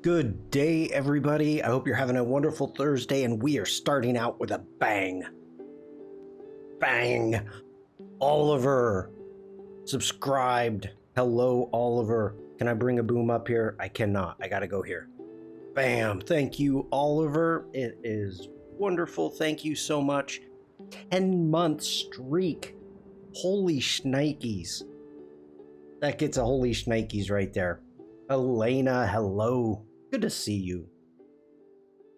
Good day, everybody. I hope you're having a wonderful Thursday, and we are starting out with a bang. Bang. Oliver subscribed. Hello, Oliver. Can I bring a boom up here? I cannot. I gotta go here. Bam. Thank you, Oliver. It is wonderful. Thank you so much. 10-month streak. Holy shnikes. That gets a holy shnikes right there. Elena, hello. Good to see you.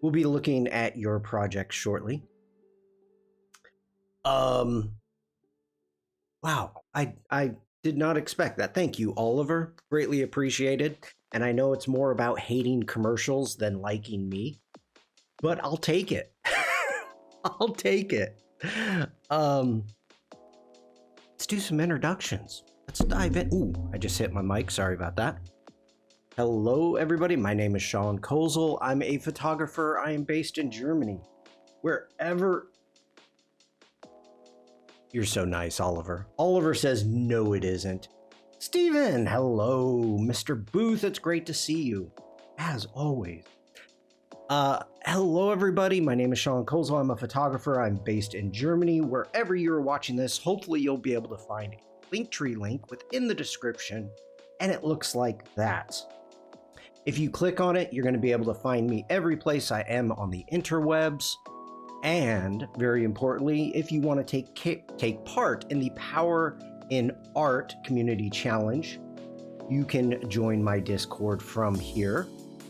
We'll be looking at your project shortly. Wow, I did not expect that. Thank you, Oliver. Greatly appreciated. And I know it's more about hating commercials than liking me, but I'll take it. I'll take it. Let's do some introductions. Let's dive in. Ooh, I just hit my mic. Sorry about that. Hello, everybody. My name is Shawn Kozel. I'm a photographer. I am based in Germany. Wherever... You're so nice, Oliver. Oliver says, no, it isn't. Steven, hello. Mr. Booth, it's great to see you, as always. Hello, everybody. My name is Shawn Kozel. I'm a photographer. I'm based in Germany. Wherever you're watching this, hopefully you'll be able to find a Linktree link within the description, and it looks like that. If you click on it, you're going to be able to find me every place I am on the interwebs. And very importantly, if you want to take part in the Power in Art Community Challenge, you can join my Discord from here.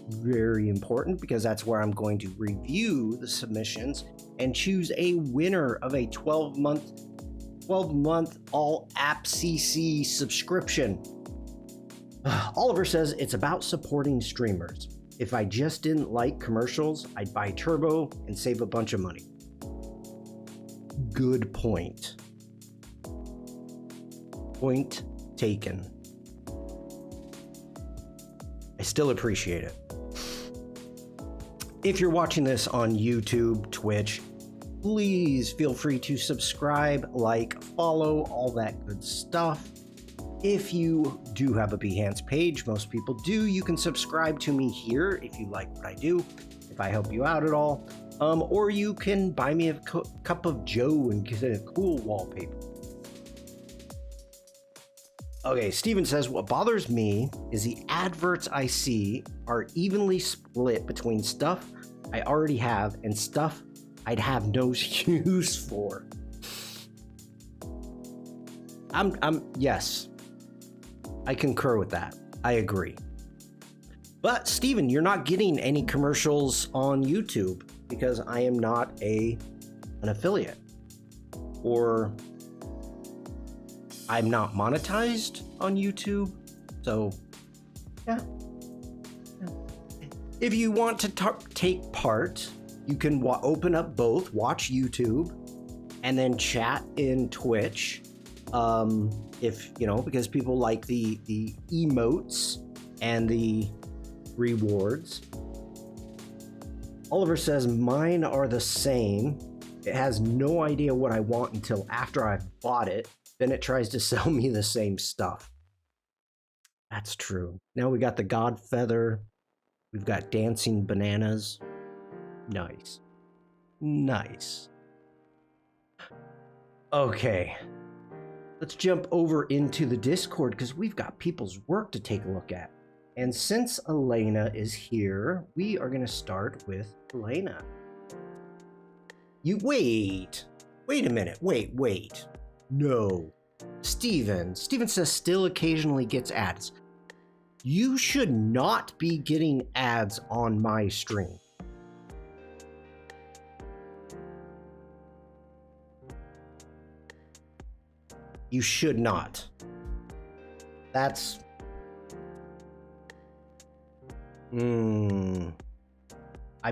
Very important, because that's where I'm going to review the submissions and choose a winner of a 12-month all app CC subscription. Oliver says it's about supporting streamers. If I just didn't like commercials, I'd buy Turbo and save a bunch of money. Good point. Point taken. I still appreciate it. If you're watching this on YouTube, Twitch, please feel free to subscribe, like, follow, all that good stuff. If you do have a Behance page, most people do, you can subscribe to me here if you like what I do, if I help you out at all. Or you can buy me a cup of Joe and get a cool wallpaper. Okay, Steven says, what bothers me is the adverts I see are evenly split between stuff I already have and stuff I'd have no use for. Yes. I concur with that. I agree. But Steven, you're not getting any commercials on YouTube because I am not an affiliate, or I'm not monetized on YouTube. So yeah. If you want to take part, you can open up both, watch YouTube, and then chat in Twitch. If you know, because people like the emotes and the rewards. Oliver says mine are the same. It has no idea what I want until after I've bought it. Then it tries to sell me the same stuff. That's true. Now we got the God Feather. We've got dancing bananas. Nice. Nice. Okay. Let's jump over into the Discord because we've got people's work to take a look at. And since Elena is here, we are going to start with Elena. Wait a minute. Wait. No. Steven says still occasionally gets ads. You should not be getting ads on my stream. You should not. That's... I've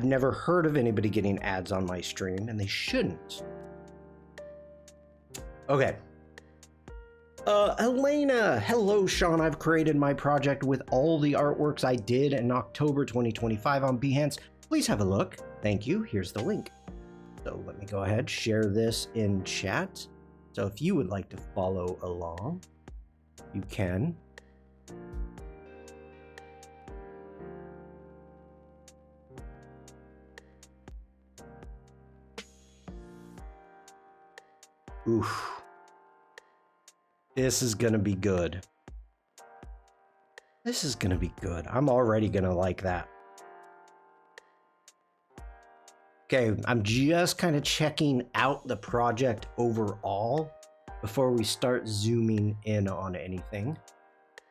never heard of anybody getting ads on my stream, and they shouldn't. Okay. Elena! Hello, Shawn. I've created my project with all the artworks I did in October 2025 on Behance. Please have a look. Thank you. Here's the link. So let me go ahead, share this in chat. So if you would like to follow along, you can. Oof. This is gonna be good. This is gonna be good. I'm already gonna like that. Okay, I'm just kind of checking out the project overall before we start zooming in on anything.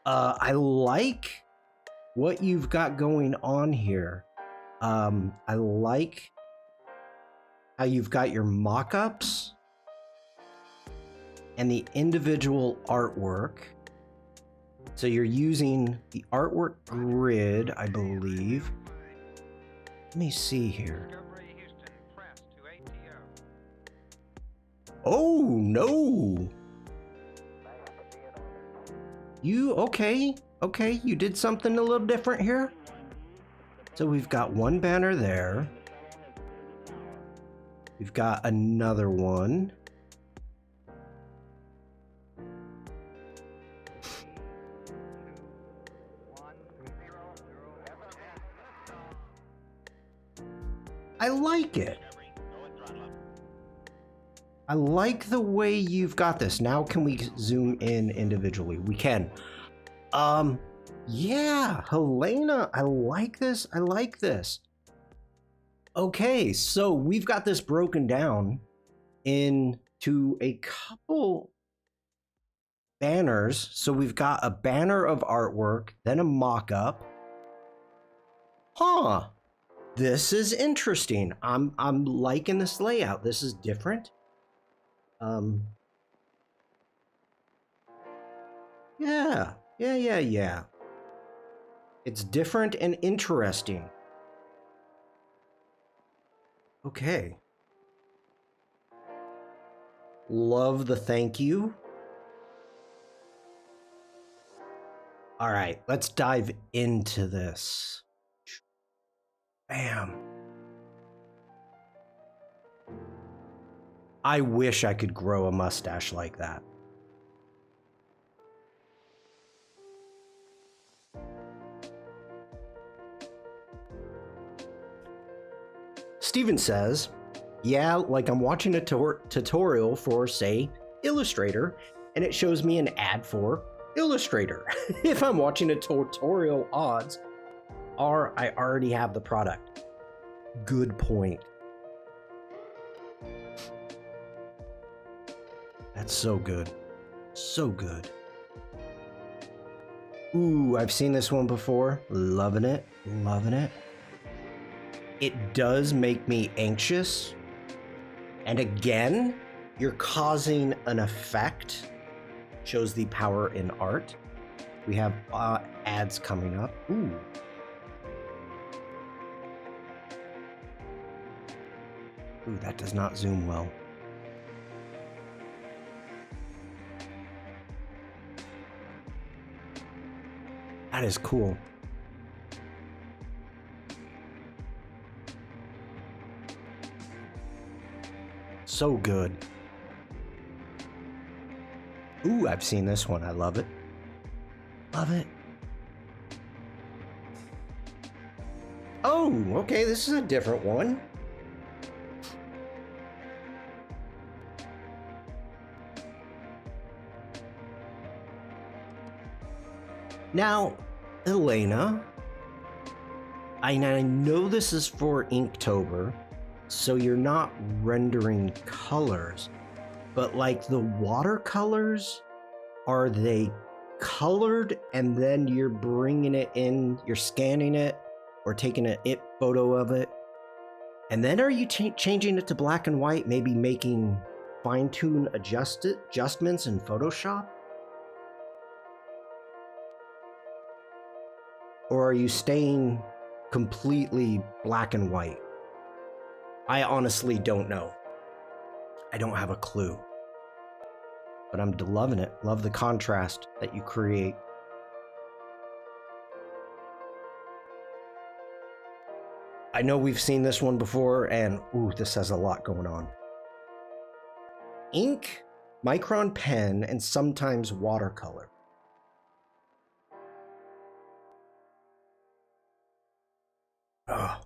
I like what you've got going on here. I like how you've got your mock-ups and the individual artwork. So you're using the artwork grid, I believe. Let me see here. Oh, no. Okay, you did something a little different here. So we've got one banner there. We've got another one. I like it. I like the way you've got this. Now can we zoom in individually? We can. Yeah, Helena, I like this. I like this. Okay, so we've got this broken down into a couple banners. So we've got a banner of artwork, then a mock-up. Huh. This is interesting. I'm liking this layout. This is different. Yeah. It's different and interesting. Okay. Love the thank you. All right, let's dive into this. Bam. I wish I could grow a mustache like that. Steven says, yeah, like I'm watching a tutorial for, say, Illustrator, and it shows me an ad for Illustrator. If I'm watching a tutorial, odds are I already have the product. Good point. That's so good. So good. Ooh, I've seen this one before. Loving it. Loving it. It does make me anxious. And again, you're causing an effect. Shows the power in art. We have ads coming up. Ooh. Ooh, that does not zoom well. That is cool. So good. Ooh, I've seen this one. I love it. Love it. Oh, okay, this is a different one. Now, Elena, I know this is for Inktober, so you're not rendering colors, but like the watercolors, are they colored and then you're bringing it in, you're scanning it or taking a photo of it, and then are you changing it to black and white, maybe making fine-tune adjustments in Photoshop? Or are you staying completely black and white? I honestly don't know. I don't have a clue. But I'm loving it. Love the contrast that you create. I know we've seen this one before, and ooh, this has a lot going on. Ink, micron pen, and sometimes watercolor. Ugh.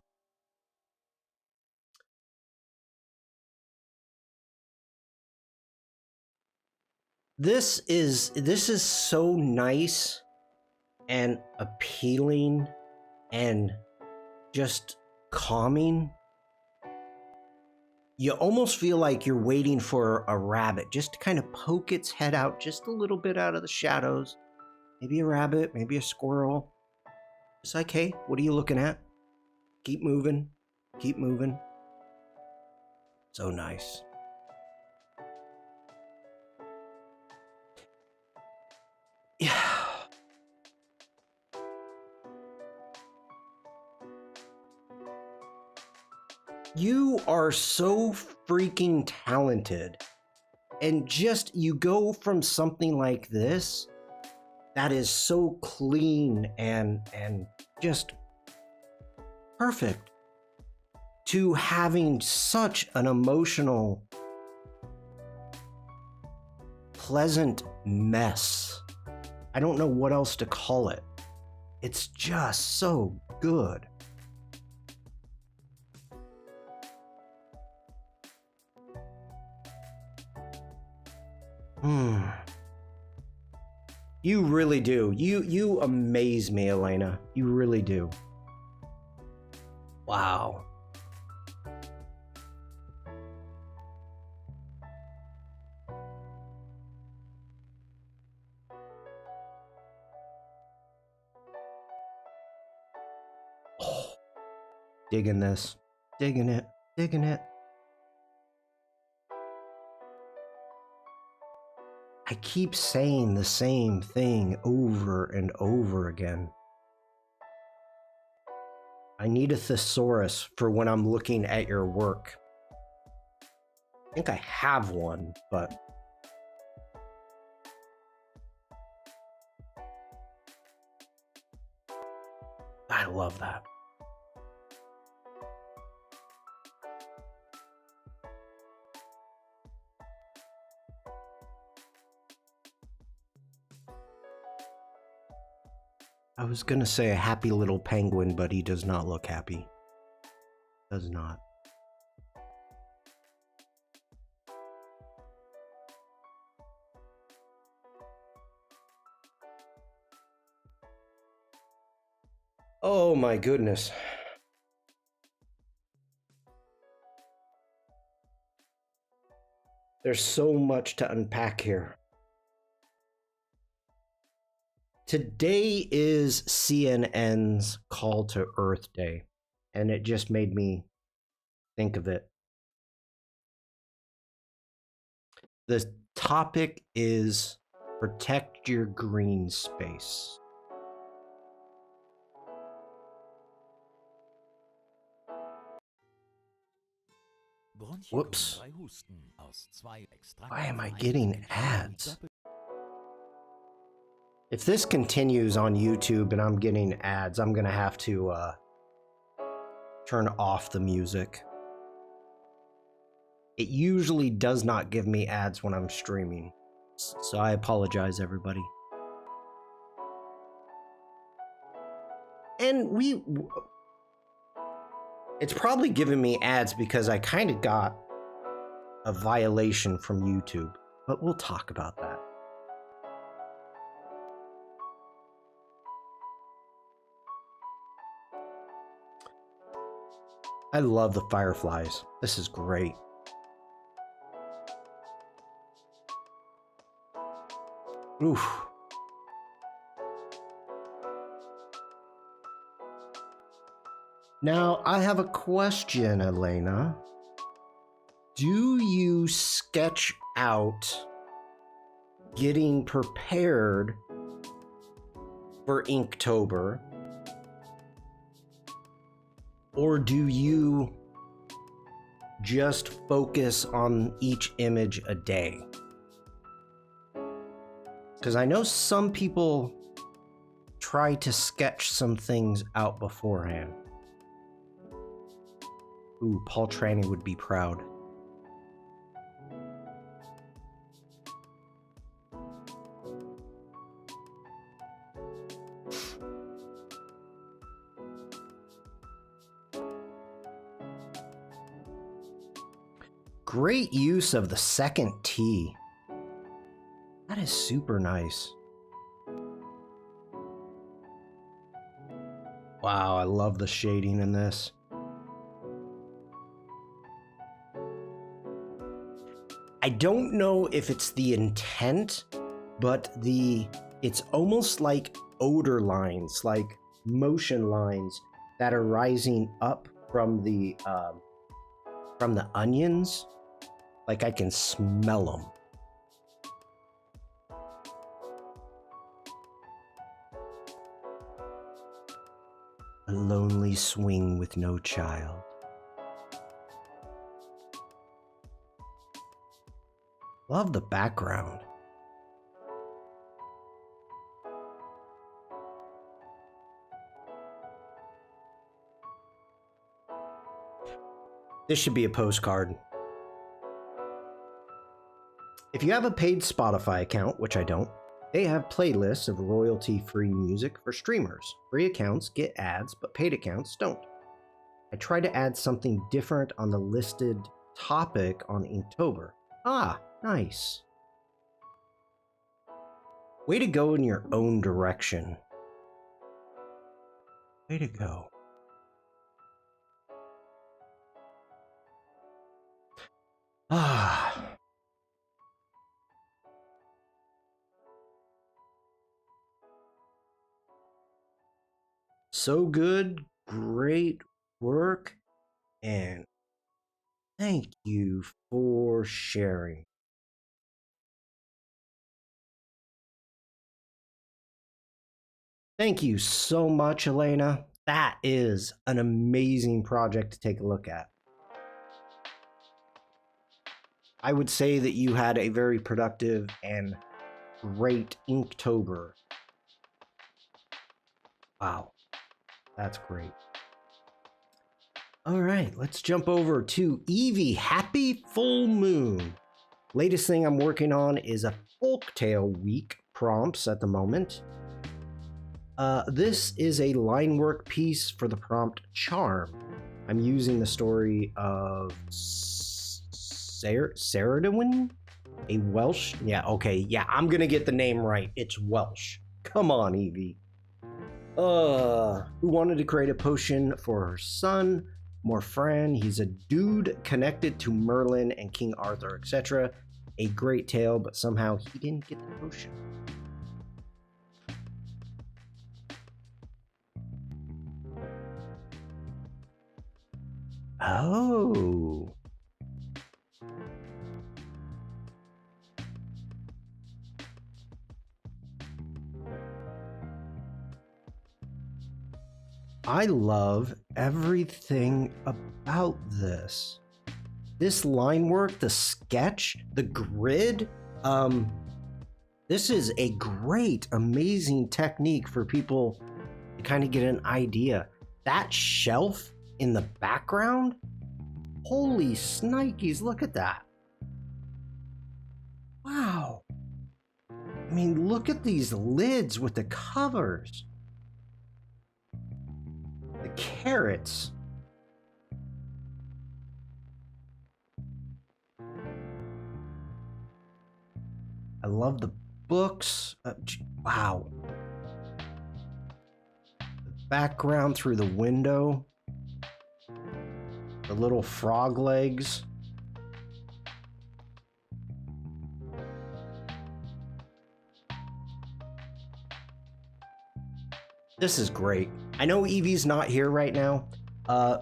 This is so nice and appealing and just calming. You almost feel like you're waiting for a rabbit just to kind of poke its head out just a little bit out of the shadows. Maybe a rabbit, maybe a squirrel. It's like, hey, what are you looking at? Keep moving, keep moving. So nice. Yeah. You are so freaking talented. And just, you go from something like this that is so clean and just perfect to having such an emotional, pleasant mess. I don't know what else to call it. It's just so good. You really do. You amaze me, Elena. You really do. Wow. Oh, digging this. Digging it. Digging it. I keep saying the same thing over and over again. I need a thesaurus for when I'm looking at your work. I think I have one, but I love that. I was gonna say a happy little penguin, but he does not look happy. Does not. Oh my goodness. There's so much to unpack here. Today is CNN's Call to Earth Day, and it just made me think of it. The topic is protect your green space. Whoops. Why am I getting ads? If this continues on YouTube and I'm getting ads, I'm gonna have to turn off the music. It usually does not give me ads when I'm streaming, so I apologize, everybody. And it's probably giving me ads because I kind of got a violation from YouTube, but we'll talk about that. I love the fireflies. This is great. Oof. Now, I have a question, Elena. Do you sketch out getting prepared for Inktober? Or do you just focus on each image a day? Because I know some people try to sketch some things out beforehand. Ooh, Paul Tranny would be proud. Great use of the second T. That is super nice. Wow, I love the shading in this. I don't know if it's the intent, but it's almost like odor lines, like motion lines that are rising up from the onions. Like I can smell them. A lonely swing with no child. Love the background. This should be a postcard. If you have a paid Spotify account, which I don't, they have playlists of royalty-free music for streamers. Free accounts get ads, but paid accounts don't. I tried to add something different on the listed topic on Inktober. Ah, nice. Way to go in your own direction. Way to go. Ah. So good, great work, and thank you for sharing. Thank you so much, Elena. That is an amazing project to take a look at. I would say that you had a very productive and great Inktober. Wow, that's great. All right, let's jump over to Evie. Happy full moon. Latest thing I'm working on is a folktale week prompts at the moment. This is a line work piece for the prompt Charm. I'm using the story of Ceridwen, a Welsh. Yeah, okay, yeah, I'm gonna get the name right. It's Welsh. Come on, Evie. Who wanted to create a potion for her son, Morfran. He's a dude connected to Merlin and King Arthur, etc. A great tale, but somehow he didn't get the potion. Oh. I love everything about this. This line work, the sketch, the grid, this is a great, amazing technique for people to kind of get an idea. That shelf in the background, holy snikes, look at that. Wow. I mean, look at these lids with the covers. The carrots. I love the books. Wow. The background through the window. The little frog legs. This is great. I know Evie's not here right now.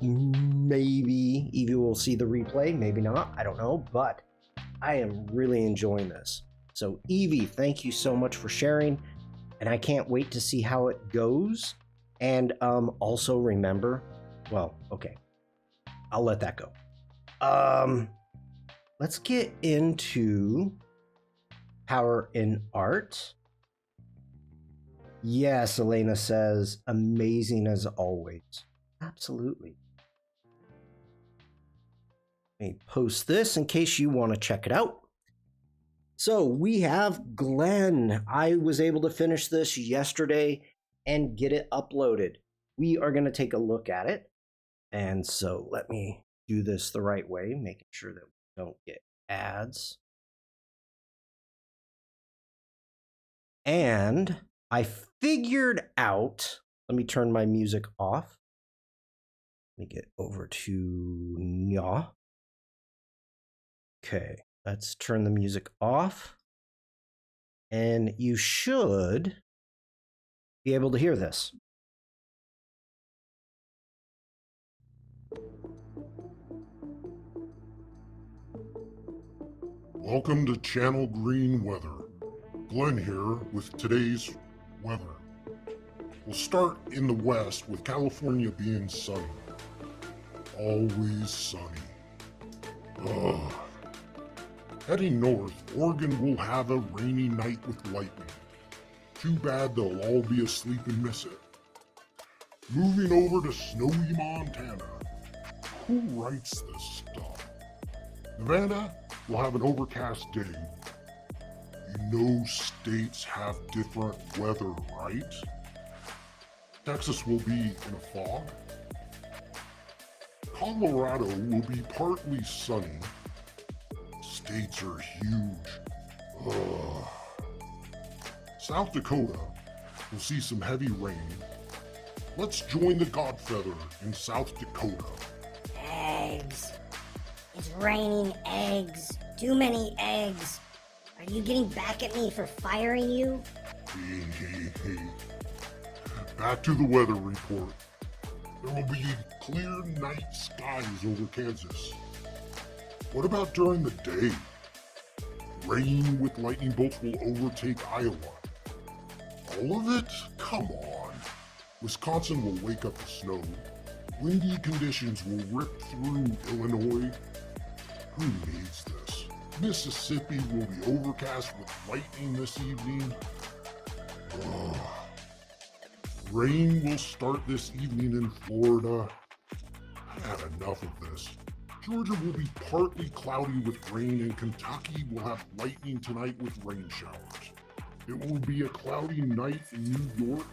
Maybe Evie will see the replay, maybe not, I don't know, but I am really enjoying this. So Evie, thank you so much for sharing, and I can't wait to see how it goes. And also remember, well, okay, I'll let that go. Let's get into Power in Art. Yes, Elena says, amazing as always. Absolutely. Let me post this in case you want to check it out. So we have Glenn. I was able to finish this yesterday and get it uploaded. We are going to take a look at it. And so let me do this the right way, making sure that we don't get ads. And I figured out, let me turn my music off. Let me get over to Nya. Okay, let's turn the music off. And you should be able to hear this. Welcome to Channel Green Weather. Glenn here with today's weather. We'll start in the west with California being sunny. Always sunny. Ugh. Heading north, Oregon will have a rainy night with lightning. Too bad they'll all be asleep and miss it. Moving over to snowy Montana. Who writes this stuff? Nevada will have an overcast day. You know states have different weather, right? Texas will be in a fog. Colorado will be partly sunny. States are huge. Ugh. South Dakota will see some heavy rain. Let's join the Godfeather in South Dakota. Eggs. It's raining eggs. Too many eggs. Are you getting back at me for firing you? Back to the weather report. There will be clear night skies over Kansas. What about during the day? Rain with lightning bolts will overtake Iowa. All of it? Come on. Wisconsin will wake up to snow. Windy conditions will rip through Illinois. Who needs this? Mississippi will be overcast with lightning this evening. Ugh. Rain will start this evening in Florida. I've had enough of this. Georgia will be partly cloudy with rain, and Kentucky will have lightning tonight with rain showers. It will be a cloudy night in New York.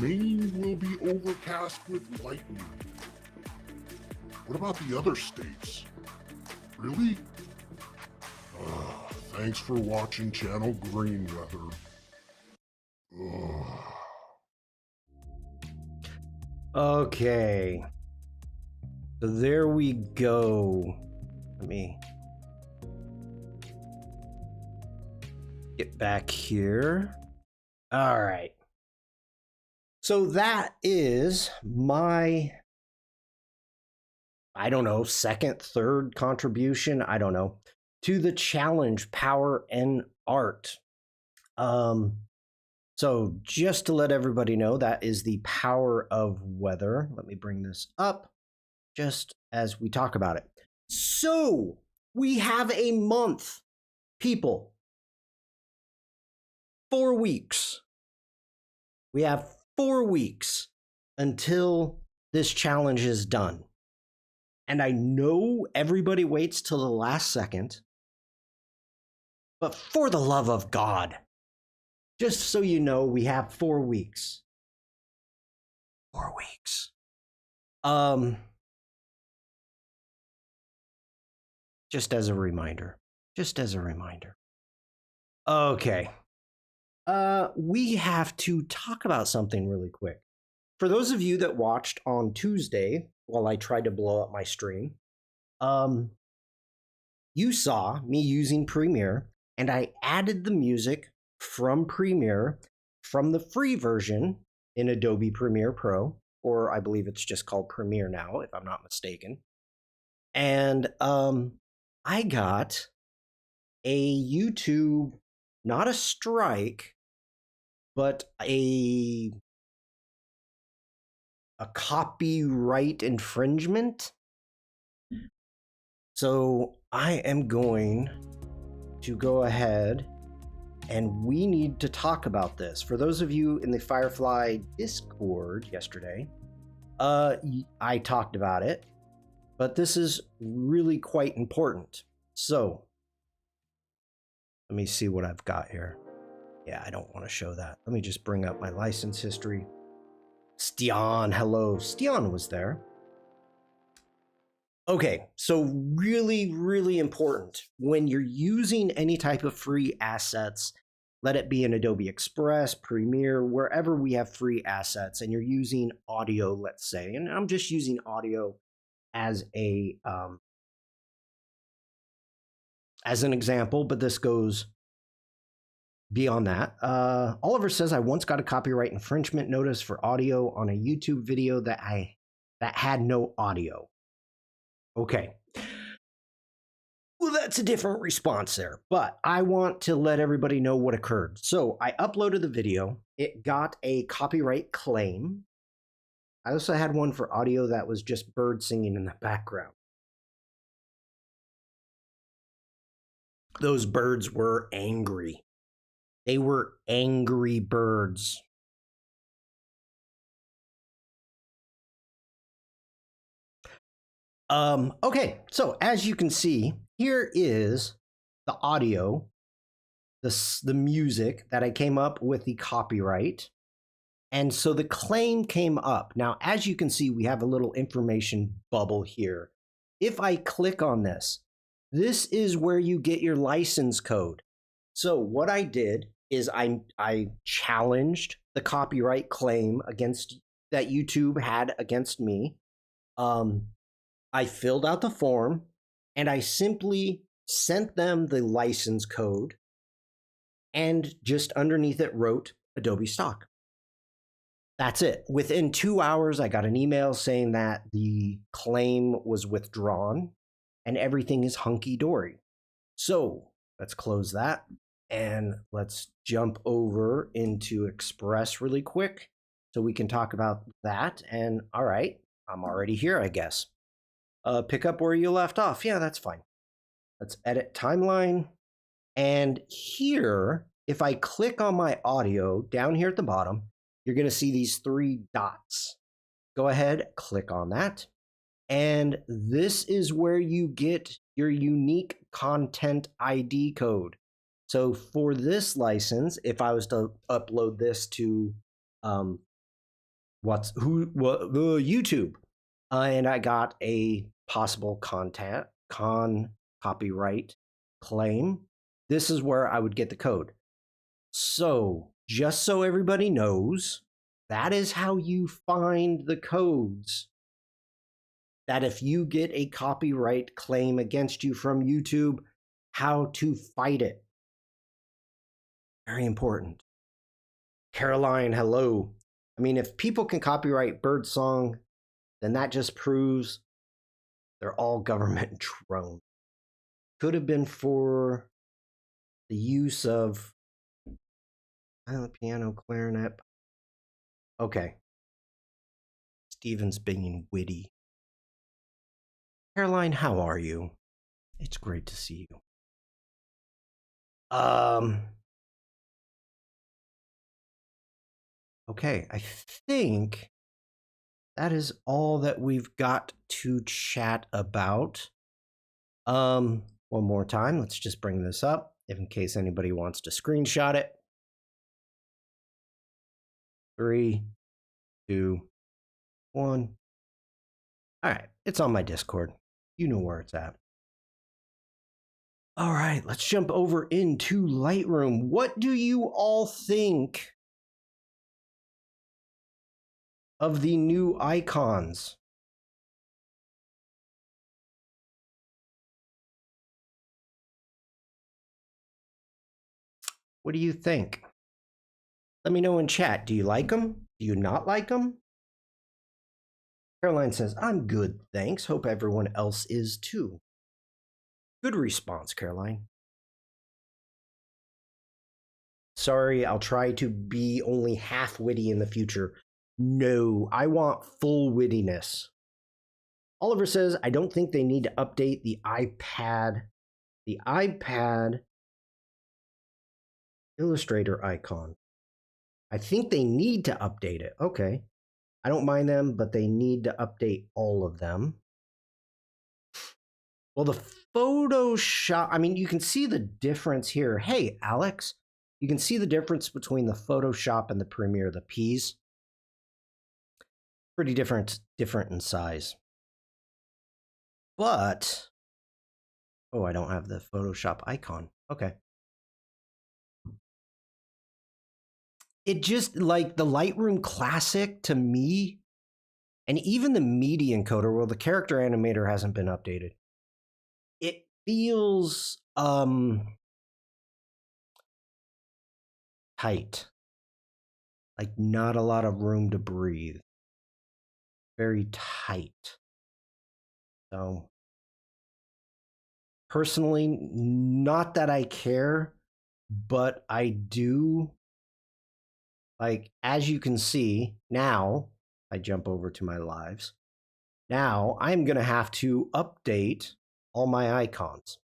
Maine will be overcast with lightning. What about the other states? Really? Thanks for watching Channel Green Weather. Okay. So there we go. Let me get back here. All right. So that is my, I don't know, second, third contribution, I don't know, to the challenge Power and Art. So just to let everybody know, that is the power of weather. Let me bring this up just as we talk about it. So we have a month, people. 4 weeks. We have 4 weeks until this challenge is done. And I know everybody waits till the last second, but for the love of God, just so you know, we have 4 weeks. 4 weeks. Just as a reminder. Just as a reminder. Okay. We have to talk about something really quick. For those of you that watched on Tuesday while I tried to blow up my stream, you saw me using Premiere, and I added the music from Premiere from the free version in Adobe Premiere Pro, or I believe it's just called Premiere now, if I'm not mistaken. And I got a YouTube, not a strike, but a copyright infringement. So I am going to go ahead and we need to talk about this. For those of you in the Firefly Discord yesterday, I talked about it, but this is really quite important. So let me see what I've got here. Yeah, I don't want to show that. Let me just bring up my license history. Stian, hello. Stian was there. Okay, so really, really important when you're using any type of free assets Let it be in Adobe Express, Premiere, wherever we have free assets, and you're using audio, let's say, and I'm just using audio as as an example, but this goes beyond that. Oliver says, I once got a copyright infringement notice for audio on a YouTube video that had no audio. Okay. Well, that's a different response there, but I want to let everybody know what occurred. So I uploaded the video. It got a copyright claim. I also had one for audio that was just birds singing in the background. Those birds were angry. They were angry birds. Okay, so as you can see, here is the audio, the music that I came up with the copyright. And so the claim came up. Now, as you can see, we have a little information bubble here. If I click on this, this is where you get your license code. So what I did is I challenged the copyright claim that YouTube had against me. I filled out the form and I simply sent them the license code and just underneath it wrote Adobe stock. That's it. Within 2 hours, I got an email saying that the claim was withdrawn and everything is hunky-dory. So let's close that and let's jump over into Express really quick so we can talk about that. And all right, I'm already here, I guess. Pick up where you left off. Yeah, that's fine. Let's edit timeline. And here, if I click on my audio down here at the bottom, you're going to see these 3 dots. Go ahead, click on that. And this is where you get your unique content ID code. So for this license, if I was to upload this to YouTube, and I got a possible copyright claim, this is where I would get the code. So just so everybody knows, that is how you find the codes. That if you get a copyright claim against you from YouTube, how to fight it. Very important. Caroline, hello. I mean, if people can copyright birdsong, then that just proves they're all government drones. Could have been for the use of piano, clarinet. Okay. Steven's being witty. Caroline, how are you? It's great to see you. Okay, I think that is all that we've got to chat about. One more time, let's just bring this up in case anybody wants to screenshot it. 3, 2, 1. All right, it's on my Discord. You know where it's at. All right, let's jump over into Lightroom. What do you all think of the new icons? What do you think? Let me know in chat. Do you like them? Do you not like them? Caroline says, I'm good, thanks. Hope everyone else is too. Good response, Caroline. Sorry, I'll try to be only half witty in the future. No, I want full wittiness. Oliver says, I don't think they need to update the iPad Illustrator icon. I think they need to update it. Okay. I don't mind them, but they need to update all of them. Well, the Photoshop, I mean, you can see the difference here. Hey, Alex, you can see the difference between the Photoshop and the Premiere, the Ps. Pretty different in size. But, oh, I don't have the Photoshop icon. Okay. it just like the Lightroom Classic to me, and even the media encoder, well, the character animator hasn't been updated. It feels tight. Like not a lot of room to breathe. Very tight. So personally, not that I care, but I do. Like, as you can see now, I jump over to my lives. Now I'm going to have to update all my icons.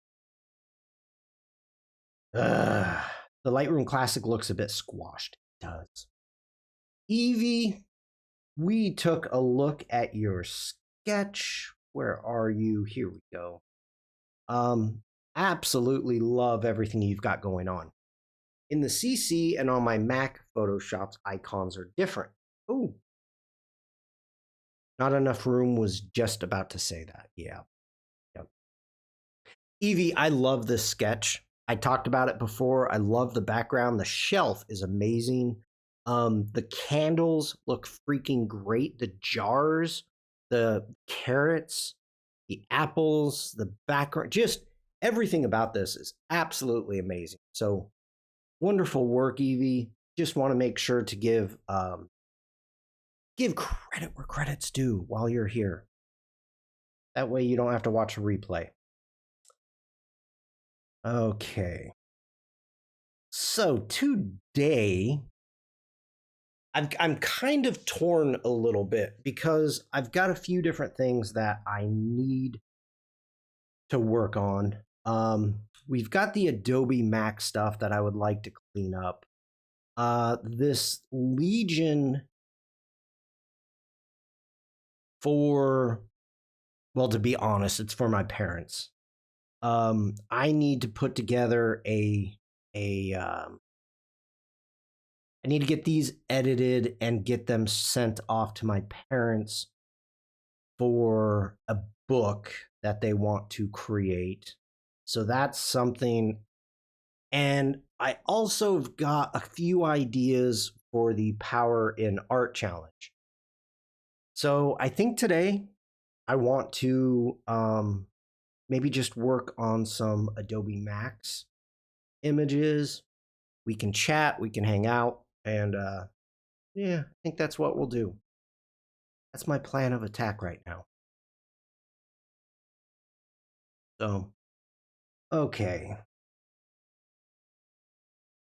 The Lightroom Classic looks a bit squashed. It does. Evie, we took a look at your sketch. Where are you? Here we go. Absolutely love everything you've got going on. In the CC and on my Mac, Photoshop's icons are different. Oh, not enough room was just about to say that. Yeah. Yep. Evie, I love this sketch. I talked about it before. I love the background. The shelf is amazing. The candles look freaking great. The jars, the carrots, the apples, the background, just everything about this is absolutely amazing. So wonderful work, Evie. Just want to make sure to give credit where credit's due while you're here. That way you don't have to watch a replay. Okay. So today, I'm kind of torn a little bit because I've got a few different things that I need to work on. We've got the Adobe MAX stuff that I would like to clean up. This Legion for, well, to be honest, it's for my parents. I need to put together I need to get these edited and get them sent off to my parents for a book that they want to create. So that's something. And I also have got a few ideas for the Power in Art Challenge. So I think today I want to maybe just work on some Adobe Max images. We can chat, we can hang out, and yeah, I think that's what we'll do. That's my plan of attack right now. So, okay.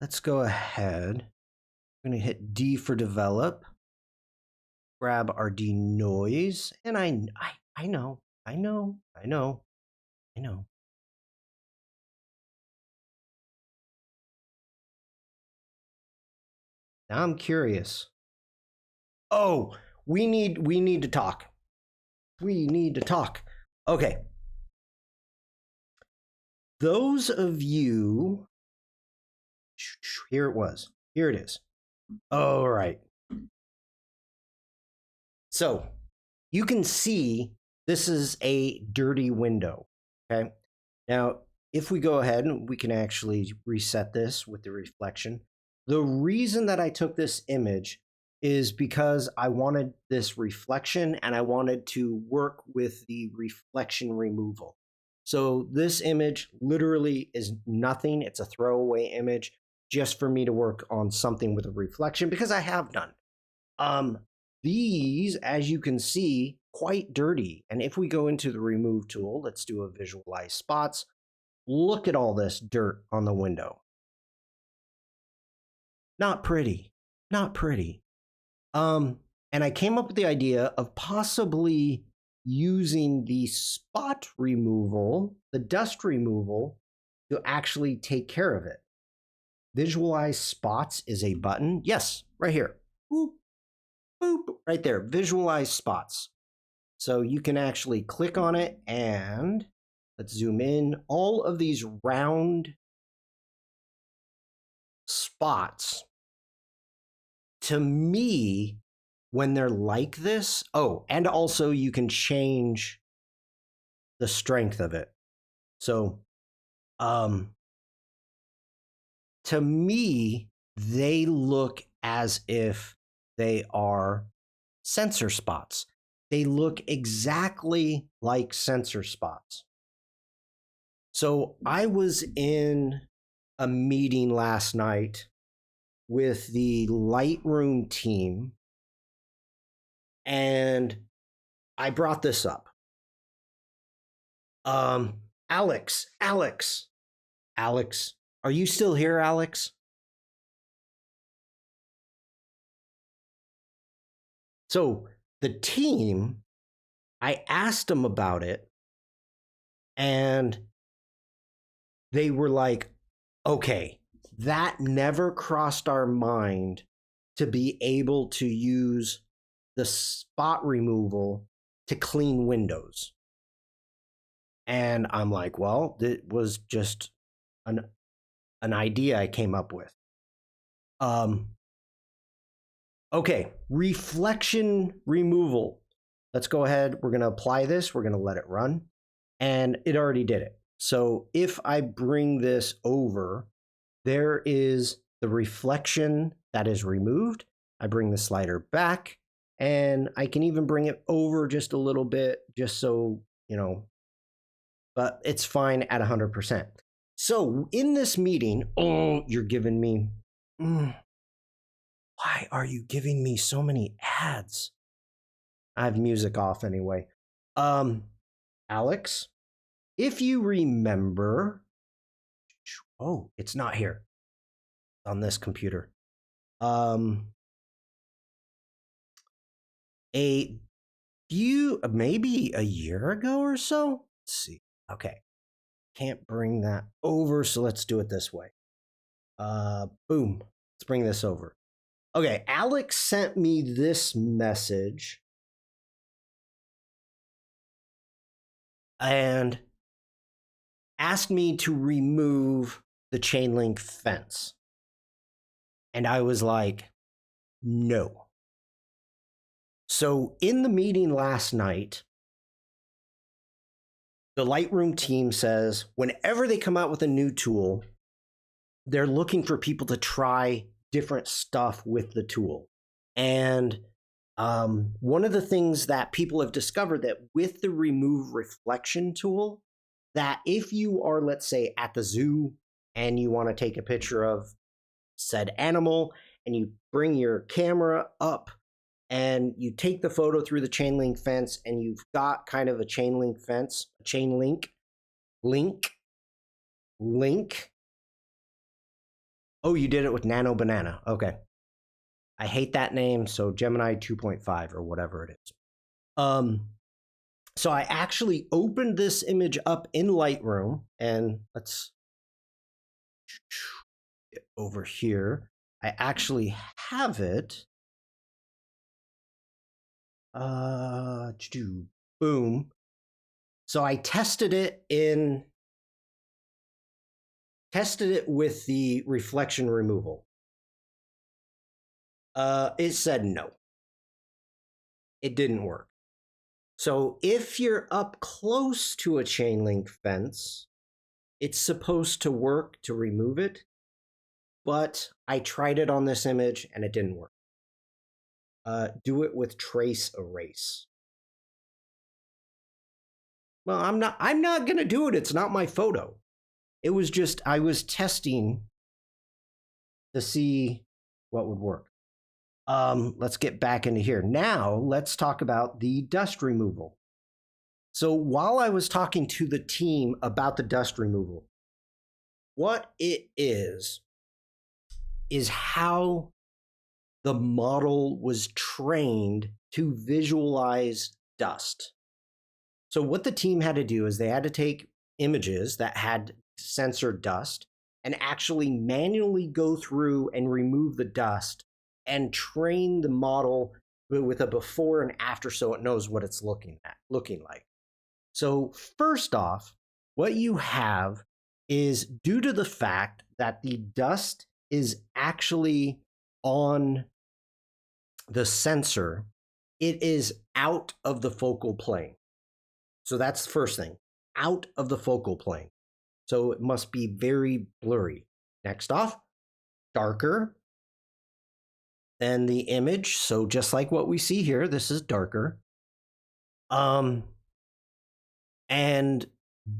Let's go ahead. I'm going to hit D for develop. Grab our denoise, and I know. Now I'm curious. Oh, we need to talk. We need to talk. Okay. Those of you, here it was. Here it is. All right. So you can see this is a dirty window. Okay. Now, if we go ahead and we can actually reset this with the reflection. The reason that I took this image is because I wanted this reflection and I wanted to work with the reflection removal. So this image literally is nothing. It's a throwaway image just for me to work on something with a reflection because I have done. These, as you can see, quite dirty. And if we go into the remove tool, let's do a visualize spots. Look at all this dirt on the window. Not pretty, not pretty. And I came up with the idea of possibly using the spot removal, the dust removal, to actually take care of it. Visualize spots is a button. Yes, right here. Boop, boop, right there. Visualize spots. So you can actually click on it and let's zoom in. All of these round spots, to me, when they're like this, oh, and also you can change the strength of it. So, to me, they look as if they are sensor spots. They look exactly like sensor spots. So I was in a meeting last night with the Lightroom team, and I brought this up. Alex, are you still here, Alex? So the team, I asked them about it, and they were like, okay, that never crossed our mind to be able to use the spot removal to clean windows. And I'm like, well, it was just an idea I came up with. Okay, reflection removal. Let's go ahead. We're going to apply this. We're going to let it run. And it already did it. So if I bring this over, there is the reflection that is removed. I bring the slider back, and I can even bring it over just a little bit, just so, you know, but it's fine at 100%. So in this meeting, you're giving me, why are you giving me so many ads? I have music off anyway. Alex, if you remember, it's not here on this computer. Maybe a year ago or so. Let's see. Okay, can't bring that over, so let's do it this way. Boom. Let's bring this over. Okay, Alex sent me this message and asked me to remove the chain link fence. And I was like, no. So in the meeting last night, the Lightroom team says whenever they come out with a new tool, they're looking for people to try different stuff with the tool. And one of the things that people have discovered that with the remove reflection tool, that if you are, let's say, at the zoo and you want to take a picture of said animal and you bring your camera up and you take the photo through the chain link fence and you've got kind of a chain link fence, a chain link. Oh, you did it with Nano Banana. Okay. I hate that name, so Gemini 2.5 or whatever it is. So I actually opened this image up in Lightroom, and let's get over here. I actually have it. Boom. So I tested it with the reflection removal. It said no. It didn't work. So if you're up close to a chain link fence, it's supposed to work to remove it, but I tried it on this image and it didn't work. Do it with trace erase. Well, I'm not gonna do it. It's not my photo. It was just, I was testing to see what would work. Let's get back into here. Now, let's talk about the dust removal. So while I was talking to the team about the dust removal, what it is how the model was trained to visualize dust. So what the team had to do is they had to take images that had sensor dust and actually manually go through and remove the dust and train the model with a before and after so it knows what it's looking like. So first off, what you have is due to the fact that the dust is actually on the sensor, it is out of the focal plane. So that's the first thing, out of the focal plane. So it must be very blurry. Next off, darker. than the image. So just like what we see here, this is darker. And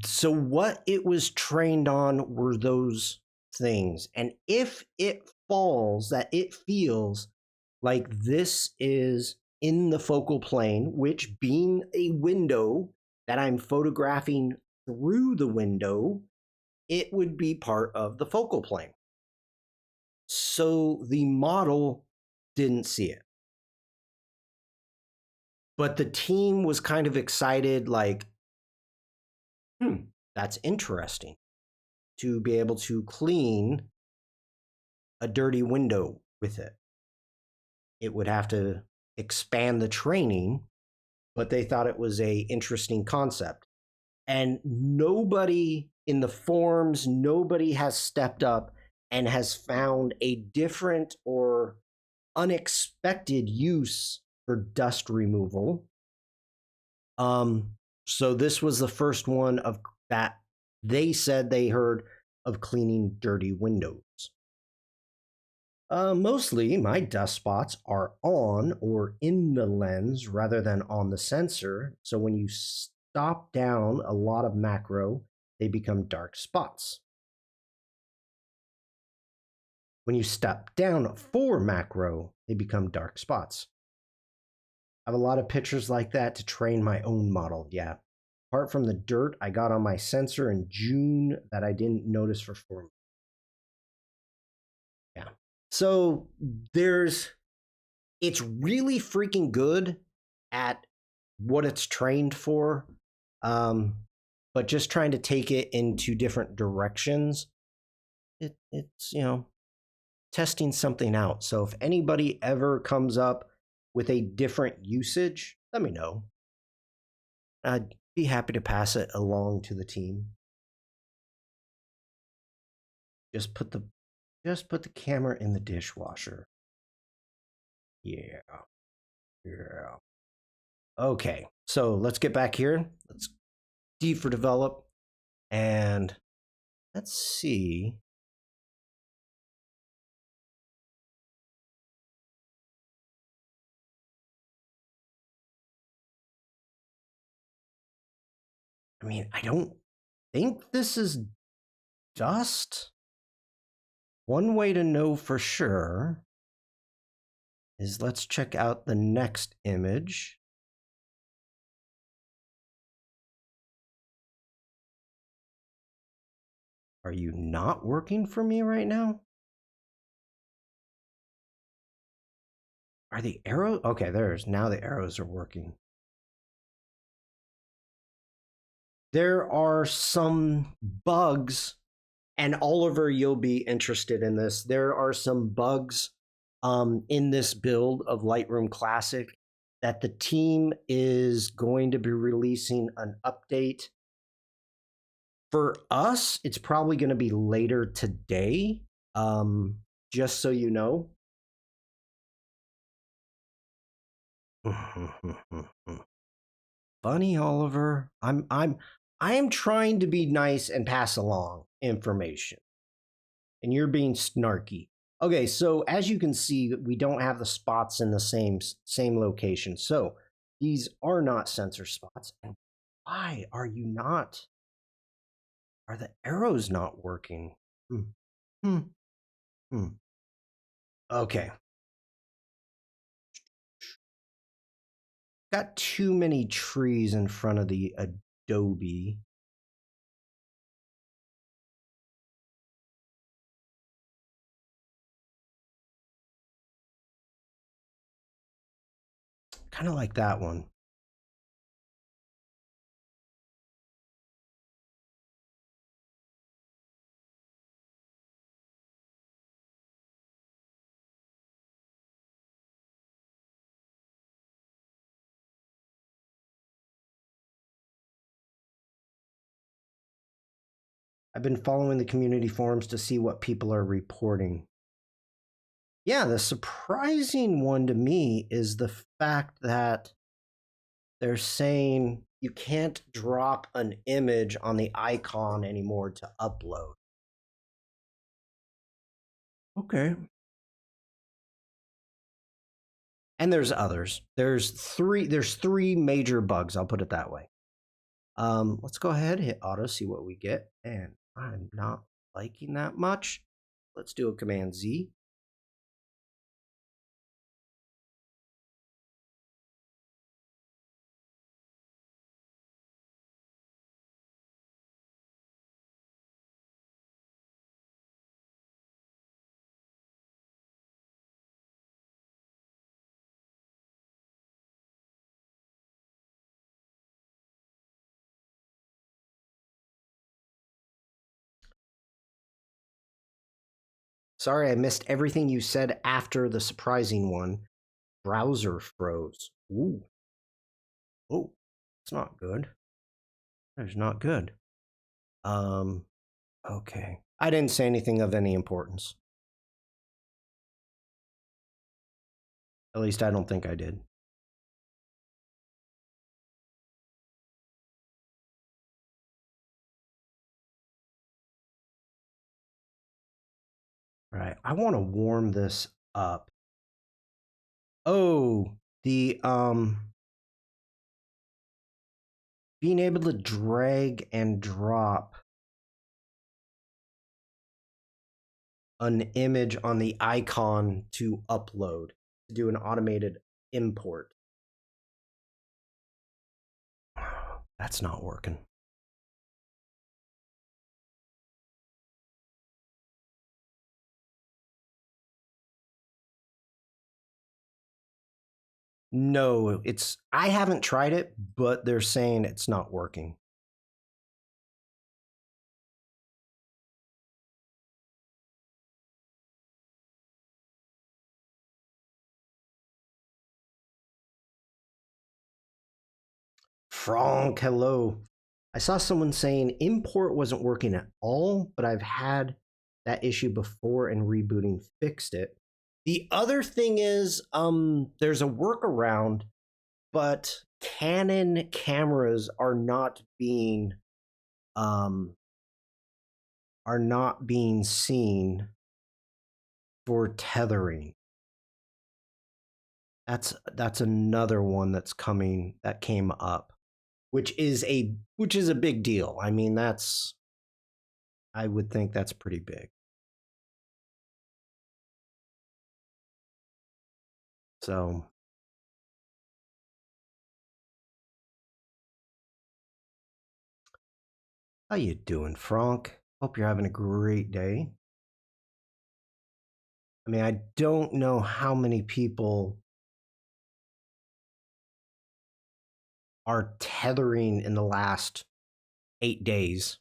so what it was trained on were those things. And if it falls, that it feels like this is in the focal plane, which being a window that I'm photographing through the window, it would be part of the focal plane. So the model didn't see it. But the team was kind of excited, like, that's interesting to be able to clean a dirty window with it. It would have to expand the training, but they thought it was a interesting concept. And nobody in the forums, nobody has stepped up and has found a different or unexpected use for dust removal. So this was the first one of that they said they heard of cleaning dirty windows. Mostly my dust spots are on or in the lens rather than on the sensor. So when you stop down a lot of macro, they become dark spots. When you step down for macro, they become dark spots. I have a lot of pictures like that to train my own model. Yeah. Apart from the dirt I got on my sensor in June that I didn't notice for 4 months. Yeah. So it's really freaking good at what it's trained for. But just trying to take it into different directions, it's, testing something out. So if anybody ever comes up with a different usage, let me know. I'd be happy to pass it along to the team. Just put the camera in the dishwasher. Yeah. Okay, so let's get back here. Let's D for develop, and let's see. I mean, I don't think this is dust. One way to know for sure is let's check out the next image. Are you not working for me right now? Are the arrows? Okay, now the arrows are working. There are some bugs, and Oliver, you'll be interested in this. There are some bugs in this build of Lightroom Classic that the team is going to be releasing an update. For us, it's probably going to be later today, just so you know. Funny, Oliver. I am trying to be nice and pass along information, and you're being snarky. Okay, so as you can see, we don't have the spots in the same location. So these are not sensor spots. And why are you not? Are the arrows not working? Okay. Got too many trees in front of the Adobe. Kind of like that one. I've been following the community forums to see what people are reporting. Yeah, the surprising one to me is the fact that they're saying you can't drop an image on the icon anymore to upload. Okay. And there's others. There's three major bugs, I'll put it that way. Let's go ahead, hit auto, see what we get. And I'm not liking that much. Let's do a Command Z. Sorry, I missed everything you said after the surprising one. Browser froze. Ooh. Oh, it's not good. That's not good. Okay. I didn't say anything of any importance. At least I don't think I did. All right. I want to warm this up. Oh, the being able to drag and drop an image on the icon to upload, to do an automated import. That's not working. No, I haven't tried it, but they're saying it's not working. Frank, hello. I saw someone saying import wasn't working at all, but I've had that issue before and rebooting fixed it. The other thing is, there's a workaround, but Canon cameras um, are not being seen for tethering. That's another one that came up, which is a big deal. I mean, I would think that's pretty big. So how you doing, Frank? Hope you're having a great day. I mean, I don't know how many people are tethering in the last 8 days.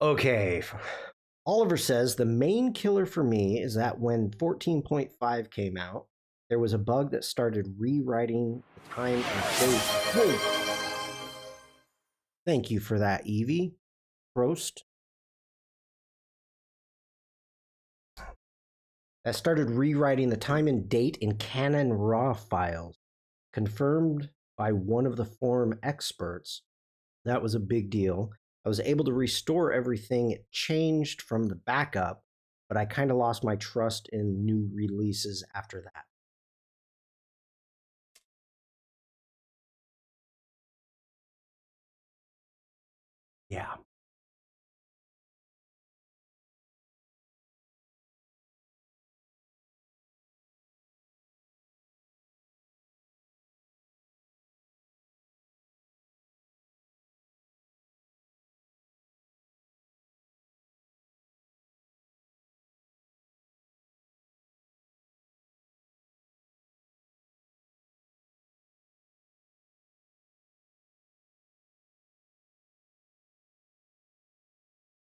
Okay. Oliver says the main killer for me is that when 14.5 came out, there was a bug that started rewriting the time and date. Whoa. Thank you for that, Evie. Prost. That started rewriting the time and date in Canon RAW files, confirmed by one of the forum experts. That was a big deal. I was able to restore everything. It changed from the backup, but I kind of lost my trust in new releases after that. Yeah.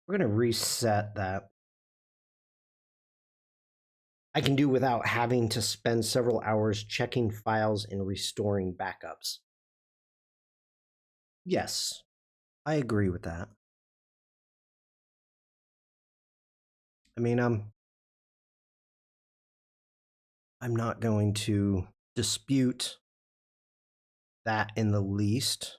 We're going to reset that. I can do without having to spend several hours checking files and restoring backups. Yes, I agree with that. I mean, I'm not going to dispute that in the least.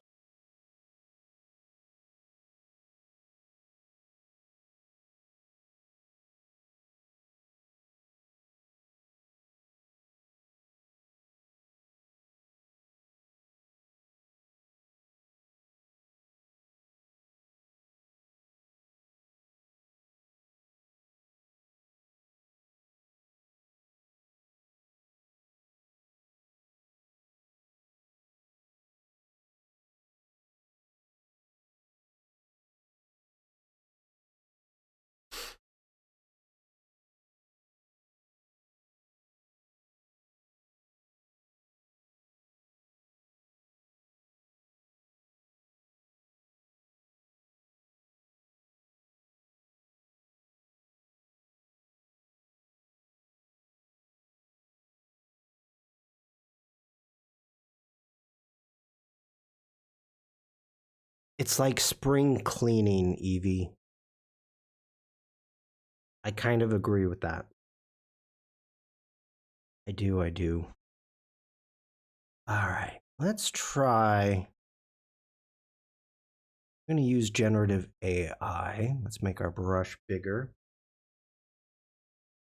It's like spring cleaning, Evie. I kind of agree with that. I do. All right, let's try. I'm going to use generative AI. Let's make our brush bigger.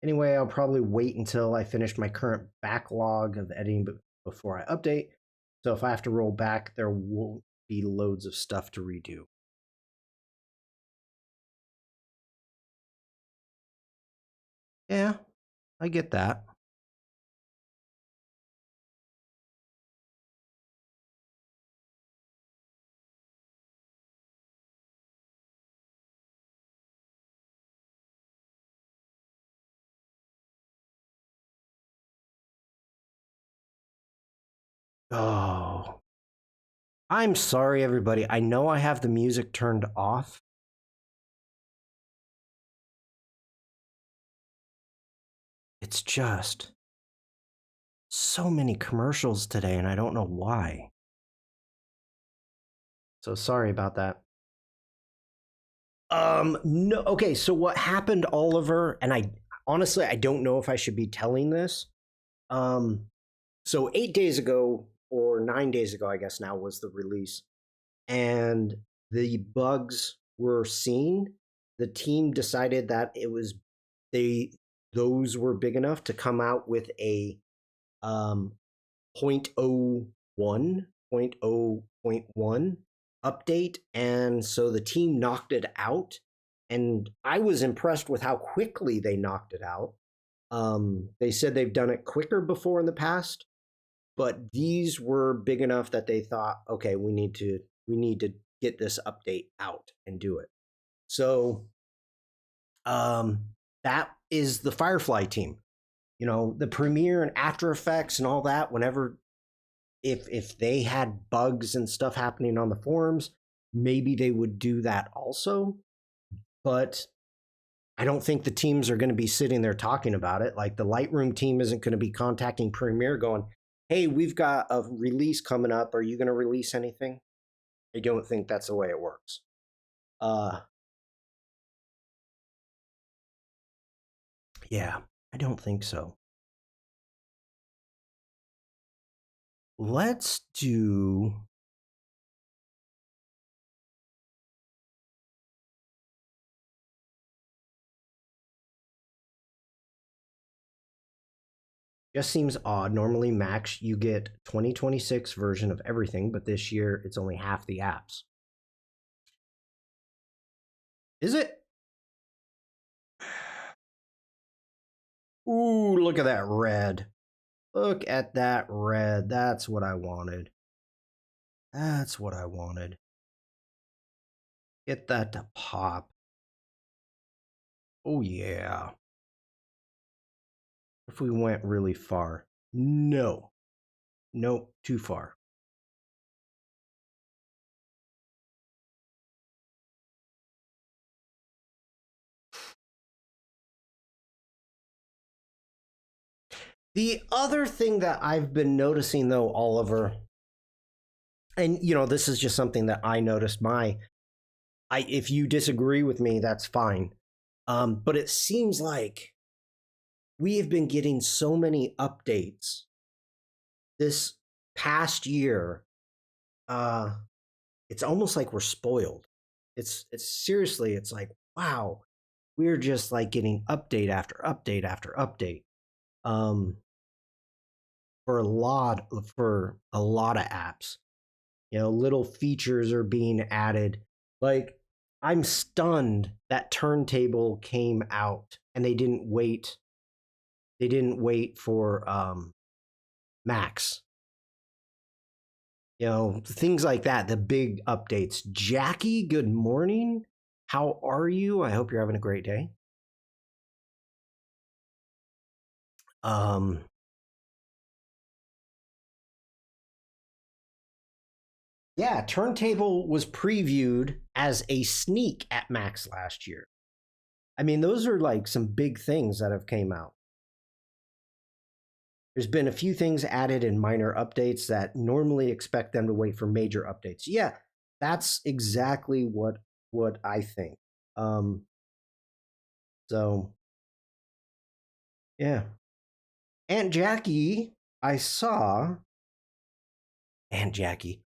Anyway, I'll probably wait until I finish my current backlog of editing before I update. So if I have to roll back, there won't be loads of stuff to redo. Yeah, I get that. Oh, I'm sorry, everybody. I know I have the music turned off. It's just so many commercials today, and I don't know why. So sorry about that. No, okay, so what happened, Oliver, and I honestly I don't know if I should be telling this. So 8 days ago, or 9 days ago, I guess now was the release, and the bugs were seen. The team decided that it was those were big enough to come out with a um point oh 0.01, 0.0.1 update, and so the team knocked it out. And I was impressed with how quickly they knocked it out. They said they've done it quicker before in the past, but these were big enough that they thought, okay, we need to get this update out and do it. So that is the Firefly team. You know, the Premiere and After Effects and all that. Whenever if they had bugs and stuff happening on the forums, maybe they would do that also. But I don't think the teams are going to be sitting there talking about it. Like the Lightroom team isn't going to be contacting Premiere going, hey, we've got a release coming up. Are you going to release anything? I don't think that's the way it works. Yeah, I don't think so. Let's do. Just seems odd. Normally, Max, you get 2026 version of everything, but this year it's only half the apps. Is it? Ooh, look at that red. Look at that red. That's what I wanted. That's what I wanted. Get that to pop. Oh, yeah. If we went really far. No. Nope, too far. The other thing that I've been noticing, though, Oliver, and you know, this is just something that I noticed. If you disagree with me, that's fine. But it seems like we have been getting so many updates this past year it's almost like we're spoiled. It's seriously, it's like, wow, we're just like getting update after update after update. Um, for a lot of apps. You know, little features are being added. Like, I'm stunned that Turntable came out and they didn't wait. They didn't wait for Max. You know, things like that, the big updates. Jackie, good morning. How are you? I hope you're having a great day. Um, yeah, Turntable was previewed as a sneak at Max last year. I mean, those are like some big things that have came out. There's been a few things added in minor updates that normally expect them to wait for major updates. Yeah, that's exactly what I think. So yeah. Aunt Jackie, I saw Aunt Jackie.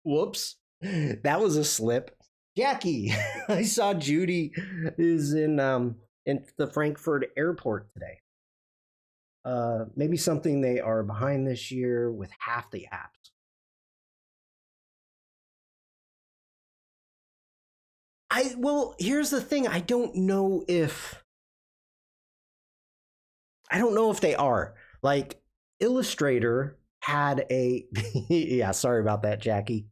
Whoops. That was a slip. Jackie, I saw Judy is in the Frankfurt airport today. Maybe something they are behind this year with half the apps. Here's the thing. I don't know if they are. Like, Illustrator had a yeah, sorry about that, Jackie.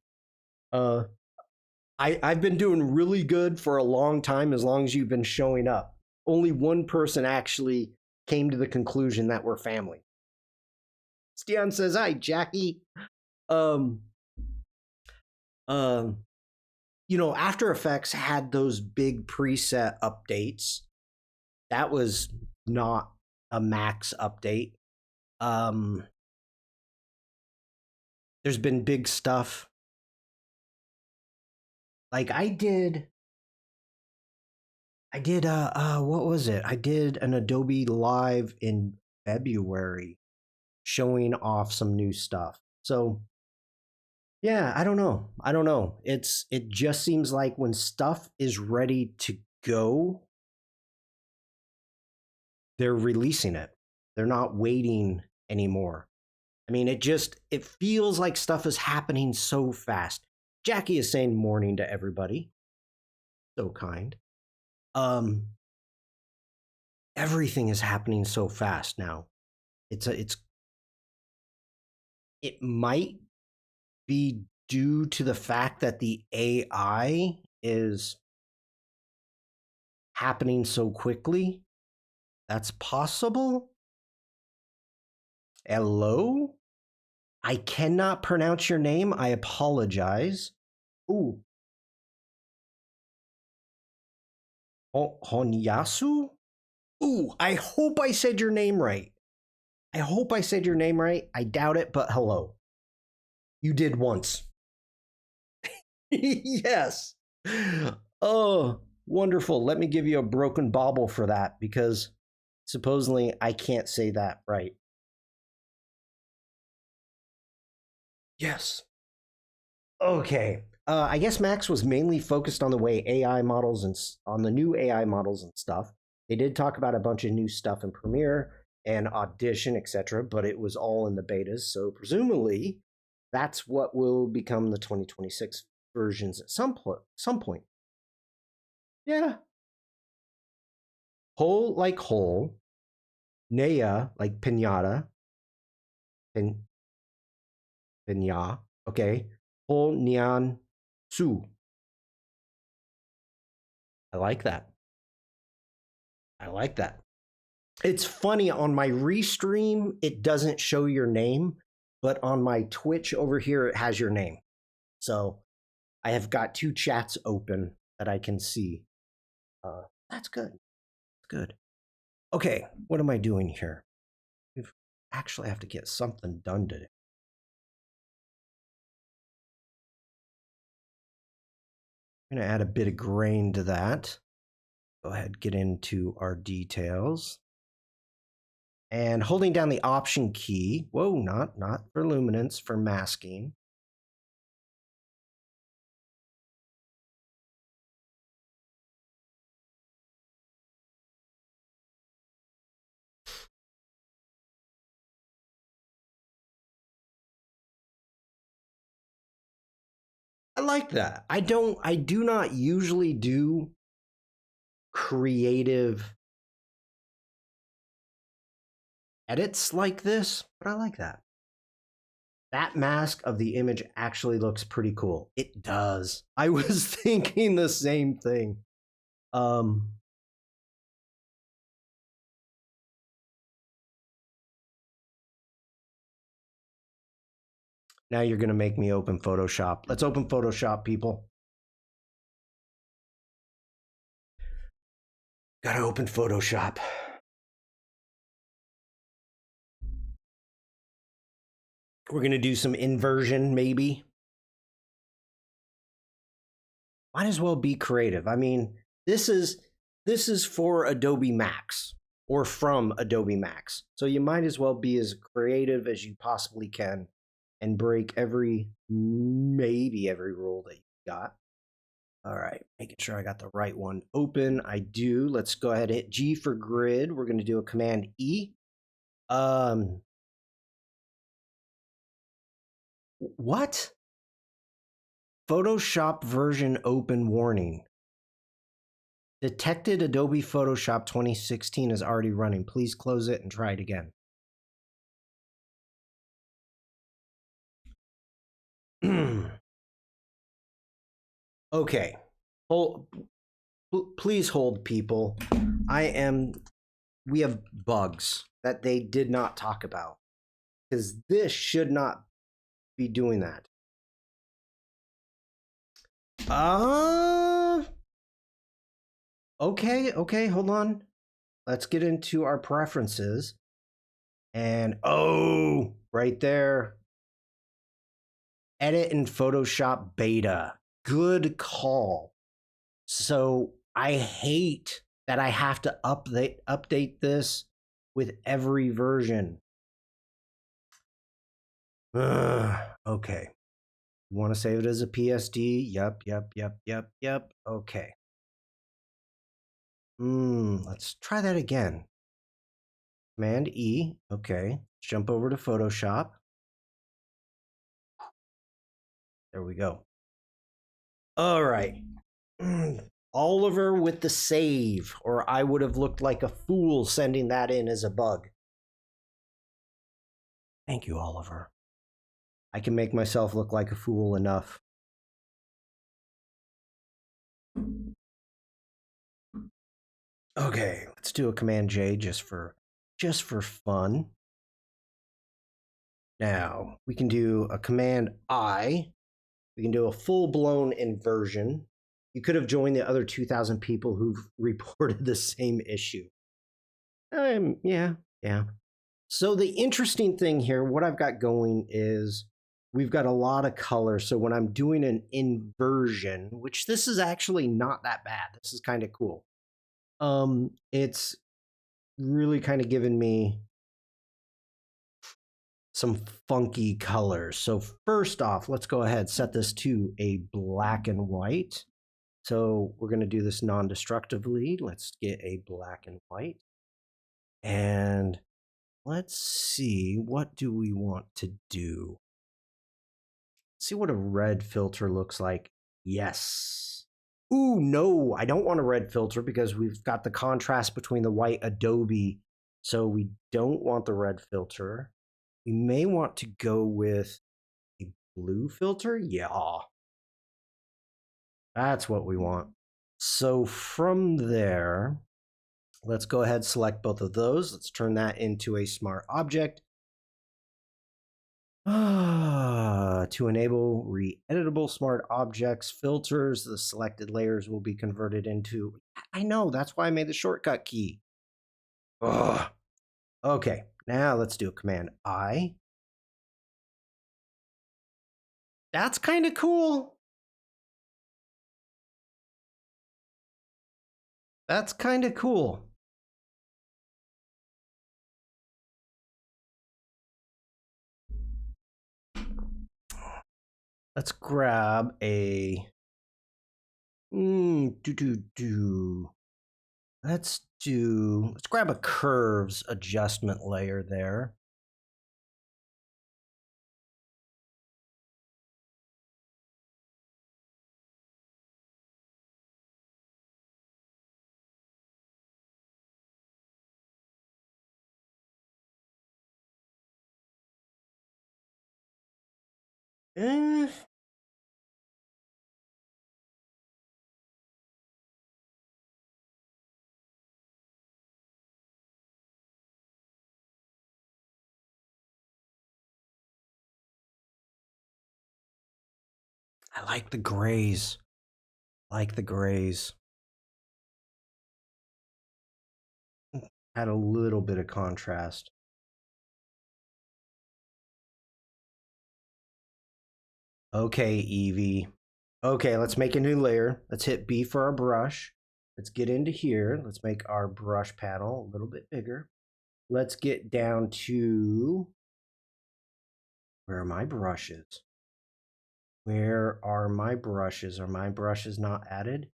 I've been doing really good for a long time, as long as you've been showing up. Only one person actually came to the conclusion that we're family. Stian says, "Hi, Jackie." Um, um, you know, After Effects had those big preset updates. That was not a max update. There's been big stuff. Like I did what was it? I did an Adobe Live in February showing off some new stuff. So yeah, I don't know. It just seems like when stuff is ready to go, they're releasing it. They're not waiting anymore. I mean, it feels like stuff is happening so fast. Jackie is saying morning to everybody. So kind. Everything is happening so fast now. It might be due to the fact that the AI is happening so quickly. That's possible. Hello? I cannot pronounce your name. I apologize. Ooh. Honyasu? Ooh, I hope I said your name right. I doubt it, but hello. You did once. Yes. Oh, wonderful. Let me give you a broken bauble for that because supposedly I can't say that right. Yes. Okay. I guess Max was mainly focused on the way AI models and on the new AI models and stuff. They did talk about a bunch of new stuff in Premiere and Audition, etc., but it was all in the betas. So presumably, that's what will become the 2026 versions at some point. Yeah. Whole like whole, Naya like pinata, pin, pinya. Okay. Whole Nyan Su. I like that. It's funny on my restream, it doesn't show your name, but on my Twitch over here, it has your name. So I have got two chats open that I can see. That's good. Good. Okay, what am I doing here? We actually have to get something done today. I'm going to add a bit of grain to that. Go ahead, get into our details. And holding down the Option key, not for luminance, for masking. I like that. I do not usually do creative edits like this, but I like that. That mask of the image actually looks pretty cool. It does. I was thinking the same thing. Now you're going to make me open Photoshop. Let's open Photoshop, people. Gotta open Photoshop. We're going to do some inversion, maybe. Might as well be creative. I mean, this is for Adobe MAX or from Adobe MAX. So you might as well be as creative as you possibly can and break maybe every rule that you got. All right, making sure I got the right one open. I do. Let's go ahead and hit G for grid. We're going to do a Command E. What? Photoshop version open warning. Detected Adobe Photoshop 2016 is already running. Please close it and try it again. Okay. Please hold, people. We have bugs that they did not talk about, because this should not be doing that. Okay, hold on. Let's get into our preferences. And right there. Edit in Photoshop beta. Good call. So I hate that I have to update this with every version. Okay. You want to save it as a PSD? Yep. Okay. Let's try that again. Command E. Okay. Let's jump over to Photoshop. There we go. All right. Oliver with the save, or I would have looked like a fool sending that in as a bug. Thank you, Oliver. I can make myself look like a fool enough. Okay, let's do a Command J just for fun. Now, we can do a Command I. We can do a full-blown inversion. You could have joined the other 2,000 people who've reported the same issue. Yeah. So the interesting thing here, what I've got going is we've got a lot of color. So when I'm doing an inversion, which this is actually not that bad. This is kind of cool. It's really kind of given me some funky colors. So first off, let's go ahead, set this to a black and white. So we're going to do this non-destructively. Let's get a black and white. And let's see, what do we want to do? See what a red filter looks like. Yes. Ooh, no, I don't want a red filter because we've got the contrast between the white Adobe. So we don't want the red filter. We may want to go with a blue filter. Yeah. That's what we want. So from there, let's go ahead and select both of those. Let's turn that into a smart object. To enable re-editable smart objects filters, the selected layers will be converted into... I know, that's why I made the shortcut key. Okay, now let's do a Command I. That's kind of cool. That's kind of cool. Let's grab a... Let's grab a curves adjustment layer there. Eh, I like the grays. Like the grays. Add a little bit of contrast. Okay, Evie. Okay, let's make a new layer. Let's hit B for our brush. Let's get into here. Let's make our brush panel a little bit bigger. Let's get down to, where are my brushes? Where are my brushes? Are my brushes not added?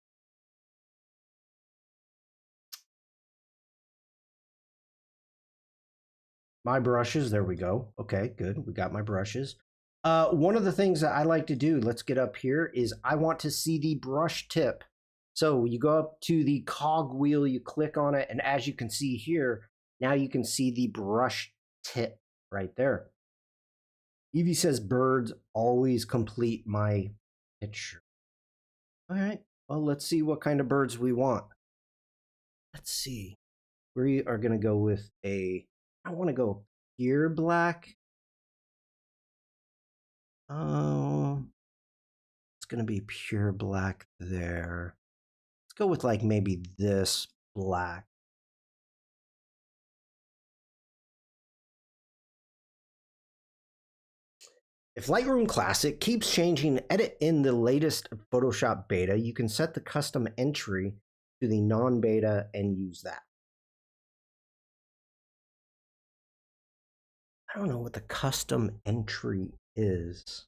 My brushes, there we go. Okay, good. We got my brushes. One of the things that I like to do, let's get up here, is I want to see the brush tip. So you go up to the cog wheel, you click on it, and as you can see here, now you can see the brush tip right there. Evie says birds always complete my picture. All right, well, let's see what kind of birds we want. Let's see. We are going to go with I want to go pure black. Oh, it's going to be pure black there. Let's go with like maybe this black. If Lightroom Classic keeps changing edit in the latest Photoshop beta, you can set the custom entry to the non-beta and use that. I don't know what the custom entry is.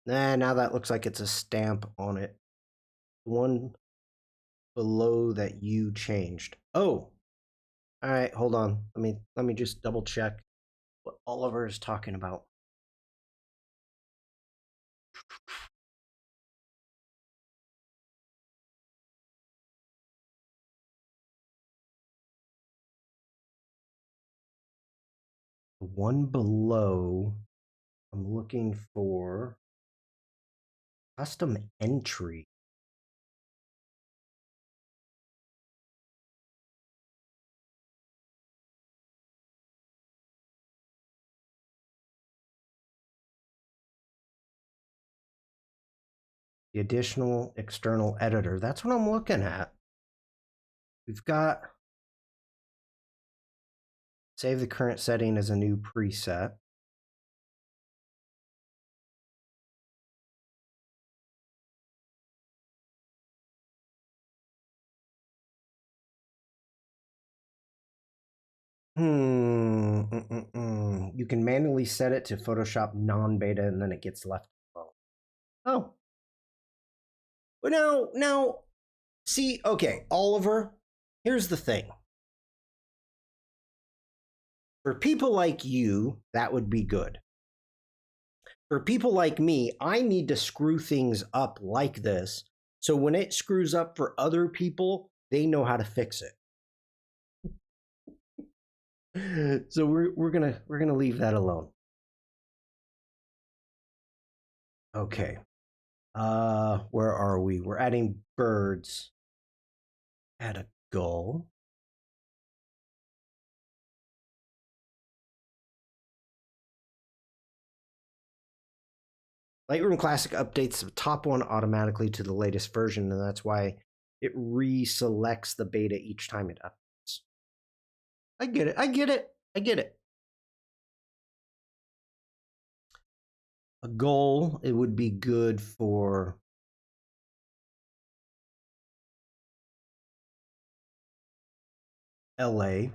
Nah, now that looks like it's a stamp on it. One below that you changed. Oh, all right, hold on. Let me just double check what Oliver is talking about. The one below, I'm looking for custom entry. The additional external editor. That's what I'm looking at. We've got save the current setting as a new preset. You can manually set it to Photoshop non-beta and then it gets left alone. Oh. But now, see, okay, Oliver, here's the thing. For people like you, that would be good. For people like me, I need to screw things up like this. So when it screws up for other people, they know how to fix it. So we're gonna leave that alone. Okay. Where are we? We're adding birds. Add a gull. Lightroom Classic updates the top one automatically to the latest version, and that's why it reselects the beta each time it updates. I get it. I get it. I get it. A goal, it would be good for LA.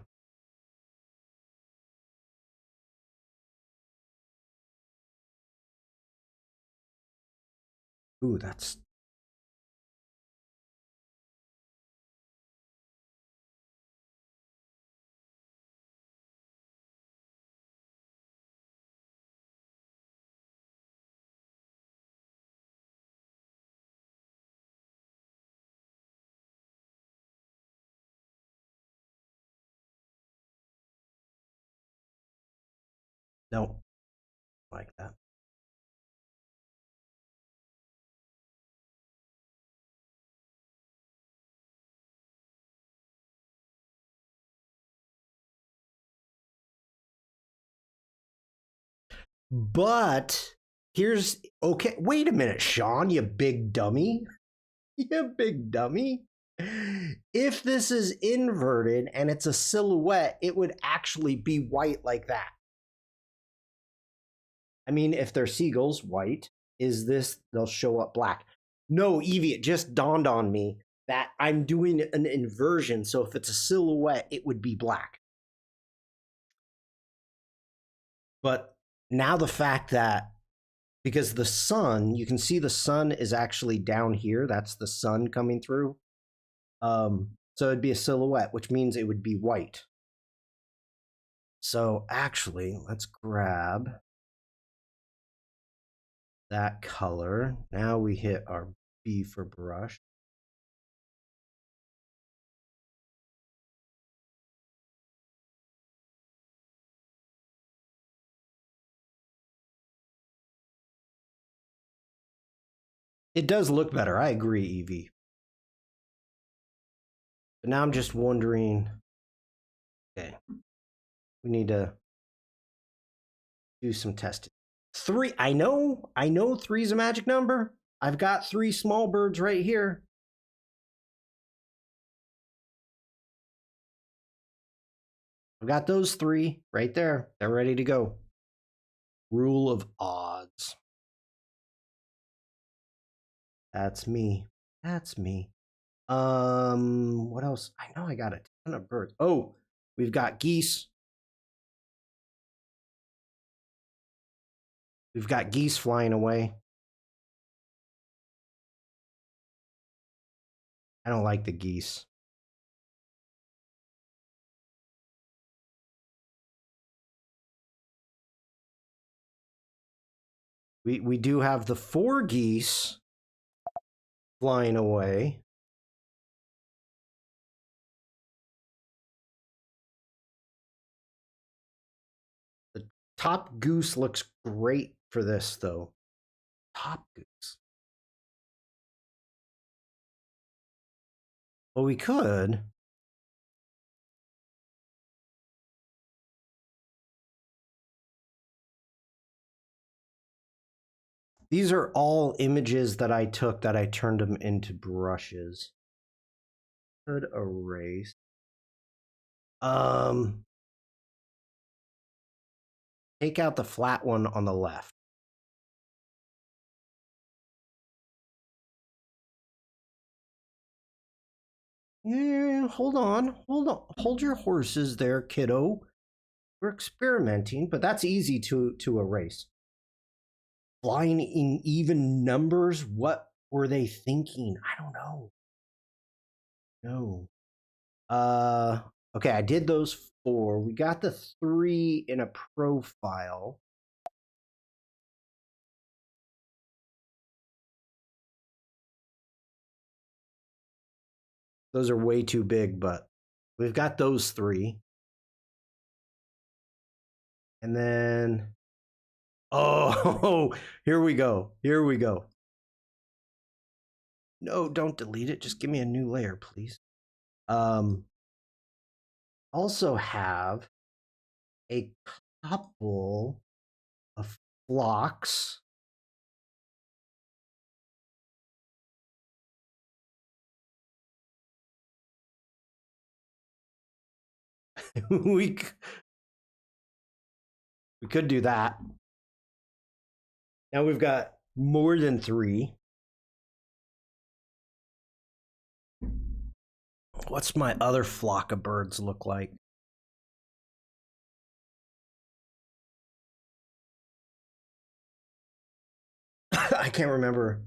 Ooh, that's Nope. Like that. But here's okay. Wait a minute, Shawn, you big dummy. You big dummy. If this is inverted and it's a silhouette, it would actually be white like that. I mean, if they're seagulls, white. Is this, they'll show up black. No, Evie, it just dawned on me that I'm doing an inversion. So if it's a silhouette, it would be black. But now the fact that, because the sun, you can see the sun is actually down here. That's the sun coming through. So it'd be a silhouette, which means it would be white. So actually, let's grab that color. Now we hit our B for brush. It does look better. I agree, Evie. But now I'm just wondering, okay, we need to do some testing. 3, I know 3 is a magic number. I've got 3 small birds right here. I've got those 3 right there. They're ready to go. Rule of odds. That's me. That's me. What else? I know I got a ton of birds. Oh, we've got geese. We've got geese flying away. I don't like the geese. We do have the 4 geese flying away. The top goose looks great for this, though. Top goose. Well, we could. These are all images that I took that I turned them into brushes. Could erase. Take out the flat one on the left. Yeah, hold on. Hold your horses there, kiddo. We're experimenting, but that's easy to erase. Flying in even numbers? What were they thinking? I don't know. No. Okay, I did those 4. We got the 3 in a profile. Those are way too big, but we've got those 3. And then, oh, here we go. Here we go. No, don't delete it. Just give me a new layer, please. Also have a couple of flocks. we could do that. Now we've got more than 3. What's my other flock of birds look like? I can't remember.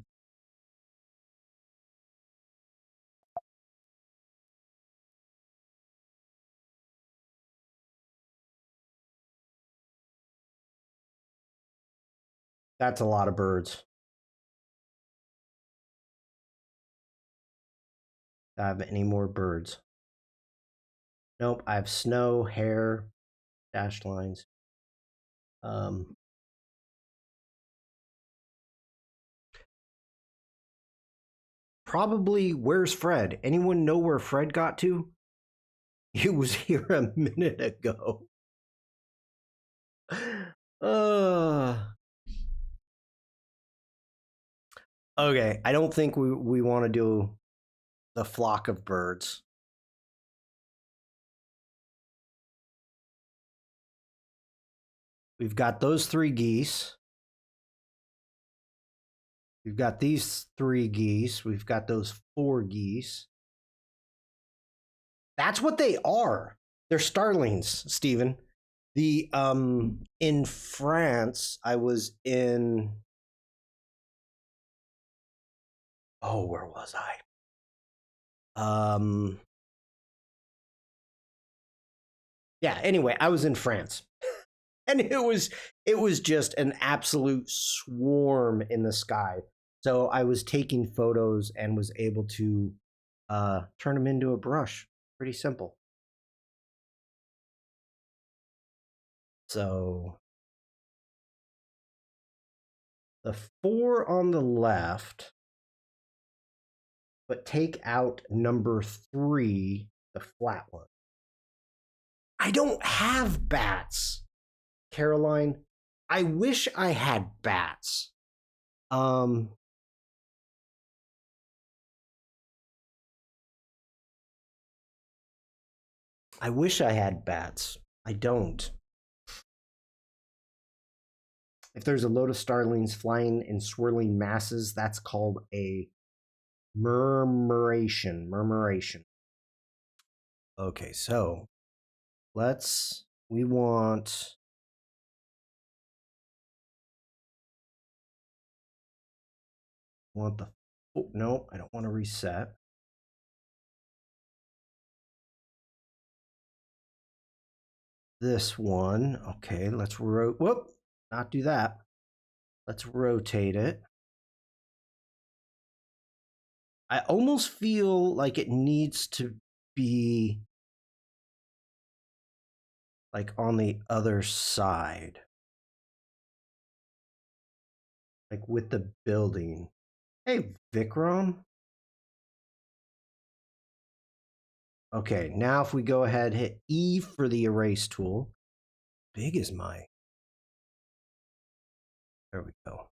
That's a lot of birds. Do I have any more birds? Nope, I have snow, hair, dashed lines. Um, Probably, where's Fred? Anyone know where Fred got to? He was here a minute ago. Uh, okay, I don't think we want to do the flock of birds. We've got those 3 geese. We've got these 3 geese. We've got those 4 geese. That's what they are. They're starlings, Stephen. The in France, I was in, oh, where was I? Yeah, anyway, I was in France. And it was just an absolute swarm in the sky. So I was taking photos and was able to turn them into a brush. Pretty simple. So the 4 on the left, but take out number 3, the flat one. I don't have bats, Caroline. I wish I had bats. I wish I had bats. I don't. If there's a load of starlings flying in swirling masses, that's called a murmuration. Murmuration. Okay, so we want the, oh, no, I don't want to reset. This one, okay, let's not do that. Let's rotate it. I almost feel like it needs to be like on the other side. Like with the building. Hey, Vikram. Okay, now if we go ahead, hit E for the erase tool. Big is my. There we go.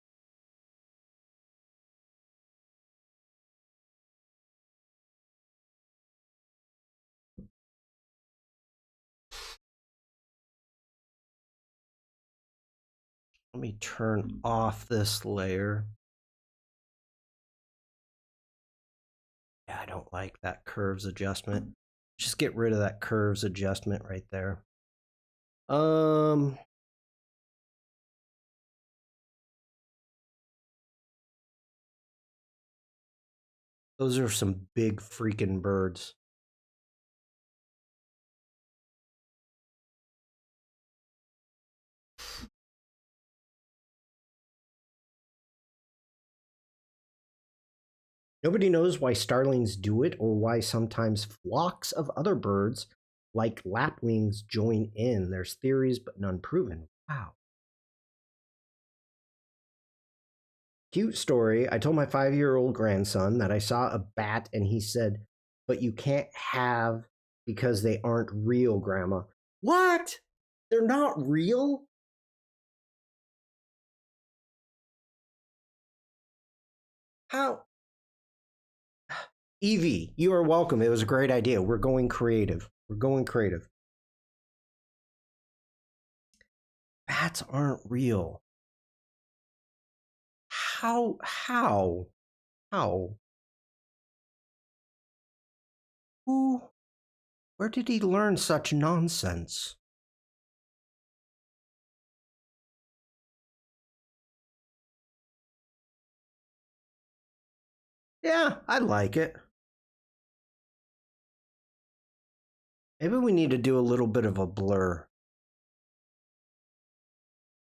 Let me turn off this layer. Yeah, I don't like that curves adjustment. Just get rid of that curves adjustment right there. Those are some big freaking birds. Nobody knows why starlings do it or why sometimes flocks of other birds like lapwings join in. There's theories, but none proven. Wow. Cute story. I told my 5-year-old grandson that I saw a bat and he said, but you can't have because they aren't real, Grandma. What? They're not real? How? Evie, you are welcome. It was a great idea. We're going creative. We're going creative. Bats aren't real. How? Who? Where did he learn such nonsense? Yeah, I like it. Maybe we need to do a little bit of a blur.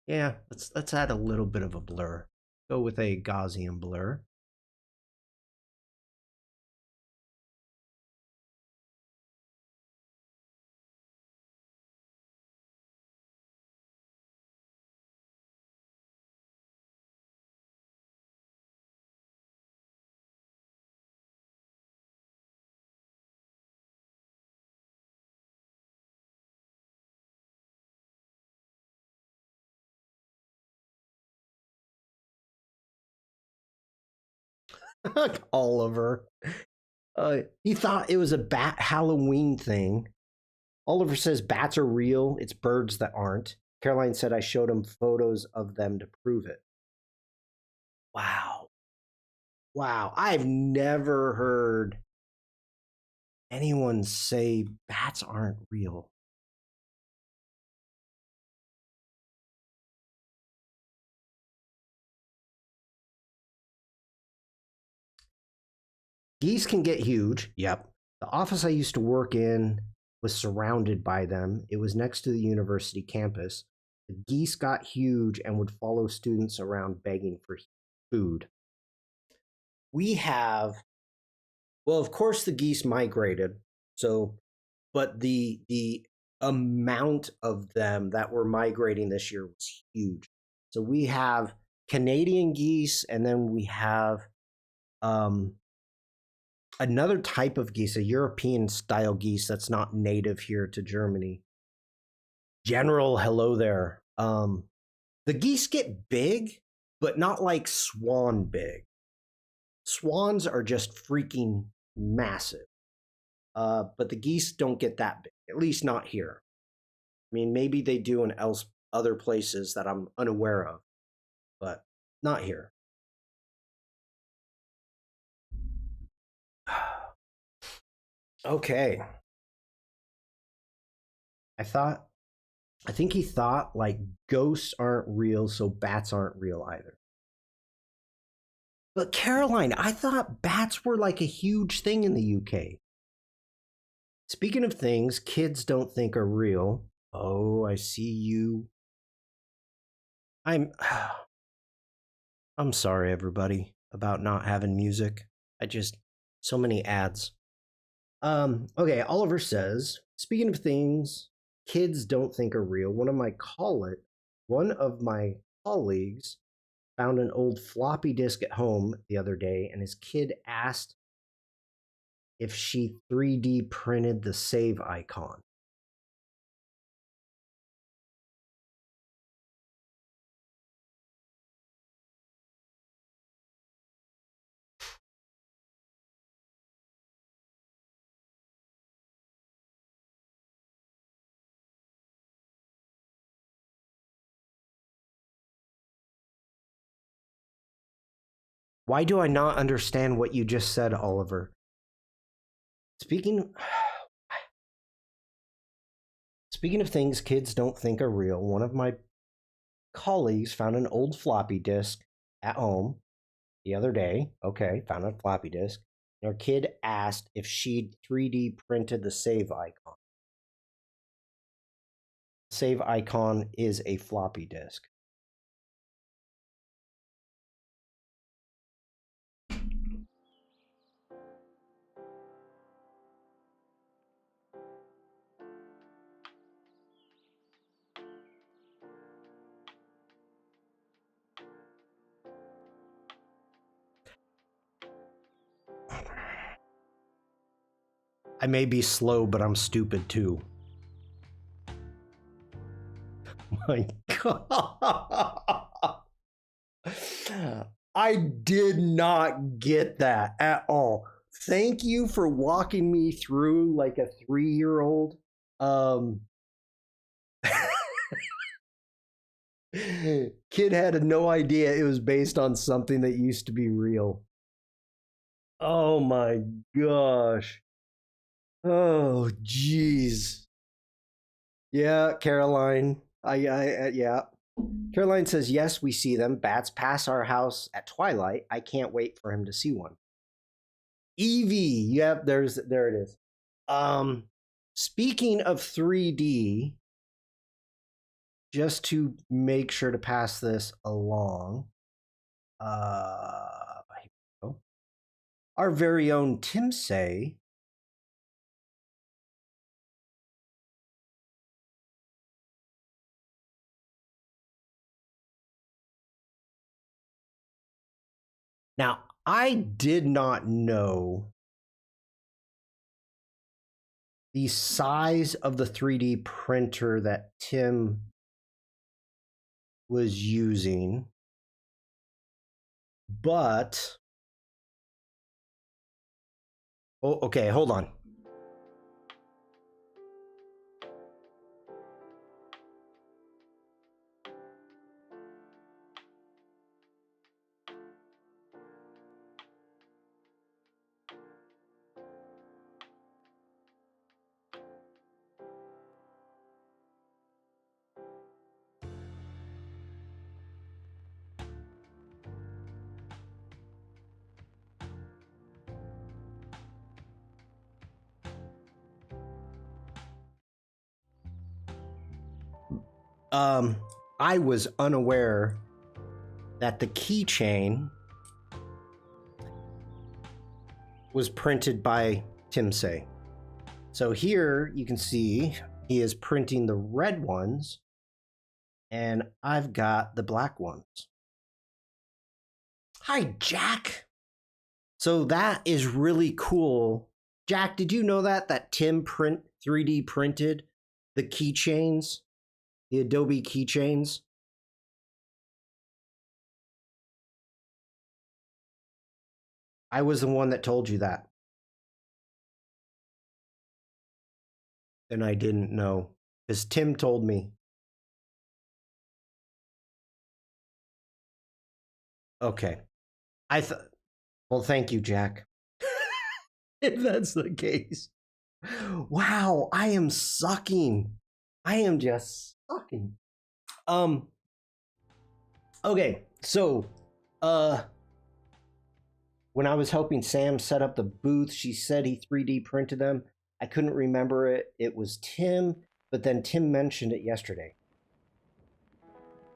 Yeah, let's add a little bit of a blur. Go with a Gaussian blur. Oliver. He thought it was a bat Halloween thing. Oliver says bats are real. It's birds that aren't. Caroline said I showed him photos of them to prove it. Wow. Wow. I've never heard anyone say bats aren't real. Geese can get huge. Yep. The office I used to work in was surrounded by them. It was next to the university campus. The geese got huge and would follow students around begging for food. We have, well, of course, the geese migrated. So, but the amount of them that were migrating this year was huge. So we have Canadian geese, and then we have another type of geese, a European style geese that's not native here to Germany. General, hello there. The geese get big, but not like swan big. Swans are just freaking massive. But the geese don't get that big, at least not here. I mean, maybe they do in other places that I'm unaware of, but not here. Okay. I think he thought like ghosts aren't real, so bats aren't real either. But Caroline, I thought bats were like a huge thing in the UK. Speaking of things kids don't think are real. Oh, I see you. I'm sorry everybody about not having music. So many ads. Okay, Oliver says, speaking of things kids don't think are real, one of my colleagues found an old floppy disk at home the other day, and his kid asked if she 3D printed the save icon. Why do I not understand what you just said, Oliver? Speaking of things kids don't think are real, one of my colleagues found an old floppy disk at home the other day. Okay, found a floppy disk. Our kid asked if she'd 3D printed the save icon. Save icon is a floppy disk. I may be slow, but I'm stupid too. My God. I did not get that at all. Thank you for walking me through like a 3-year-old. Kid had no idea it was based on something that used to be real. Oh my gosh. Oh jeez. Yeah, Caroline. Yeah. Caroline says yes, we see them. Bats pass our house at twilight. I can't wait for him to see one. Evie. Yep, there it is. Speaking of 3D, just to make sure to pass this along, here we go. Our very own Tim Say now, I did not know the size of the 3D printer that Tim was using, but Oh, okay, hold on. I was unaware that the keychain was printed by Timsay. So here you can see he is printing the red ones, and I've got the black ones. Hi, Jack. So that is really cool. Jack, did you know that Tim 3D printed the keychains, the Adobe keychains? I was the one that told you that. And I didn't know, because Tim told me. Okay. Well, thank you, Jack. If that's the case. Wow, I am sucking. I am just sucking. Okay, so when I was helping Sam set up the booth, she said he 3D printed them. I couldn't remember it. It was Tim, but then Tim mentioned it yesterday.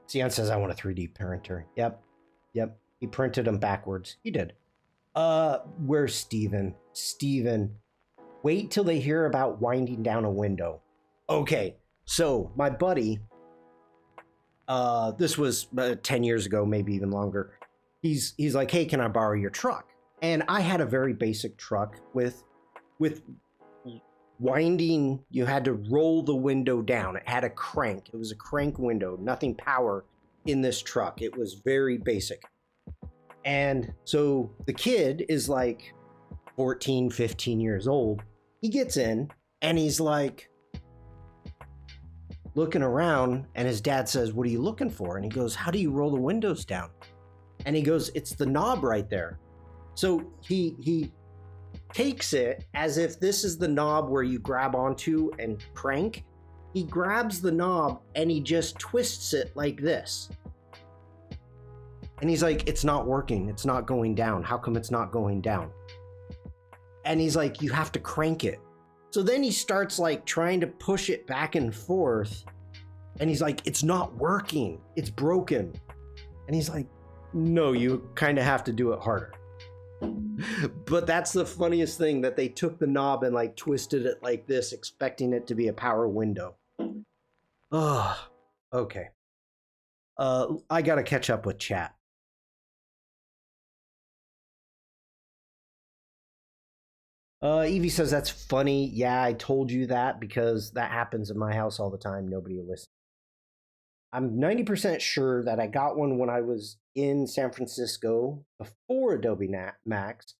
Sion says I want a 3D printer. Yep. He printed them backwards. He did. Where's Steven? Steven, wait till they hear about winding down a window. Okay, so my buddy, this was 10 years ago, maybe even longer. He's like, hey, can I borrow your truck? And I had a very basic truck with winding. You had to roll the window down. It had a crank. It was a crank window, nothing power in this truck. It was very basic. And so the kid is like 14, 15 years old. He gets in and he's like looking around, and his dad says, what are you looking for? And he goes, how do you roll the windows down? And he goes, it's the knob right there. So he takes it as if this is the knob where you grab onto and crank. He grabs the knob and he just twists it like this. And he's like, it's not working. It's not going down. How come it's not going down? And he's like, you have to crank it. So then he starts like trying to push it back and forth. And he's like, it's not working. It's broken. And he's like, no, you kind of have to do it harder. But that's the funniest thing, that they took the knob and like twisted it like this, expecting it to be a power window. Oh, okay. I got to catch up with chat. Evie says, that's funny. Yeah, I told you that because that happens in my house all the time. Nobody will listen. I'm 90% sure that I got one when I was in San Francisco before Adobe MAX.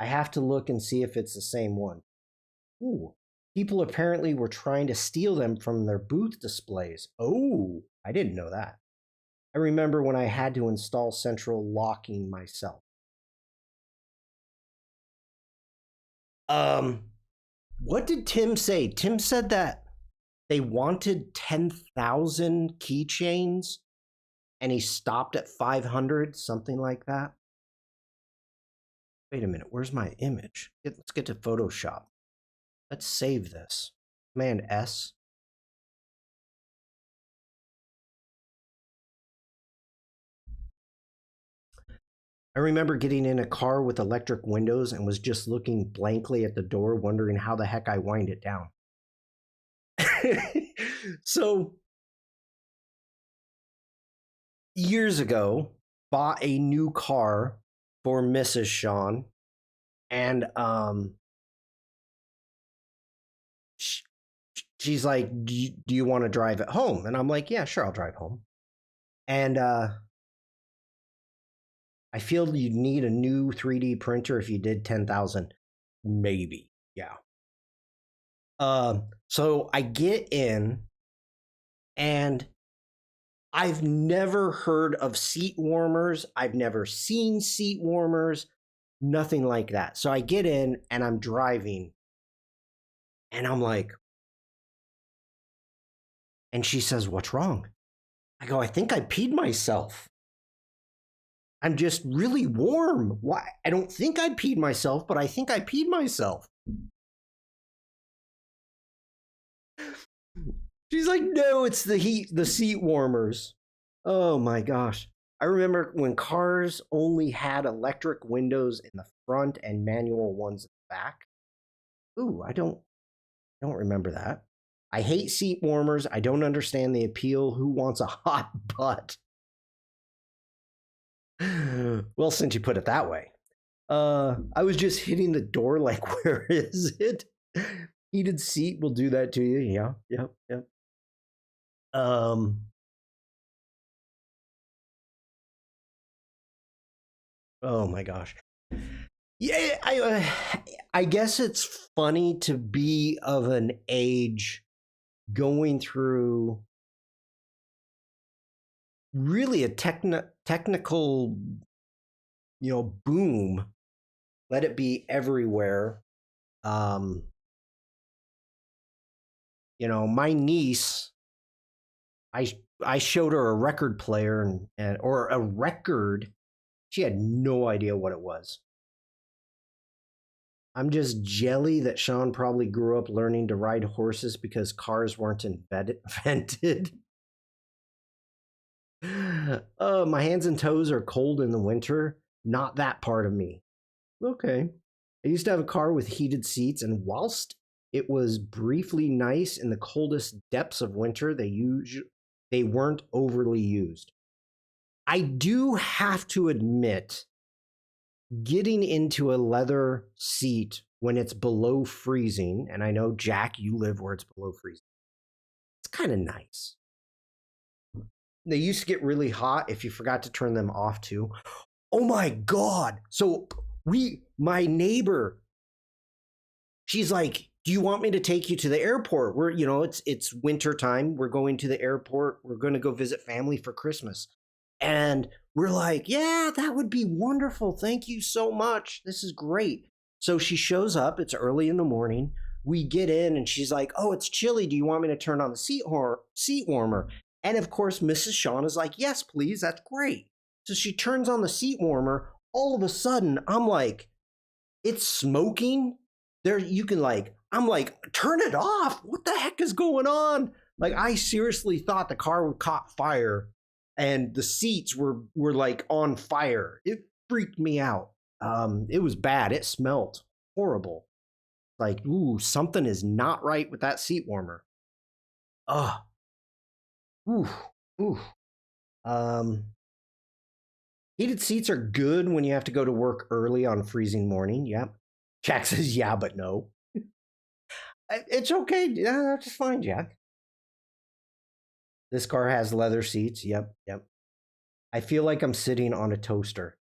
I have to look and see if it's the same one. Ooh, people apparently were trying to steal them from their booth displays. Oh, I didn't know that. I remember when I had to install central locking myself. What did Tim say? Tim said that they wanted 10,000 keychains and he stopped at 500, something like that. Wait a minute, where's my image? Let's get to Photoshop. Let's save this. Command S. I remember getting in a car with electric windows and was just looking blankly at the door, wondering how the heck I wind it down. So, years ago, bought a new car for Mrs. Shawn, and she's like, do you want to drive it home? And I'm like, yeah, sure, I'll drive home. And I feel you'd need a new 3D printer if you did 10,000. maybe. Yeah. So I get in, and I've never heard of seat warmers. I've never seen seat warmers, nothing like that. So I get in and I'm driving, and I'm like, and she says, "What's wrong?" I go, "I think I peed myself. I'm just really warm. Why? I don't think I peed myself, but I think I peed myself." She's like, "No, it's the heat, the seat warmers." Oh my gosh. I remember when cars only had electric windows in the front and manual ones in the back. Ooh, I don't remember that. I hate seat warmers. I don't understand the appeal. Who wants a hot butt? Well, since you put it that way. I was just hitting the door like, where is it? Heated seat will do that to you. Yeah, yep, yep. Um, oh my gosh. Yeah, I guess it's funny to be of an age going through really a technical, boom. Let it be everywhere. Um, my niece, I I showed her a record player and or a record. She had no idea what it was. I'm just jelly that Shawn probably grew up learning to ride horses because cars weren't invented. My hands and toes are cold in the winter. Not that part of me. Okay. I used to have a car with heated seats, and whilst it was briefly nice in the coldest depths of winter, they weren't overly used. I do have to admit, getting into a leather seat when it's below freezing, and I know, Jack, you live where it's below freezing, it's kind of nice. They used to get really hot if you forgot to turn them off too. Oh my God. So my neighbor, she's like, "Do you want me to take you to the airport? It's winter time. We're going to the airport. We're going to go visit family for Christmas." And we're like, "Yeah, that would be wonderful. Thank you so much. This is great." So she shows up. It's early in the morning. We get in, and she's like, "Oh, it's chilly. Do you want me to turn on the seat warmer?" And of course, Mrs. Shawn is like, "Yes, please. That's great." So she turns on the seat warmer. All of a sudden, I'm like, it's smoking. I'm like, "Turn it off. What the heck is going on?" Like, I seriously thought the car would caught fire and the seats were like on fire. It freaked me out. It was bad. It smelled horrible. Like, ooh, something is not right with that seat warmer. Ugh. Ooh. Ooh. Um, Heated seats are good when you have to go to work early on a freezing morning. Yep. Jack says, "Yeah, but no." It's okay. Yeah, that's just fine, Jack. This car has leather seats. Yep, yep. I feel like I'm sitting on a toaster.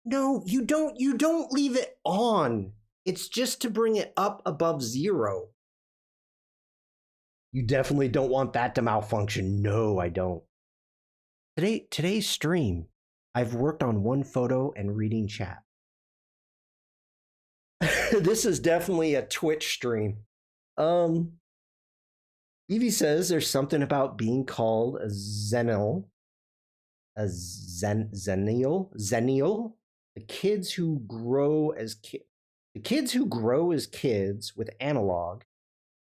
No, you don't. You don't leave it on. It's just to bring it up above zero. You definitely don't want that to malfunction. No, I don't. Today's stream, I've worked on one photo and reading chat. This is definitely a Twitch stream. Evie says there's something about being called a zennial. Zennial. The kids who grow as kids with analog,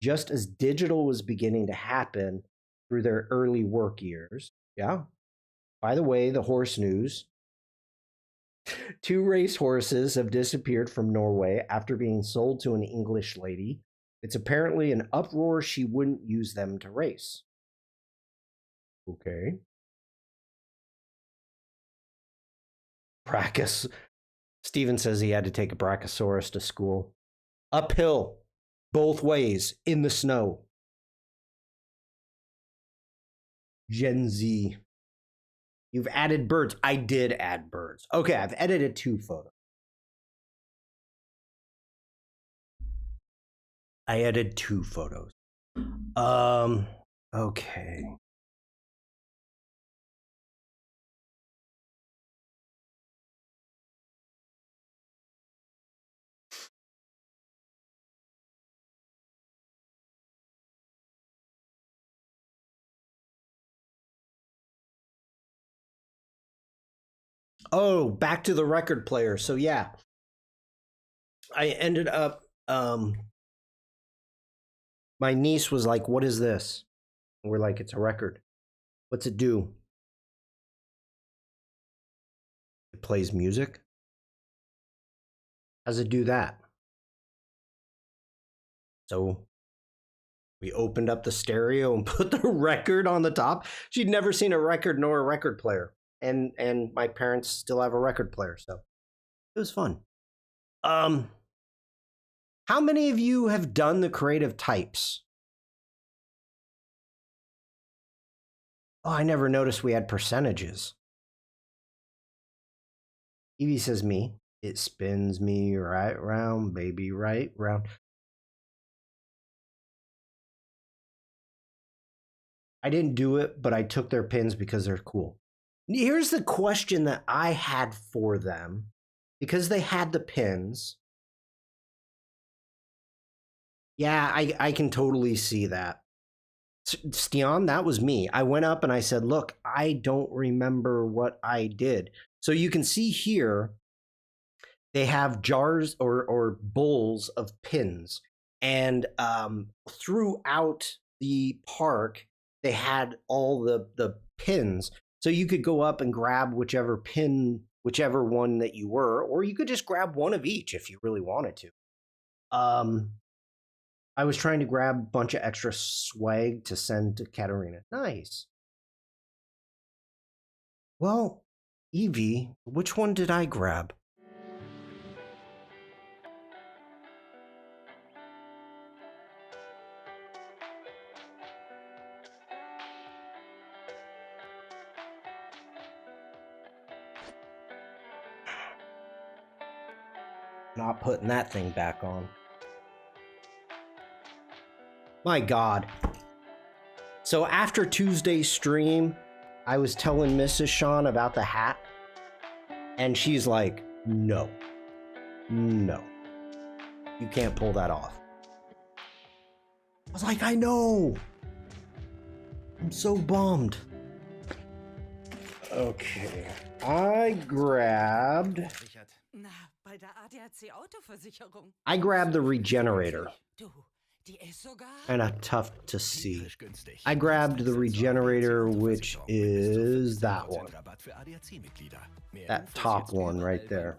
just as digital was beginning to happen through their early work years. Yeah. By the way, the horse news. 2 race horses have disappeared from Norway after being sold to an English lady. It's apparently an uproar she wouldn't use them to race. Okay. Brachus. Steven says he had to take a Brachiosaurus to school. Uphill, both ways, in the snow. Gen Z. You've added birds. I did add birds. Okay, I've edited 2 photos. I added 2 photos. Okay. Oh, back to the record player. So yeah, I ended up my niece was like, "What is this?" And we're like, "It's a record." "What's it do?" "It plays music." "How does it do that?" So we opened up the stereo and put the record on the top. She'd never seen a record nor a record player. And my parents still have a record player, so it was fun. How many of you have done the creative types? Oh, I never noticed we had percentages. Evie says me. "It spins me right round, baby, right round." I didn't do it, but I took their pins because they're cool. Here's the question that I had for them, because they had the pins. Yeah, I can totally see that. Stian, that was me. I went up and I said, "Look, I don't remember what I did." So you can see here, they have jars or bowls of pins. And throughout the park, they had all the pins. So you could go up and grab whichever pin, whichever one that you were, or you could just grab one of each if you really wanted to. I was trying to grab a bunch of extra swag to send to Katarina. Nice. Well, Evie, which one did I grab? Not putting that thing back on. My God. So after Tuesday's stream, I was telling Mrs. Shawn about the hat, and she's like, "No, no, you can't pull that off." I was like, "I know. I'm so bummed." Okay, I grabbed the regenerator. Kind of tough to see. I grabbed the regenerator, which is that one. That top one right there.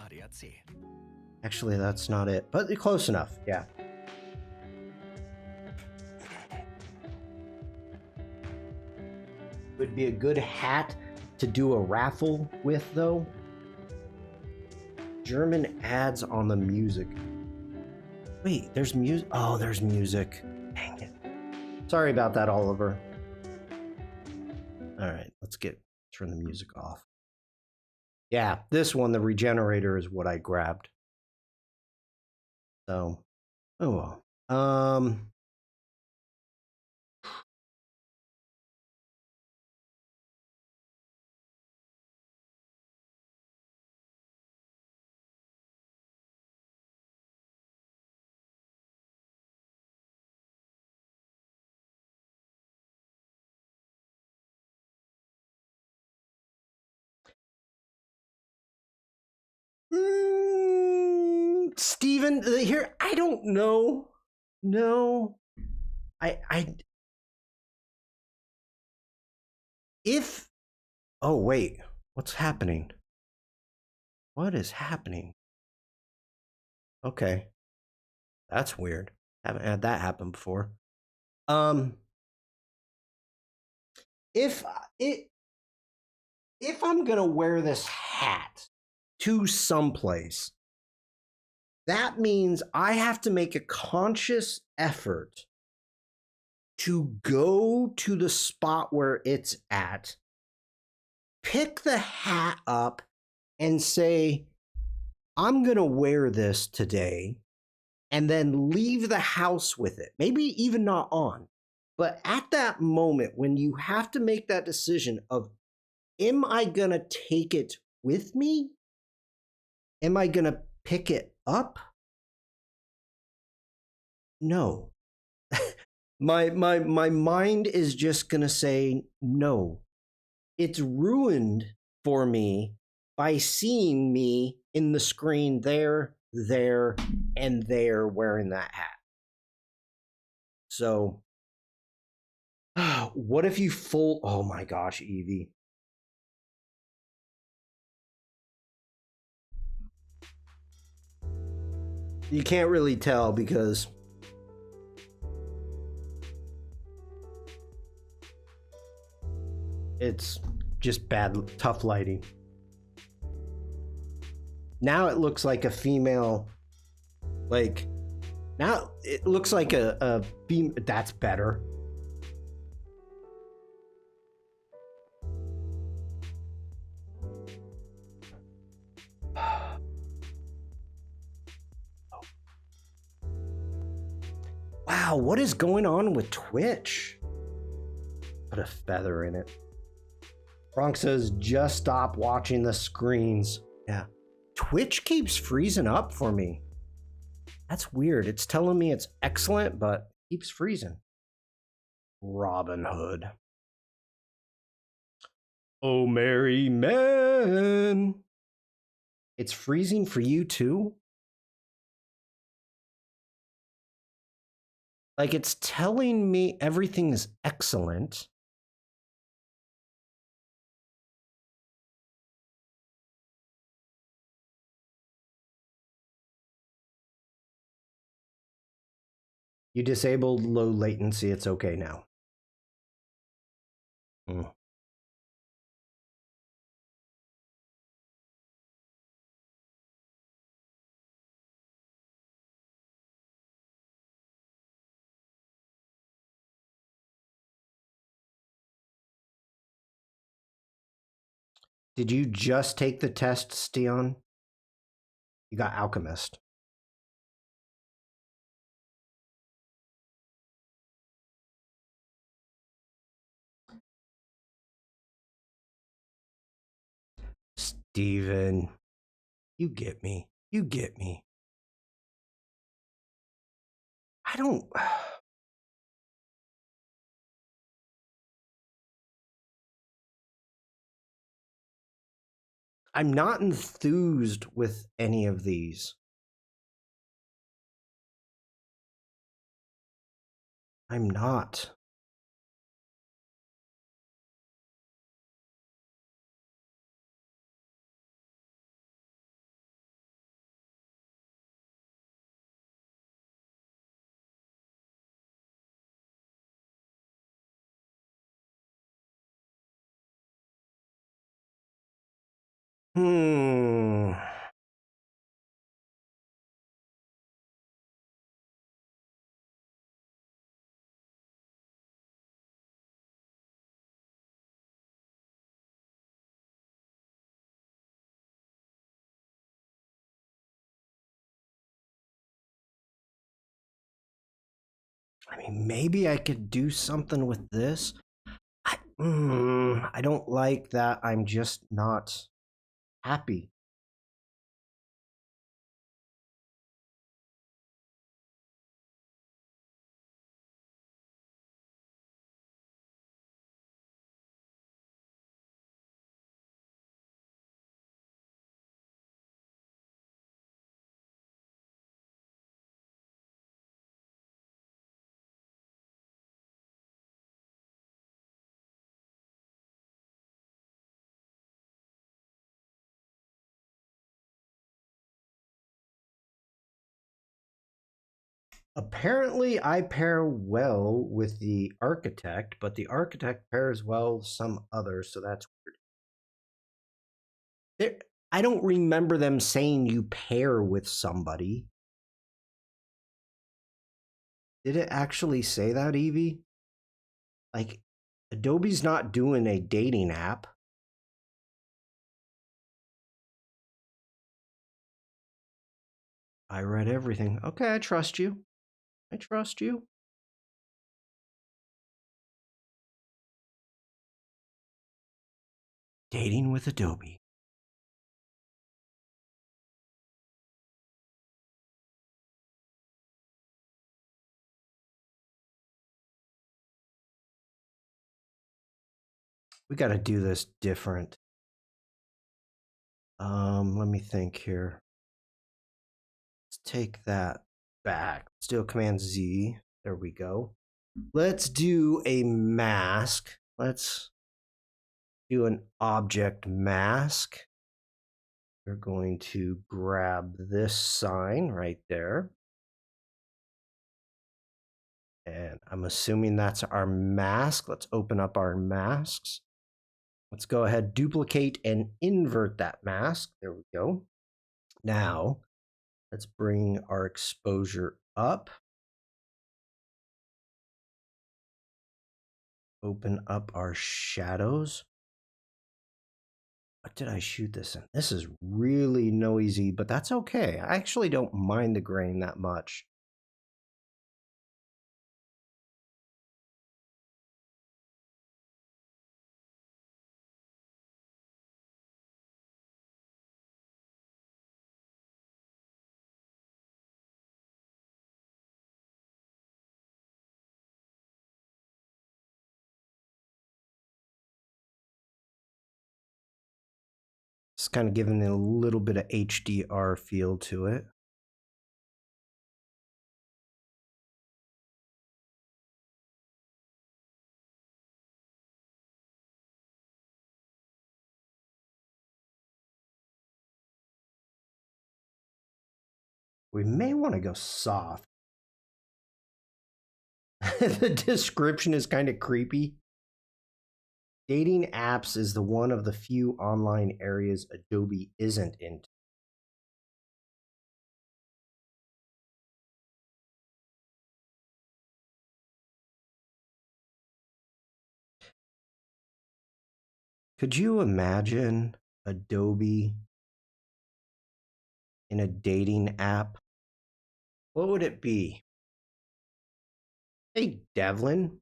Actually, that's not it, but close enough, yeah. Would be a good hat to do a raffle with, though. German ads on the music. Wait, there's music? Oh, there's music. Dang it. Sorry about that, Oliver. All right, let's turn the music off. Yeah, this one, the regenerator, is what I grabbed. So, oh well. Steven, here, I don't know. No. If, oh wait, what's happening? What is happening? Okay. That's weird. Haven't had that happen before. If I'm gonna wear this hat to someplace, that means I have to make a conscious effort to go to the spot where it's at, pick the hat up, and say, "I'm gonna wear this today," and then leave the house with it. Maybe even not on. But at that moment, when you have to make that decision of, am I going to take it with me? Am I going to pick it up? No. my mind is just going to say no. It's ruined for me by seeing me in the screen there, and there wearing that hat. So, what if you fold? Oh my gosh, Evie. You can't really tell because it's just bad, tough lighting. Now it looks like a female, like, now it looks like a female. That's better. Wow, what is going on with Twitch? Put a feather in it. Bronx says, just stop watching the screens. Yeah. Twitch keeps freezing up for me. That's weird. It's telling me it's excellent, but keeps freezing. Robin Hood. Oh, merry men. It's freezing for you too? Like, it's telling me everything is excellent. You disabled low latency. It's okay now. Did you just take the test, Steon? You got Alchemist. Steven, you get me. You get me. I don't... I'm not enthused with any of these. I'm not. I mean, maybe I could do something with this. I don't like that. I'm just not happy. Apparently, I pair well with the architect, but the architect pairs well with some others, so that's weird. I don't remember them saying you pair with somebody. Did it actually say that, Evie? Like, Adobe's not doing a dating app. I read everything. Okay, I trust you. I trust you. Dating with Adobe. We got to do this different. Let me think here. Let's take that back. Let's do a Command Z. There we go. Let's do a mask. Let's do an object mask. We're going to grab this sign right there. And I'm assuming that's our mask. Let's open up our masks. Let's go ahead, duplicate and invert that mask. There we go. Now, let's bring our exposure up. Open up our shadows. What did I shoot this in? This is really noisy, but that's okay. I actually don't mind the grain that much. It's kind of giving it a little bit of HDR feel to it. We may want to go soft. The description is kind of creepy. Dating apps is the one of the few online areas Adobe isn't into. Could you imagine Adobe in a dating app? What would it be? Hey, Devlin,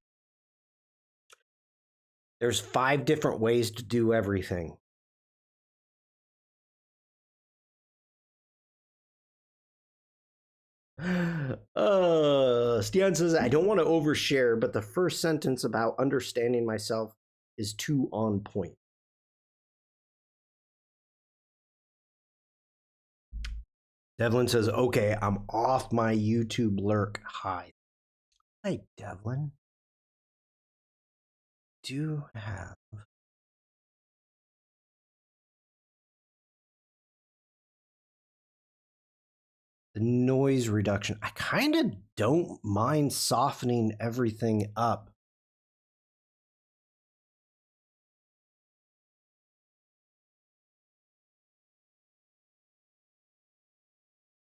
there's 5 different ways to do everything. Stian says, I don't want to overshare, but the first sentence about understanding myself is too on point. Devlin says, okay, I'm off my YouTube lurk high. Hey, Devlin. Do have the noise reduction. I kind of don't mind softening everything up.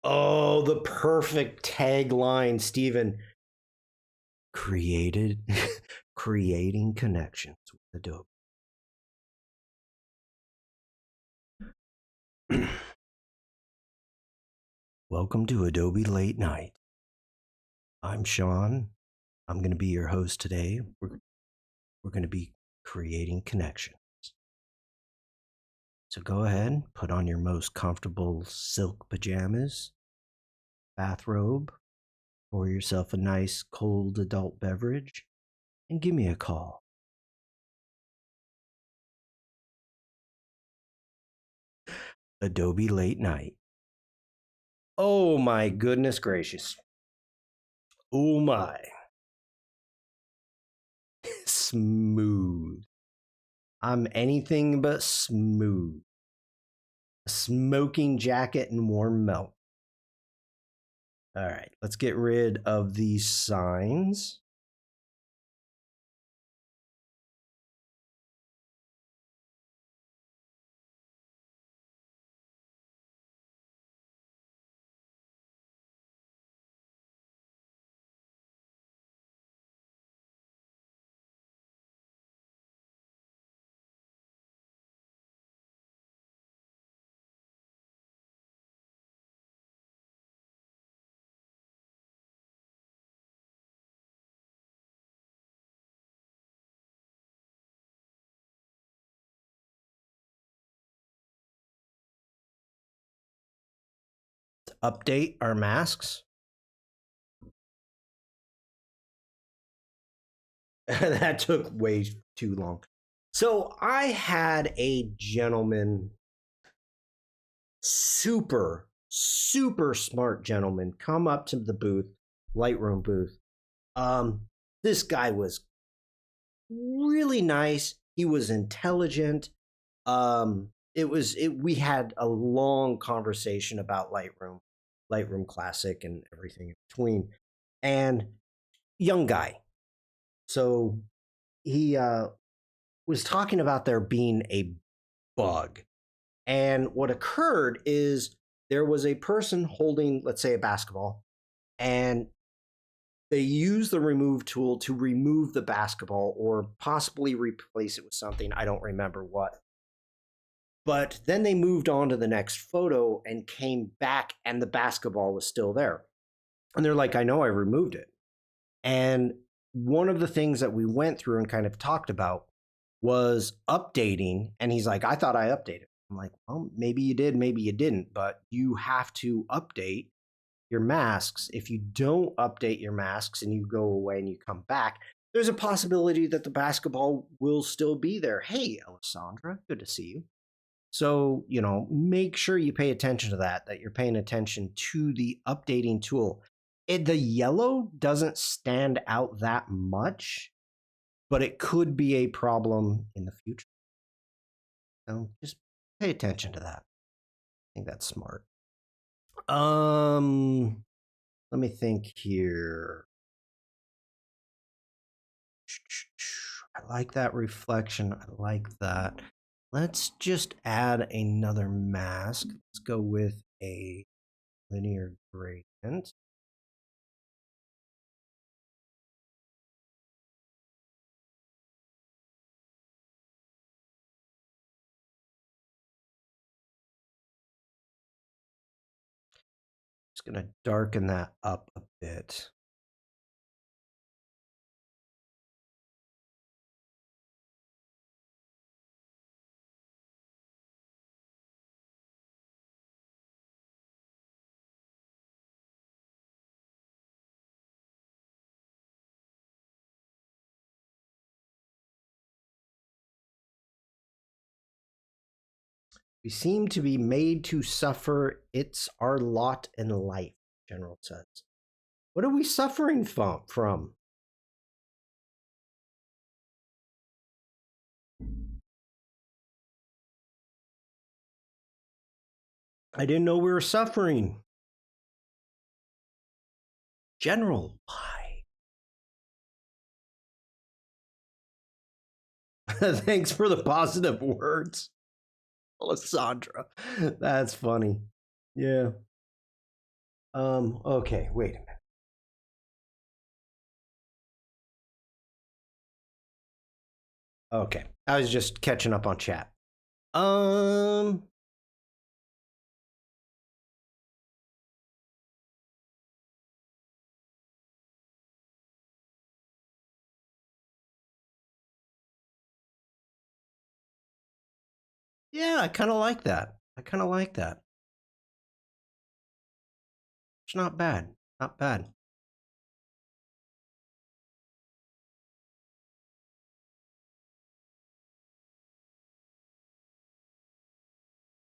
Oh, the perfect tagline, Stephen. Creating connections with Adobe. Welcome to Adobe Late Night. I'm Shawn. I'm going to be your host today. We're going to be creating connections. So go ahead, put on your most comfortable silk pajamas, bathrobe, pour yourself a nice cold adult beverage, and give me a call. Adobe Late Night. Oh my goodness gracious. Oh my. Smooth. I'm anything but smooth. A smoking jacket and warm milk. All right, let's get rid of these signs. update our masks. That took way too long. So I had a gentleman, super smart gentleman, come up to the booth, Lightroom booth. This guy was really nice. He was intelligent. We had a long conversation about Lightroom Classic and everything in between. And young guy. So he was talking about there being a bug. And what occurred is there was a person holding, let's say, a basketball, and they used the remove tool to remove the basketball or possibly replace it with something. I don't remember what. But then they moved on to the next photo and came back, and the basketball was still there. And they're like, I know I removed it. And one of the things that we went through and kind of talked about was updating. And he's like, I thought I updated. I'm like, well, maybe you did, maybe you didn't, but you have to update your masks. If you don't update your masks and you go away and you come back, there's a possibility that the basketball will still be there. Hey, Alessandra, good to see you. So, make sure you pay attention to that you're paying attention to the updating tool. The yellow doesn't stand out that much, but it could be a problem in the future. So just pay attention to that. I think that's smart. Let me think here. I like that reflection. I like that. Let's just add another mask. Let's go with a linear gradient. Just going to darken that up a bit. We seem to be made to suffer. It's our lot in life, General says. What are we suffering from? I didn't know we were suffering. General, why? Thanks for the positive words, Alessandra. That's funny. Yeah. Okay, wait a minute. Okay, I was just catching up on chat. Yeah, I kind of like that. It's not bad. Not bad.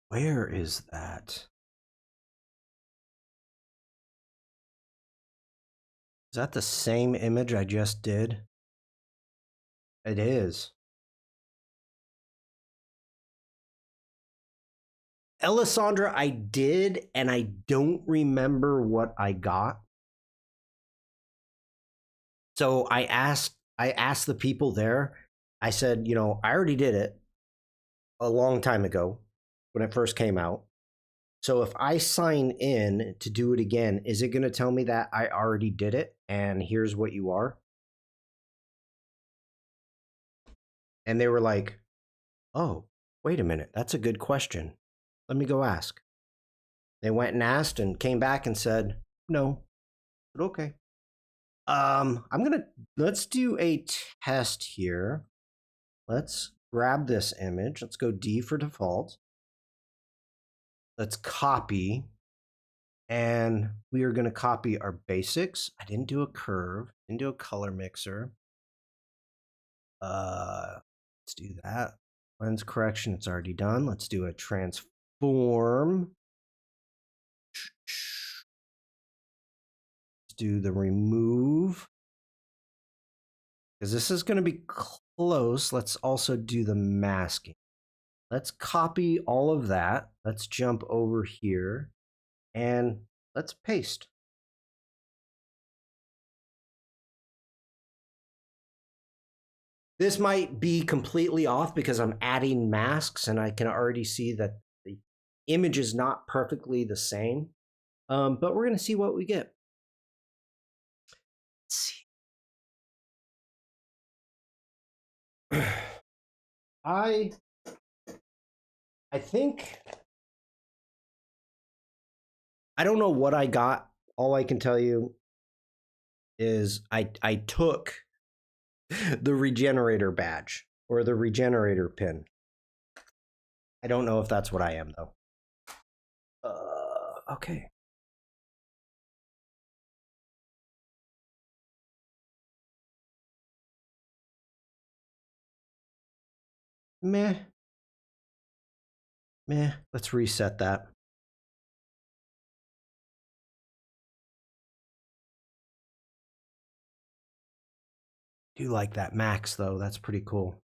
Where is that? Is that the same image I just did? It is. Alessandra, I did, and I don't remember what I got. So I asked the people there. I said, I already did it a long time ago when it first came out. So if I sign in to do it again, is it going to tell me that I already did it and here's what you are? And they were like, oh, wait a minute. That's a good question. Let me go ask. They went and asked and came back and said, no. But okay. Let's do a test here. Let's grab this image. Let's go D for default. Let's copy. And we are going to copy our basics. I didn't do a curve, didn't do a color mixer. Let's do that. Lens correction, it's already done. Let's do a transform. Let's do the remove. Because this is going to be close. Let's also do the masking. Let's copy all of that. Let's jump over here and let's paste. This might be completely off because I'm adding masks and I can already see that the image is not perfectly the same. But we're going to see what we get. Let's see. I think I don't know what I got. All I can tell you is I took the regenerator badge or the regenerator pin. I don't know if that's what I am though. Okay. Meh. Let's reset that. Do like that Max though. That's pretty cool.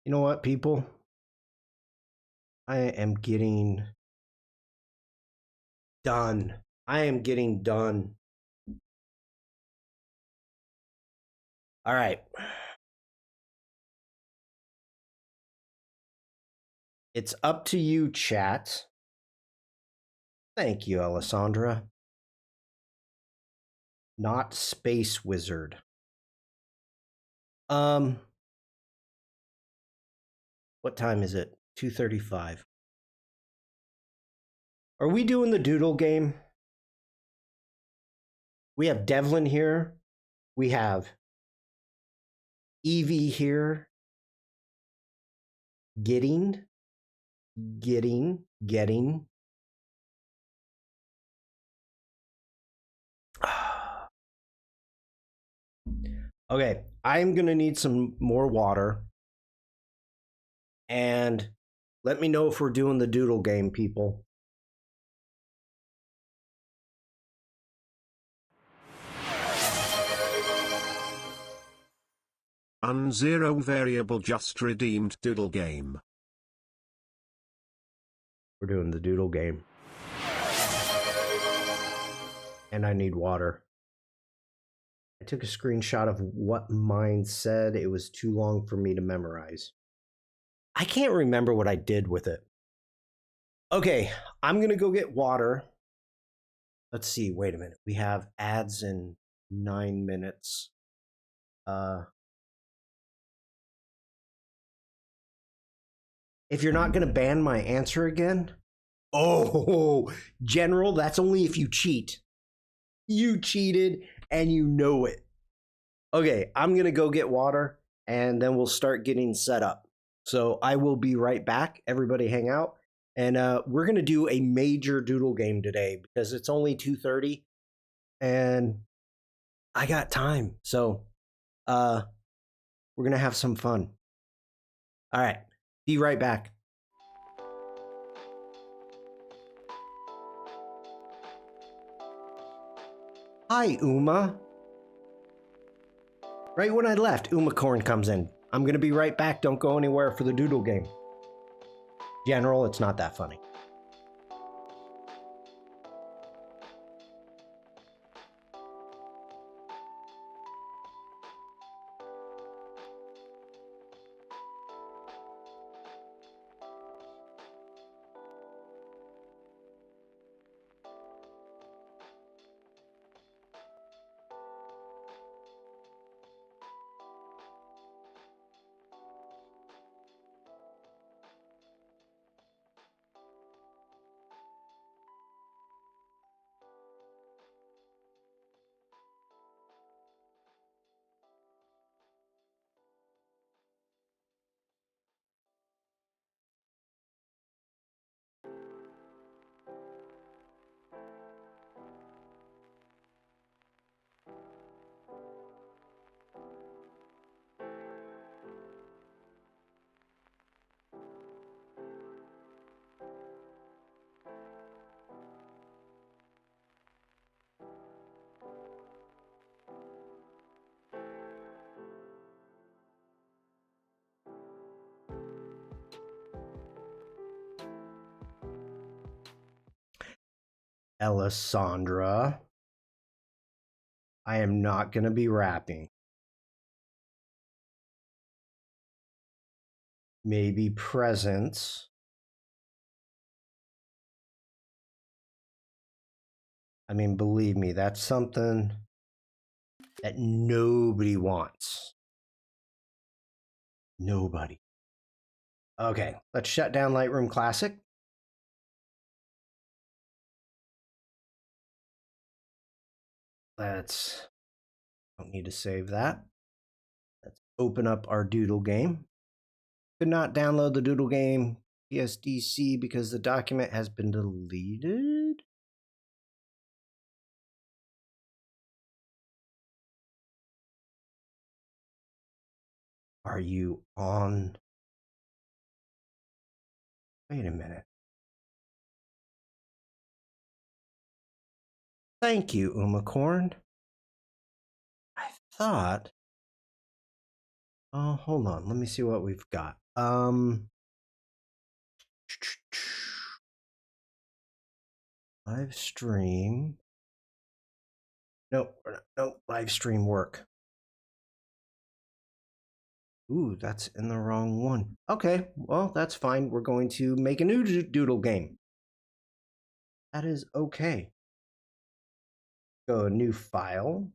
You know what, people? I am getting done. I am getting done. All right. It's up to you, chat. Thank you, Alessandra. Not Space Wizard. What time is it? 2:35. Are we doing the doodle game? We have Devlin here. We have Evie here. Getting. Okay, I'm gonna need some more water. And let me know if we're doing the doodle game, people. Unzero variable just redeemed doodle game. We're doing the doodle game. And I need water. I took a screenshot of what mine said. It was too long for me to memorize. I can't remember what I did with it. Okay, I'm going to go get water. Let's see. Wait a minute. We have ads in 9 minutes. If you're not going to ban my answer again. Oh, General, that's only if you cheat. You cheated and you know it. Okay, I'm going to go get water and then we'll start getting set up. So I will be right back. Everybody hang out. And we're going to do a major doodle game today because it's only 2:30 and I got time. So we're going to have some fun. All right, be right back. Hi, Uma. Right when I left, Umacorn comes in. I'm going to be right back. Don't go anywhere for the doodle game. General, it's not that funny. Alessandra. I am not going to be rapping. Maybe presents. I mean, believe me, that's something that nobody wants. Nobody. Okay, let's shut down Lightroom Classic. Don't need to save that. Let's open up our Doodle game. Could not download the Doodle game PSDC because the document has been deleted. Are you on? Wait a minute. Thank you, Umacorn. I thought. Oh, hold on. Let me see what we've got. Live stream. Nope. Nope. Live stream work. Ooh, that's in the wrong one. Okay, well, that's fine. We're going to make a new Doodle game. That is okay. Go a new file.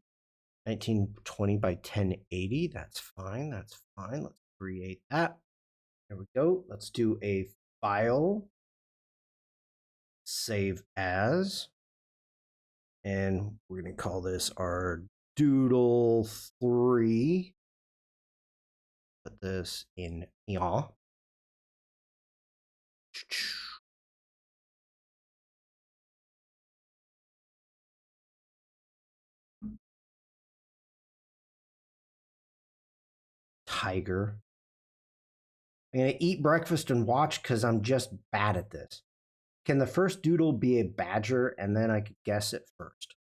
1920 by 1080. That's fine. That's fine. Let's create that. There we go. Let's do a file. Save as. And we're going to call this our Doodle 3. Put this in here. Tiger. I'm going to eat breakfast and watch because I'm just bad at this. Can the first doodle be a badger and then I could guess it first?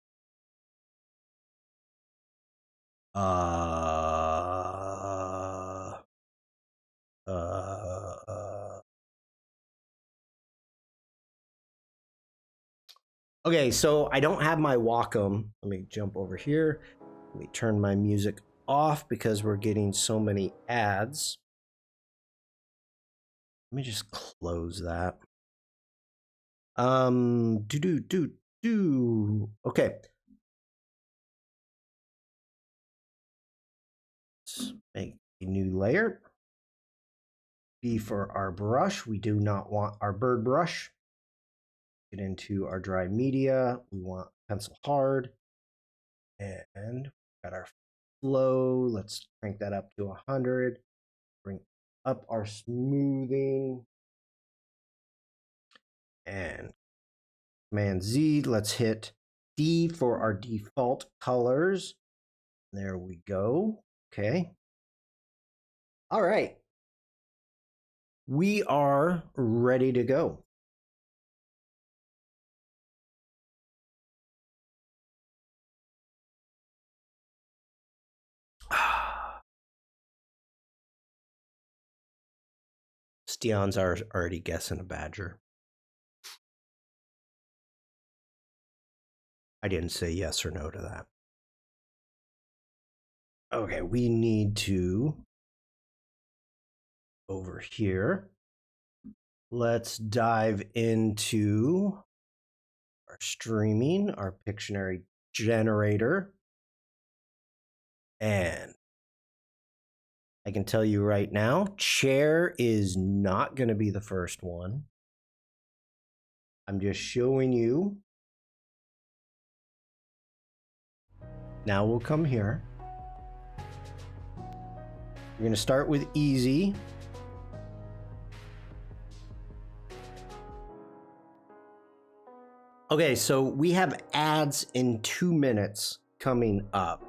Okay, so I don't have my Wacom. Let me jump over here. Let me turn my music off because we're getting so many ads. Let me just close that. Okay. Let's make a new layer. B for our brush. We do not want our bird brush. Get into our dry media. We want pencil hard. And got our flow. Let's crank that up to 100. Bring up our smoothing. And Command Z. Let's hit D for our default colors. There we go. Okay. All right. We are ready to go. Steon's already guessing a badger. I didn't say yes or no to that. Okay, we need to over here. Let's dive into our streaming, our Pictionary generator. And I can tell you right now, chair is not going to be the first one. I'm just showing you. Now we'll come here. We're going to start with easy. Okay, so we have ads in 2 minutes coming up.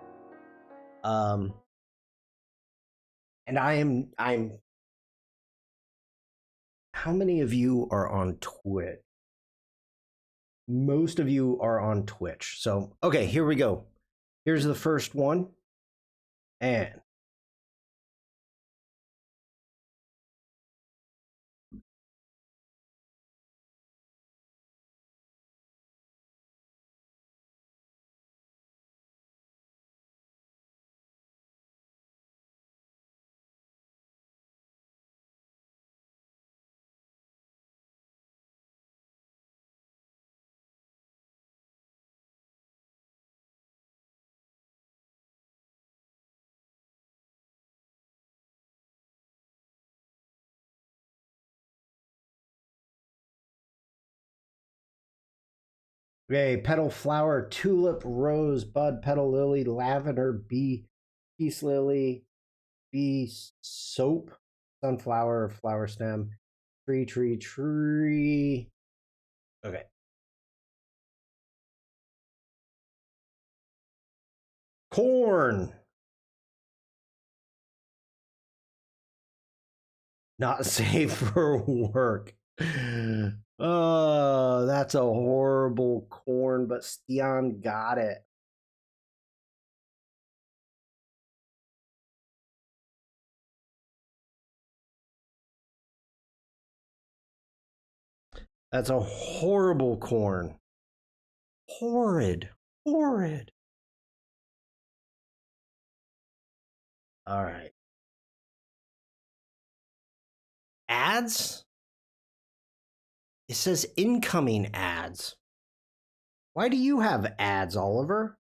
And I'm how many of you are on Twitch? Most of you are on Twitch. So, okay, here we go. Here's the first one. And Okay, petal flower, tulip, rose, bud, petal lily, lavender, bee, peace lily, bee, soap, sunflower, flower stem, tree. Okay. Corn. Not safe for work. Oh, that's a horrible corn, but Stian got it. That's a horrible corn. Horrid. Horrid. All right. Ads? It says incoming ads. Why do you have ads, Oliver?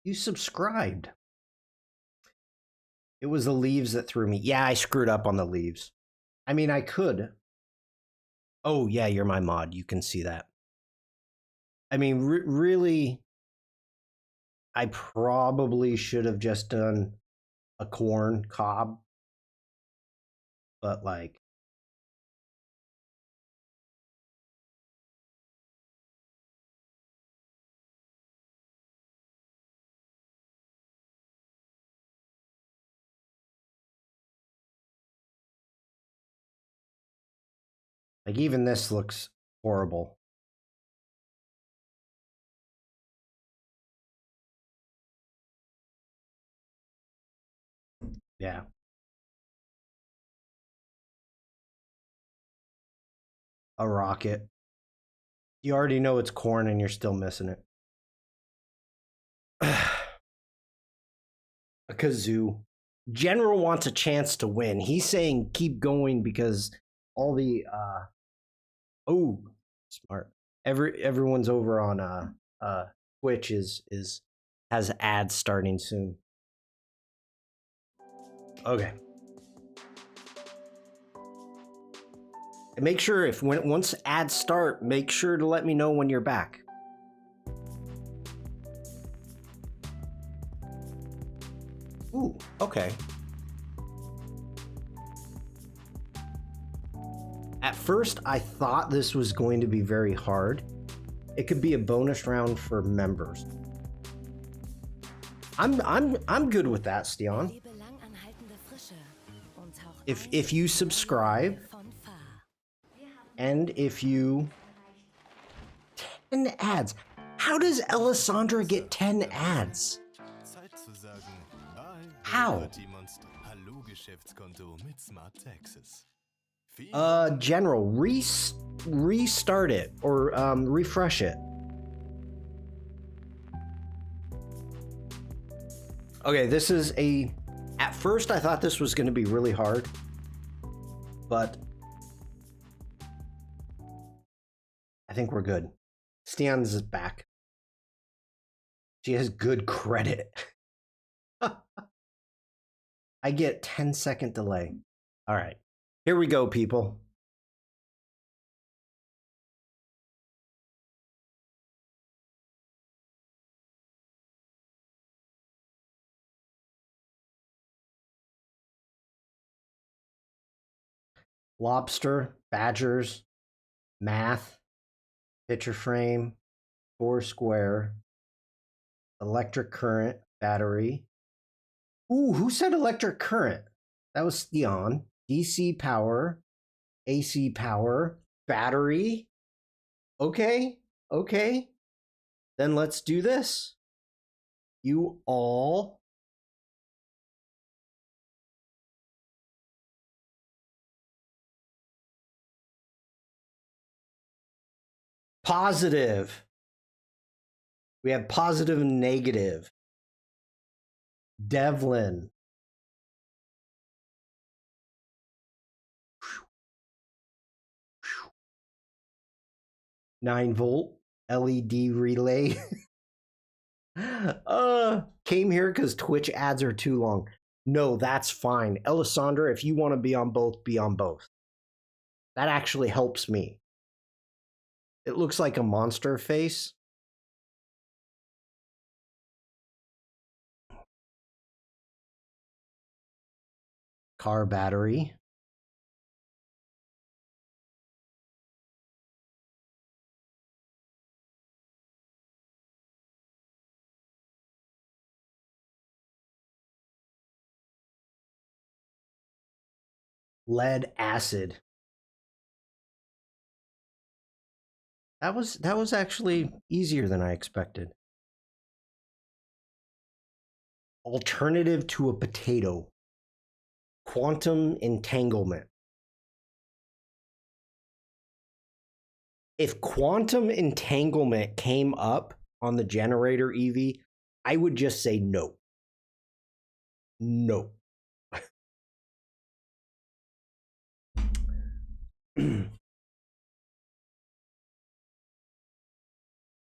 You subscribed. It was the leaves that threw me. Yeah, I screwed up on the leaves. I mean, I could. Oh, yeah, you're my mod. You can see that. I mean, really, I probably should have just done a corn cob. But, like, even this looks horrible. Yeah. A rocket. You already know it's corn and you're still missing it. A kazoo. General wants a chance to win. He's saying keep going because all the oh, smart. Everyone's over on Twitch has ads starting soon. Okay. And make sure once ads start, make sure to let me know when you're back. Ooh, okay. At first, I thought this was going to be very hard. It could be a bonus round for members. I'm good with that, Stian. If you subscribe and if you 10 ads. How does Alessandra get 10 ads? How? General, restart it or refresh it. Okay, this is at first I thought this was going to be really hard, but I think we're good. Stian's is back. She has good credit. I get 10-second delay. All right, here we go, people. Lobster, badgers, math, picture frame, Foursquare, electric current, battery. Ooh, who said electric current? That was Stian. DC power, AC power, battery. Okay. Then let's do this. You all positive. We have positive and negative. Devlin. 9-volt LED relay. Came here because Twitch ads are too long. No, that's fine. Elisandra, if you want to be on both, be on both. That actually helps me. It looks like a monster face. Car battery. Lead acid. That was actually easier than I expected. Alternative to a potato. Quantum entanglement. If quantum entanglement came up on the generator Eevee, I would just say no. No.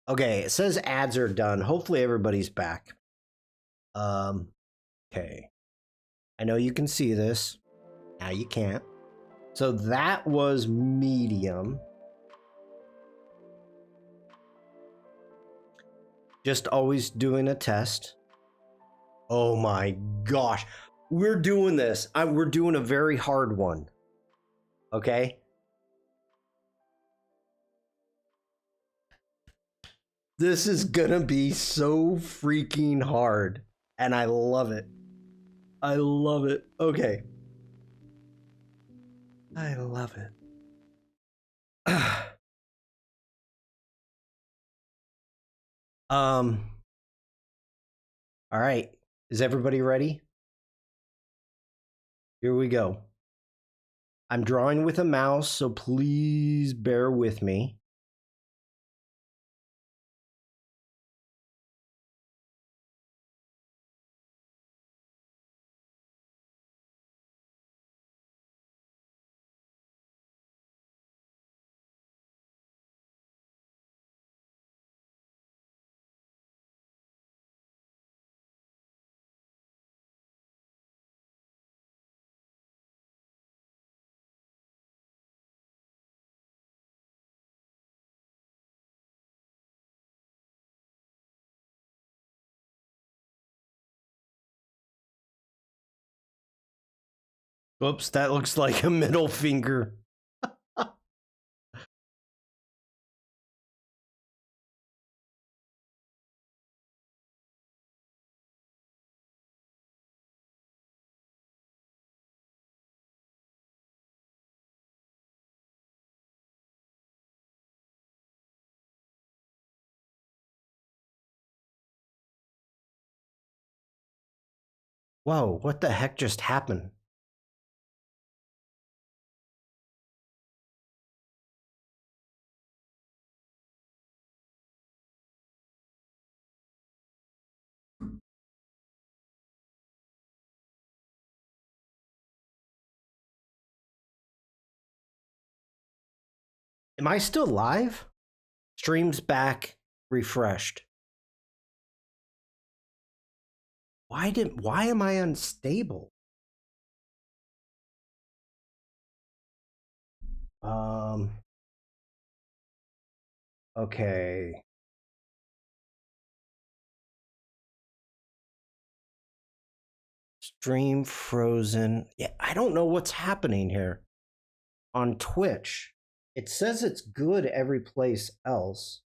Okay, it says ads are done. Hopefully everybody's back. Okay. I know you can see this. Now you can't. So that was medium. Just always doing a test. Oh my gosh. We're doing this. We're doing a very hard one. Okay? This is gonna be so freaking hard. And I love it. I love it. Okay. I love it. All right. Is everybody ready? Here we go. I'm drawing with a mouse, so please bear with me. Whoops, that looks like a middle finger. Whoa, what the heck just happened? Am I still live? Streams back, refreshed. Why am I unstable? Okay. Stream frozen. Yeah, I don't know what's happening here on Twitch. It says it's good every place else.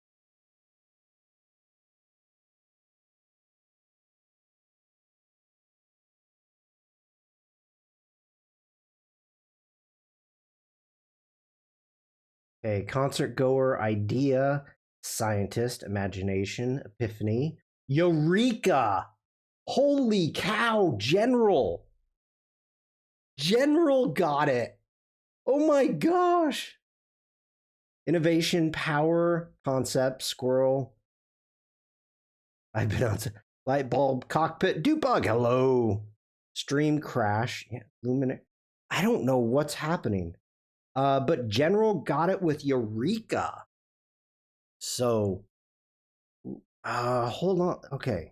Okay, concert goer, idea, scientist, imagination, epiphany, eureka! Holy cow, General! General got it! Oh my gosh! Innovation, power, concept, squirrel. I've been on light bulb, cockpit, debug, hello. Stream crash, yeah, luminary. I don't know what's happening. But General got it with Eureka. So, hold on. Okay.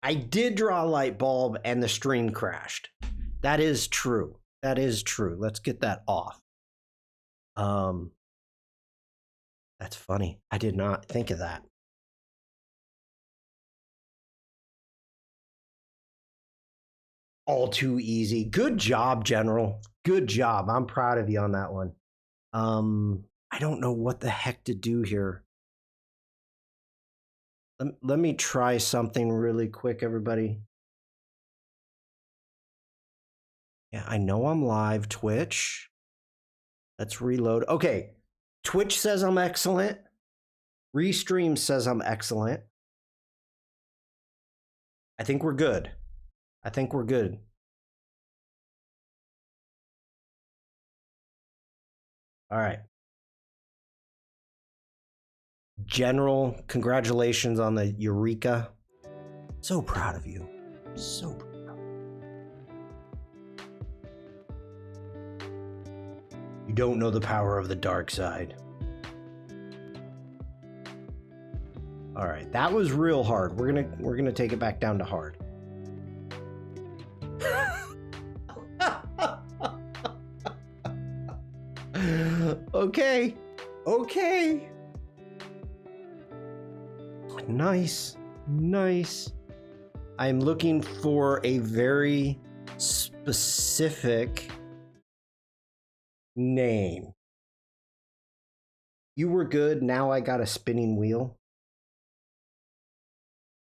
I did draw a light bulb and the stream crashed. That is true. That is true. Let's get that off. That's funny. I did not think of that. All too easy. Good job, General. Good job. I'm proud of you on that one. I don't know what the heck to do here. Let me try something really quick, everybody. Yeah, I know I'm live, Twitch. Let's reload. Okay, Twitch says I'm excellent. Restream says I'm excellent. I think we're good. I think we're good. All right. General, congratulations on the Eureka. So proud of you. So proud. You don't know the power of the dark side. All right, that was real hard. We're gonna take it back down to hard. Okay. Okay. Nice. Nice. I'm looking for a very specific name. You were good. Now I got a spinning wheel.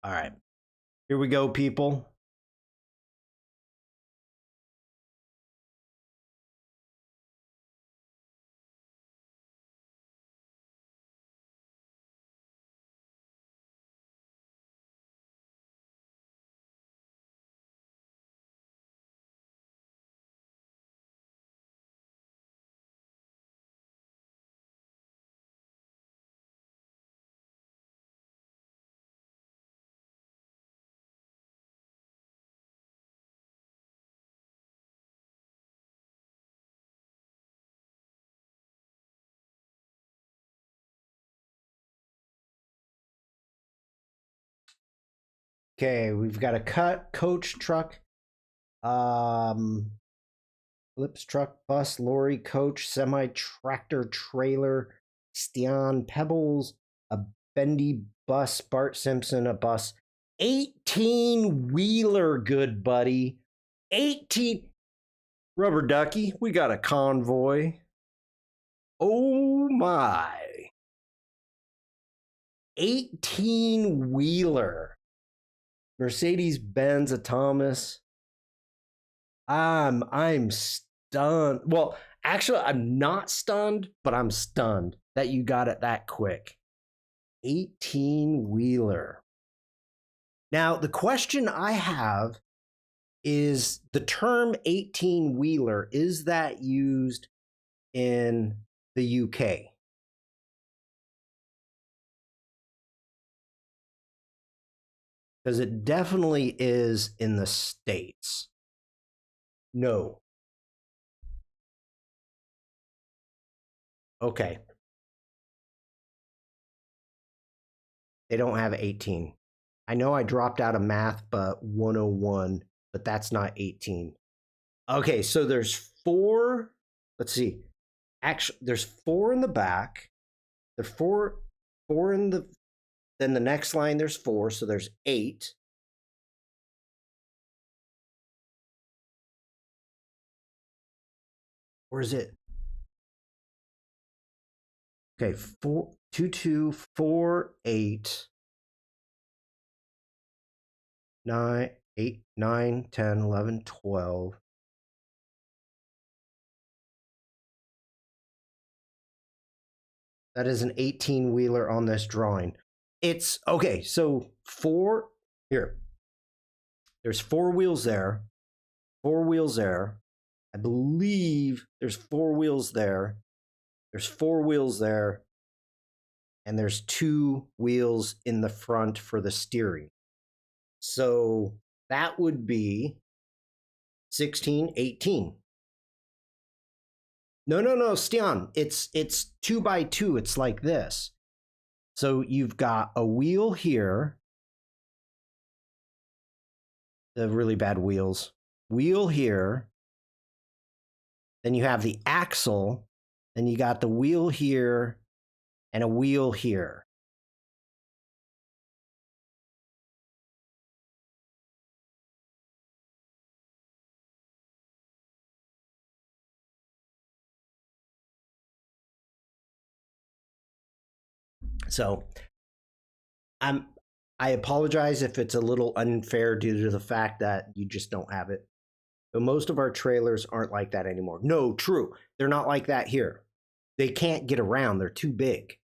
All right. Here we go, people. Okay, we've got a cut, coach, truck, flips, truck, bus, lorry, coach, semi, tractor, trailer, Stian, Pebbles, a bendy bus, Bart Simpson, a bus, 18-wheeler, good buddy, 18, rubber ducky, we got a convoy. Oh my, 18-wheeler. Mercedes-Benz, a Thomas. I'm stunned. Well, actually, I'm not stunned, but I'm stunned that you got it that quick. 18-wheeler. Now, the question I have is the term 18-wheeler, is that used in the UK? Because it definitely is in the States. No. Okay. They don't have 18. I know I dropped out of math, but 101, but that's not 18. Okay, so there's 4. Let's see. Actually, there's 4 in the back. There's 4 in the, then the next line there's 4, so there's 8. Or is it? Okay, 4, 2, 2, 4, 8, 9, 8, 9, 10, 11, 12. That is an 18-wheeler on this drawing. It's okay, so 4 here. There's 4 wheels there. 4 wheels there. I believe there's 4 wheels there. There's 4 wheels there. And there's 2 wheels in the front for the steering. So that would be 16, 18. No, Stian. It's 2 by 2. It's like this. So you've got a wheel here. The really bad wheels. Wheel here. Then you have the axle. Then you got the wheel here and a wheel here. So I apologize if it's a little unfair due to the fact that you just don't have it. But most of our trailers aren't like that anymore. No, true. They're not like that here. They can't get around. They're too big.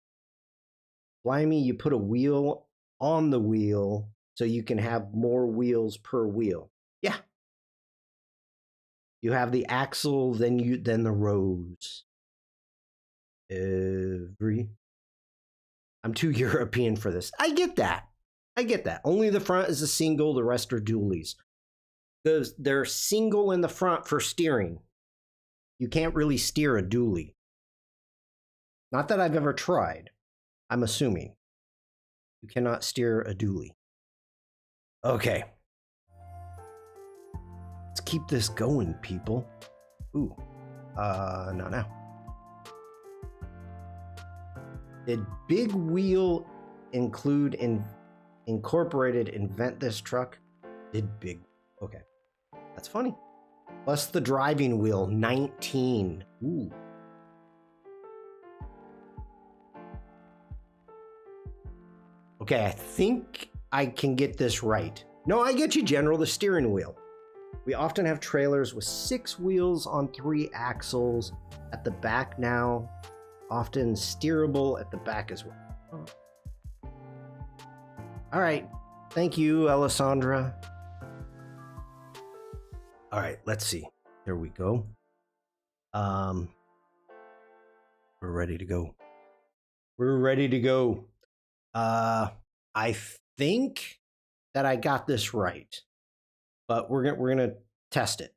Blimey, you put a wheel on the wheel so you can have more wheels per wheel. Yeah. You have the axle, then the rows. I'm too European for this. I get that. Only the front is a single, the rest are dualies. They're single in the front for steering. You can't really steer a dually. Not that I've ever tried. I'm assuming. You cannot steer a dually. Okay. Let's keep this going, people. Ooh. Not now. Did Big Wheel Incorporated invent this truck? Did Big... Okay. That's funny. Plus the driving wheel, 19. Ooh. Okay, I think I can get this right. No, I get you, General, the steering wheel. We often have trailers with 6 wheels on 3 axles at the back now, often steerable at the back as well. Oh. All right. Thank you, Alessandra. All right, let's see. Here we go. We're ready to go. I think that I got this right, but we're gonna test it.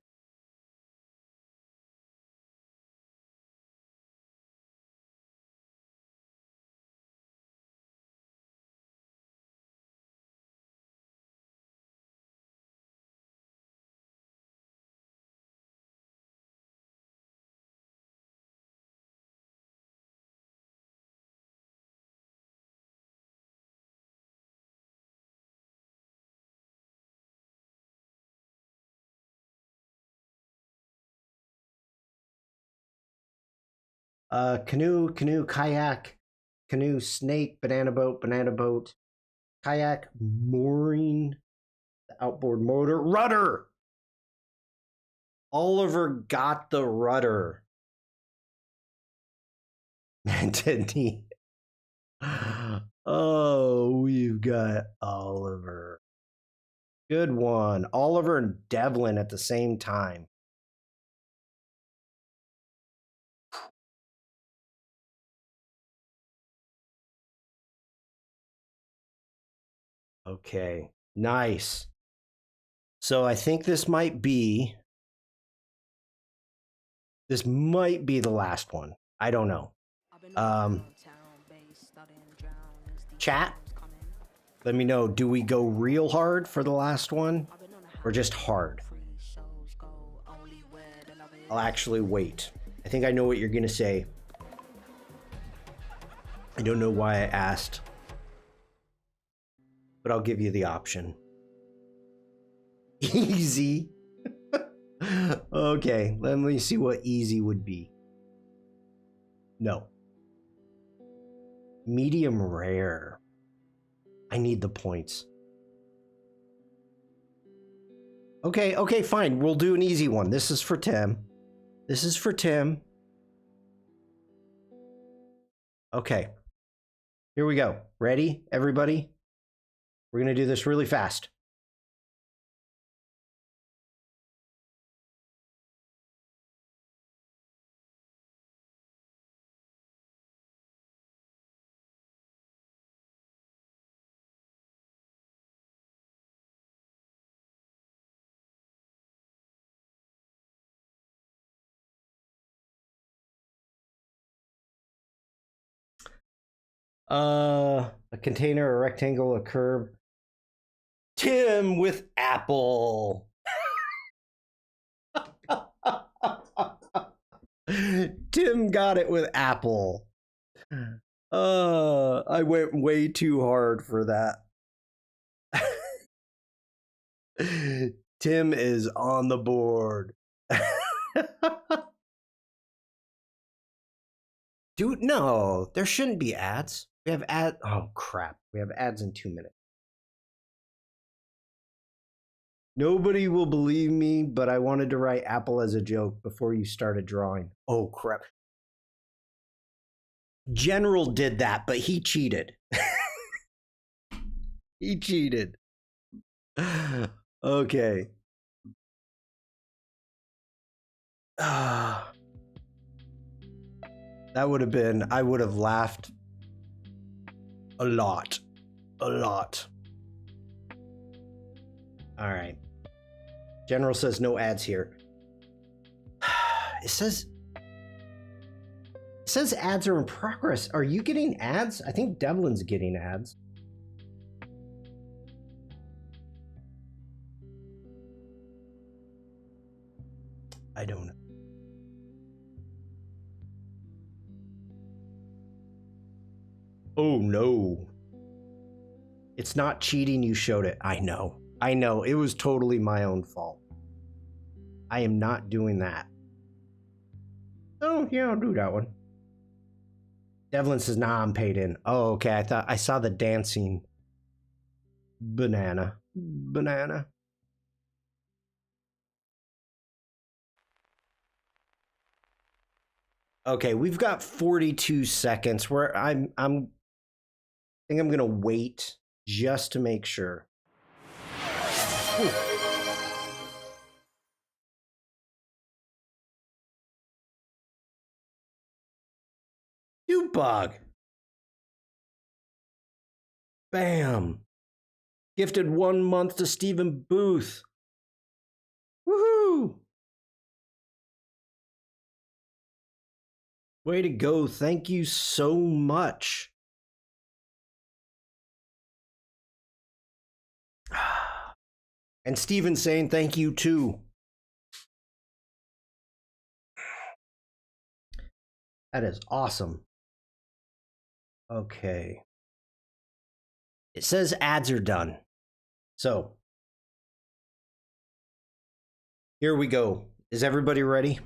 Canoe, kayak, canoe, snake, banana boat, kayak, mooring, the outboard motor, rudder. Oliver got the rudder. Didn't he? Oh, we've got Oliver. Good one. Oliver and Devlin at the same time. Okay, nice. So I think this might be the last one. I don't know. Chat, let me know. Do we go real hard for the last one or just hard? I'll actually wait. I think I know what you're going to say. I don't know why I asked, but I'll give you the option. Easy. Okay, let me see what easy would be. No. Medium rare. I need the points. Okay, fine. We'll do an easy one. This is for Tim. Okay. Here we go. Ready, everybody? We're going to do this really fast. A container, a rectangle, a curve. Tim with Apple. Tim got it with Apple. I went way too hard for that. Tim is on the board. Dude, no, there shouldn't be ads. We have ad. Oh crap, we have ads in 2 minutes. Nobody will believe me, but I wanted to write Apple as a joke before you started drawing. Oh crap. General did that, but he cheated. He cheated. Okay. That would have been, I would have laughed a lot. A lot. All right. General says no ads here. It says ads are in progress. Are you getting ads? I think Devlin's getting ads. I don't know. Oh no. It's not cheating, you showed it. I know. I know. It was totally my own fault. I am not doing that. Oh, yeah, I'll do that one. Devlin says, nah, I'm paid in. Oh, okay. I thought I saw the dancing banana. Banana. Okay, we've got 42 seconds where I think I'm gonna wait just to make sure. Ooh. Bug. Bam. Gifted 1 month to Stephen Booth. Woohoo. Way to go. Thank you so much. And Stephen saying thank you too. That is awesome. Okay. It says ads are done. So, here we go. Is everybody ready?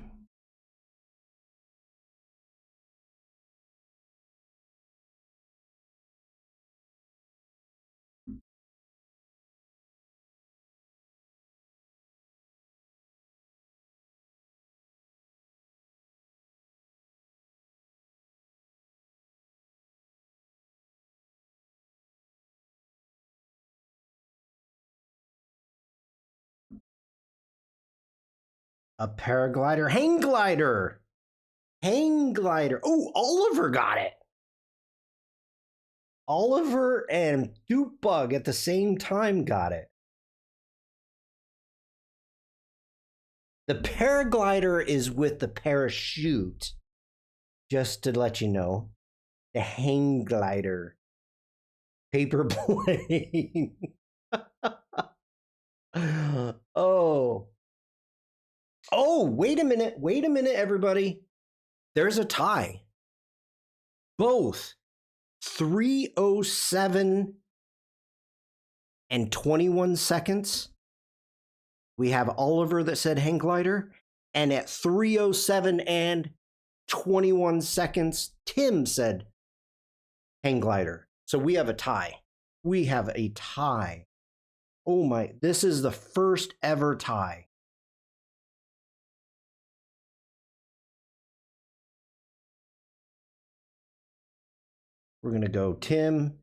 A paraglider, hang glider. Hang glider. Oh, Oliver got it. Oliver and Bug at the same time got it. The paraglider is with the parachute, just to let you know. The hang glider. Paper plane. Oh. Oh, wait a minute. Wait a minute, everybody. There's a tie. Both 3:07 and 21 seconds. We have Oliver that said hang glider. And at 3:07 and 21 seconds, Tim said hang glider. So we have a tie. We have a tie. Oh my, this is the first ever tie. We're going to go Tim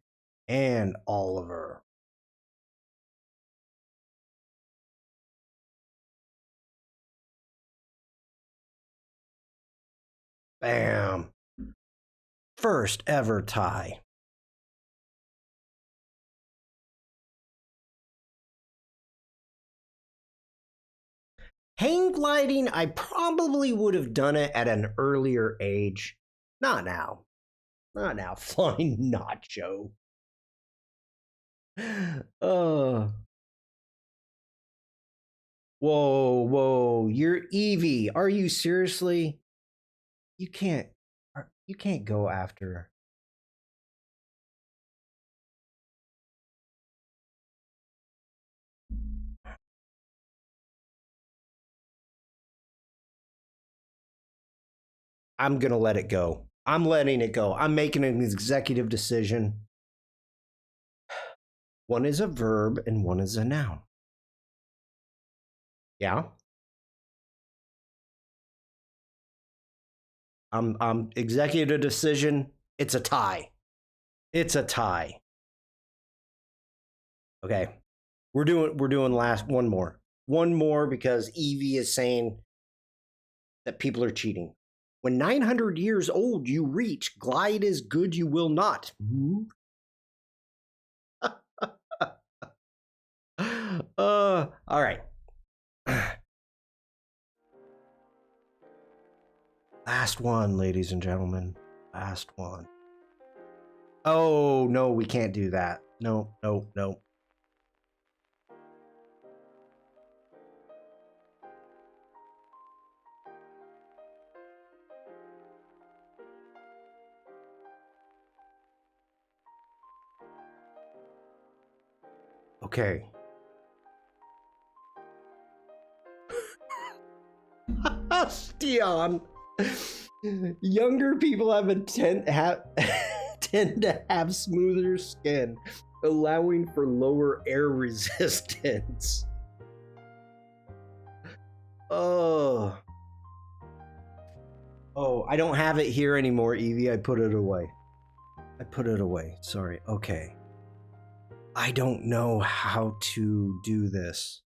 and Oliver. Bam. First ever tie. Hang gliding, I probably would have done it at an earlier age. Not now. Not now. Flying nacho. Whoa, you're Evie. Are you seriously? You can't go after. I'm going to let it go. I'm letting it go. I'm making an executive decision. One is a verb and one is a noun. Yeah. I'm executive decision. It's a tie. It's a tie. Okay. We're doing last one more. One more because Evie is saying that people are cheating. When 900 years old you reach, glide is good you will not. All right. Last one, ladies and gentlemen. Last one. Oh, no, we can't do that. No. Okay. Shawn. Younger people tend to have smoother skin, allowing for lower air resistance. Oh, I don't have it here anymore, Evie. I put it away. Sorry. Okay. I don't know how to do this.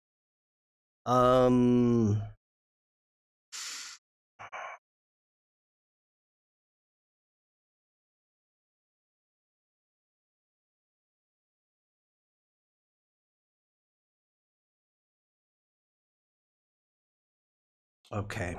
Okay.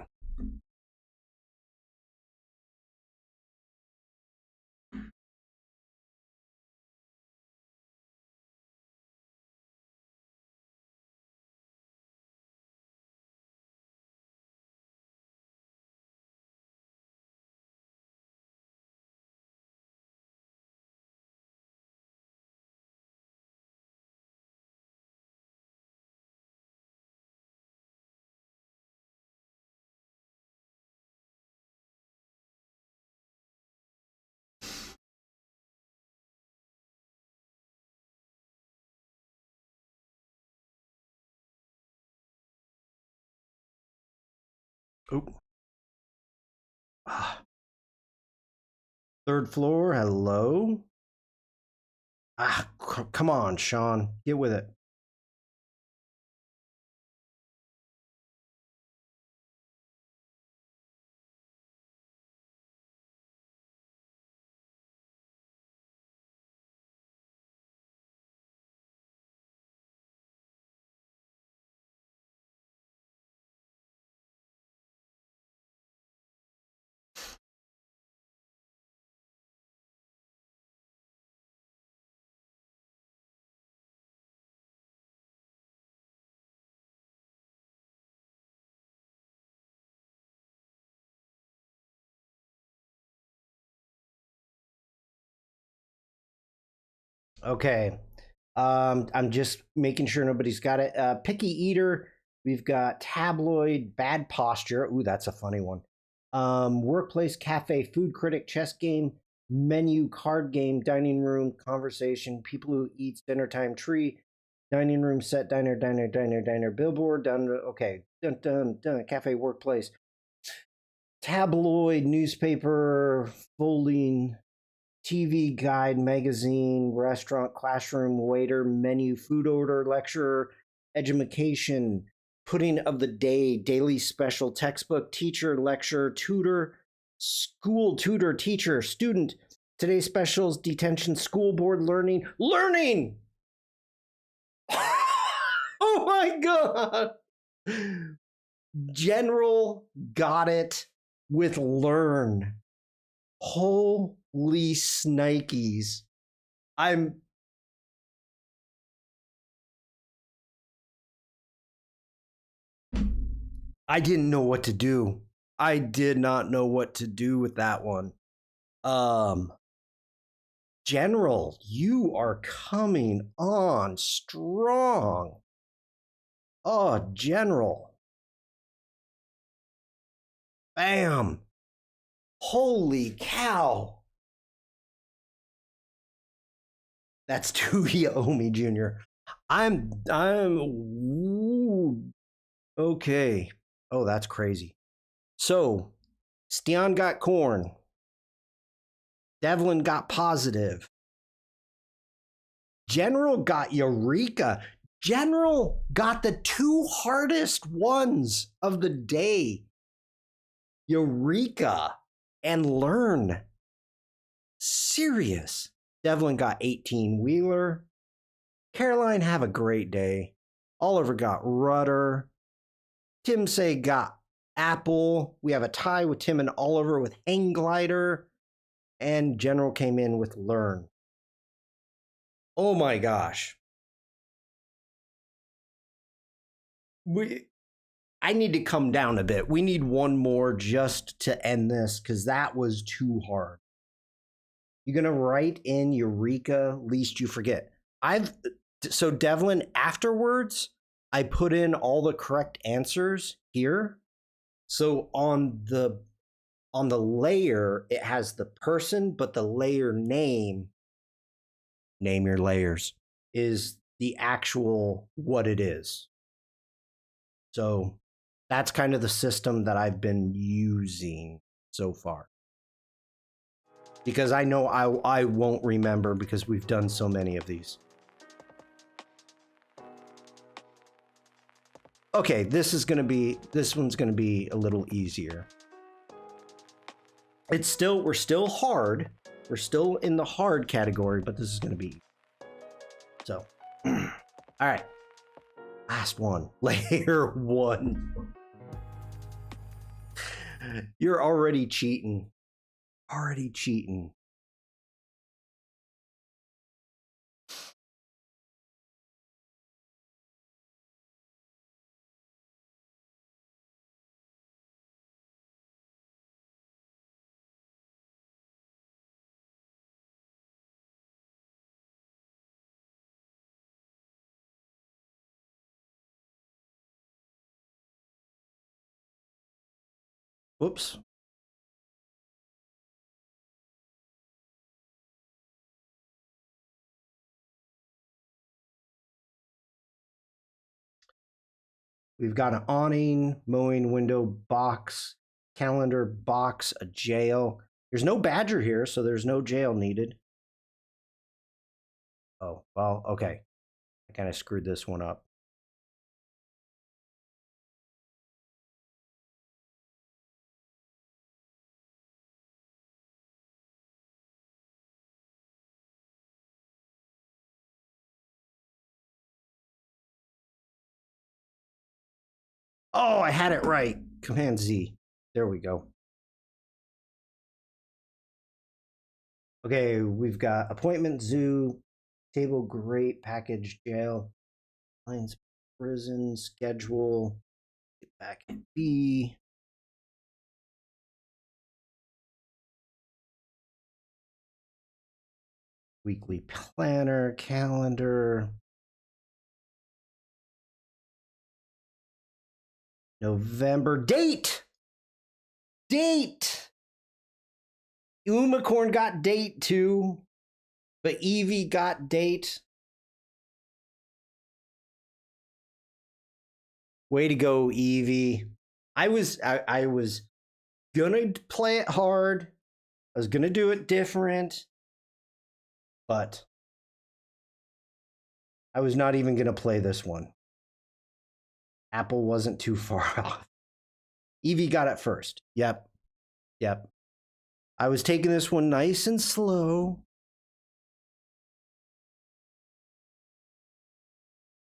Oop. Third floor. Hello. Come on, Shawn. Get with it. Okay. I'm just making sure nobody's got it. Picky eater. We've got tabloid, bad posture. Ooh, that's a funny one. Workplace, cafe, food critic, chess game, menu, card game, dining room, conversation, people who eats, dinner time, tree, dining room, set, diner, billboard, done. Okay, dun, cafe, workplace, tabloid, newspaper, folding, TV guide, magazine, restaurant, classroom, waiter, menu, food order, lecturer, education, pudding of the day, daily special, textbook, teacher, lecturer, tutor, school tutor, teacher, student, today's specials, detention, school board, learning. Oh my God. General got it with learn. Holy snikes. I'm I didn't know what to do. I did not know what to do with that one. General, you are coming on strong. Oh, General. Bam. Holy cow. That's Tuyomi Jr. Ooh, okay. Oh, that's crazy. So, Stian got corn. Devlin got positive. General got Eureka. General got the two hardest ones of the day. Eureka and Learn. Serious. Devlin got 18 Wheeler. Caroline, have a great day. Oliver got Rudder. Tim Say got Apple. We have a tie with Tim and Oliver with Hang Glider. And General came in with Learn. Oh my gosh. I need to come down a bit. We need one more just to end this because that was too hard. You're going to write in Eureka, least you forget. So Devlin, afterwards, I put in all the correct answers here. So on the layer, it has the person, but the layer name your layers, is the actual what it is. So that's kind of the system that I've been using so far. Because I know I won't remember because we've done so many of these. Okay, this one's gonna be a little easier. We're still hard. We're still in the hard category, but this is gonna be. So, all right. Last one, layer 1. You're already cheating. Already cheating. Whoops. We've got an awning, mowing window, box, calendar, box, a jail. There's no badger here, so there's no jail needed. Oh, well, okay. I kind of screwed this one up. Oh, I had it right. Command Z. There we go. Okay, we've got appointment, zoo, table, great, package, jail, lines, prison, schedule, get back at B. Weekly planner, calendar. November date. Umacorn got date too, but Evie got date. Way to go, Evie. I was gonna play it hard. I was gonna do it different, but I was not even gonna play this one. Apple wasn't too far off. Evie got it first. Yep. I was taking this one nice and slow.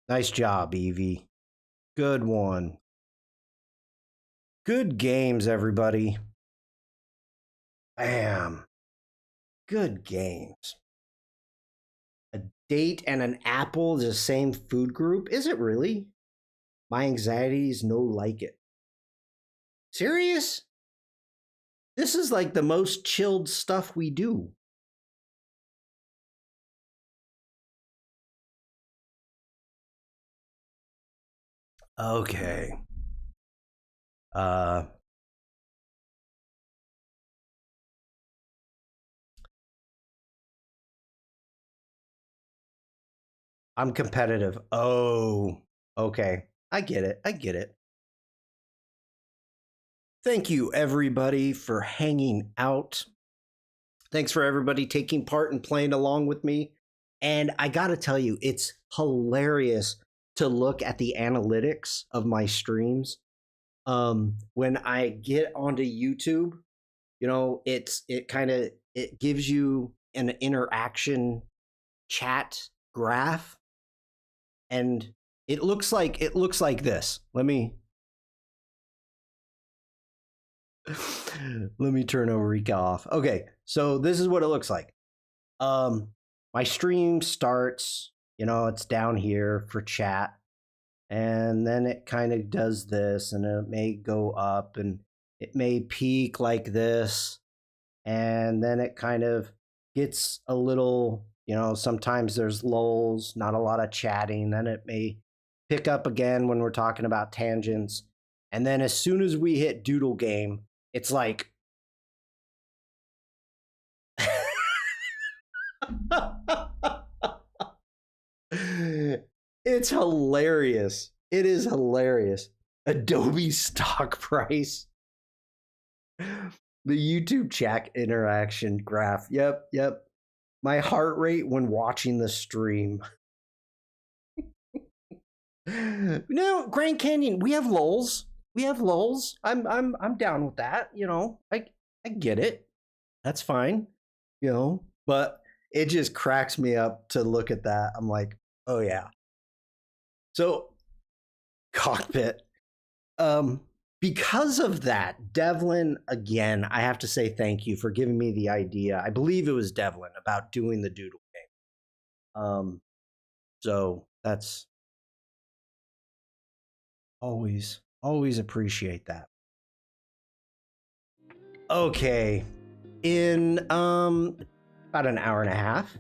Nice job, Evie. Good one. Good games, everybody. Bam. Good games. A date and an apple is the same food group? Is it really? My anxiety is no like it. Serious? This is like the most chilled stuff we do. Okay. I'm competitive. Oh, okay. I get it. I get it. Thank you, everybody, for hanging out. Thanks for everybody taking part and playing along with me. And I got to tell you, it's hilarious to look at the analytics of my streams. When I get onto YouTube, you know, it gives you an interaction chat graph, and it looks like this. Let me turn Eureka off. Okay, so this is what it looks like. My stream starts, you know, it's down here for chat, and then it kind of does this, and it may go up, and it may peak like this, and then it kind of gets a little, you know, sometimes there's lulls, not a lot of chatting, then it may pick up again when we're talking about tangents, and then as soon as we hit Doodle Game, it's like it's hilarious. It is hilarious. Adobe stock price. The YouTube chat interaction graph. Yep. My heart rate when watching the stream. No, Grand Canyon, we have lulls. I'm down with that, you know. I get it. That's fine. You know, but it just cracks me up to look at that. I'm like, oh yeah. So, cockpit. Because of that, Devlin, again, I have to say thank you for giving me the idea. I believe it was Devlin about doing the Doodle Game. So that's always appreciate that. Okay. In about an hour and a half,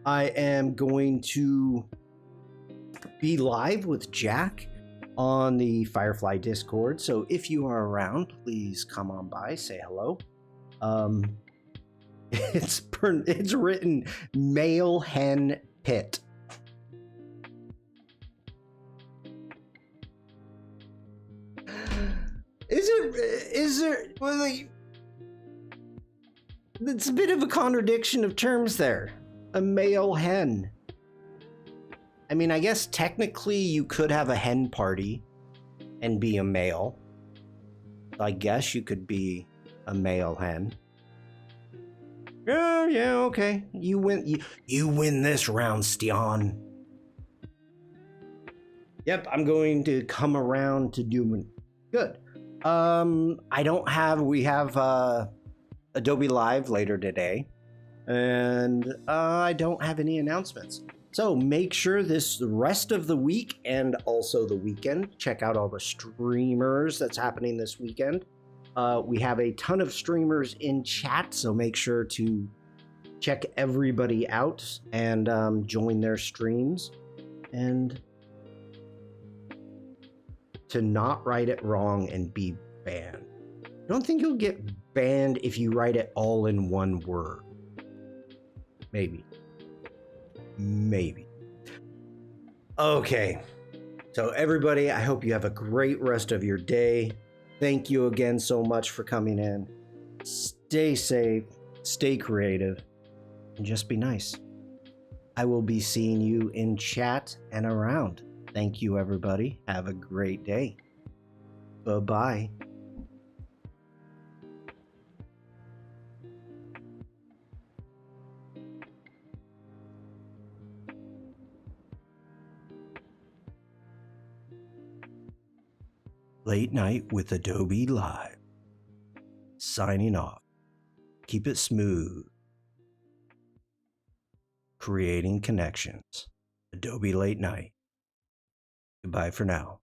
I am going to be live with Jack on the Firefly Discord. So if you are around, please come on by, say hello. It's written male hen pit. Is there well, like, it's a bit of a contradiction of terms there. A male hen. I mean, I guess technically you could have a hen party and be a male. I guess you could be a male hen. Yeah, okay. You win this round, Shawn. Yep, I'm going to come around to doing good. We have Adobe Live later today, and I don't have any announcements. So make sure the rest of the week and also the weekend, check out all the streamers that's happening this weekend. We have a ton of streamers in chat, so make sure to check everybody out and join their streams. And to not write it wrong and be banned. I don't think you'll get banned if you write it all in one word. Maybe. Okay. So everybody, I hope you have a great rest of your day. Thank you again so much for coming in. Stay safe, stay creative, and just be nice. I will be seeing you in chat and around. Thank you, everybody. Have a great day. Bye-bye. Late Night with Adobe Live. Signing off. Keep it smooth. Creating connections. Adobe Late Night. Goodbye for now.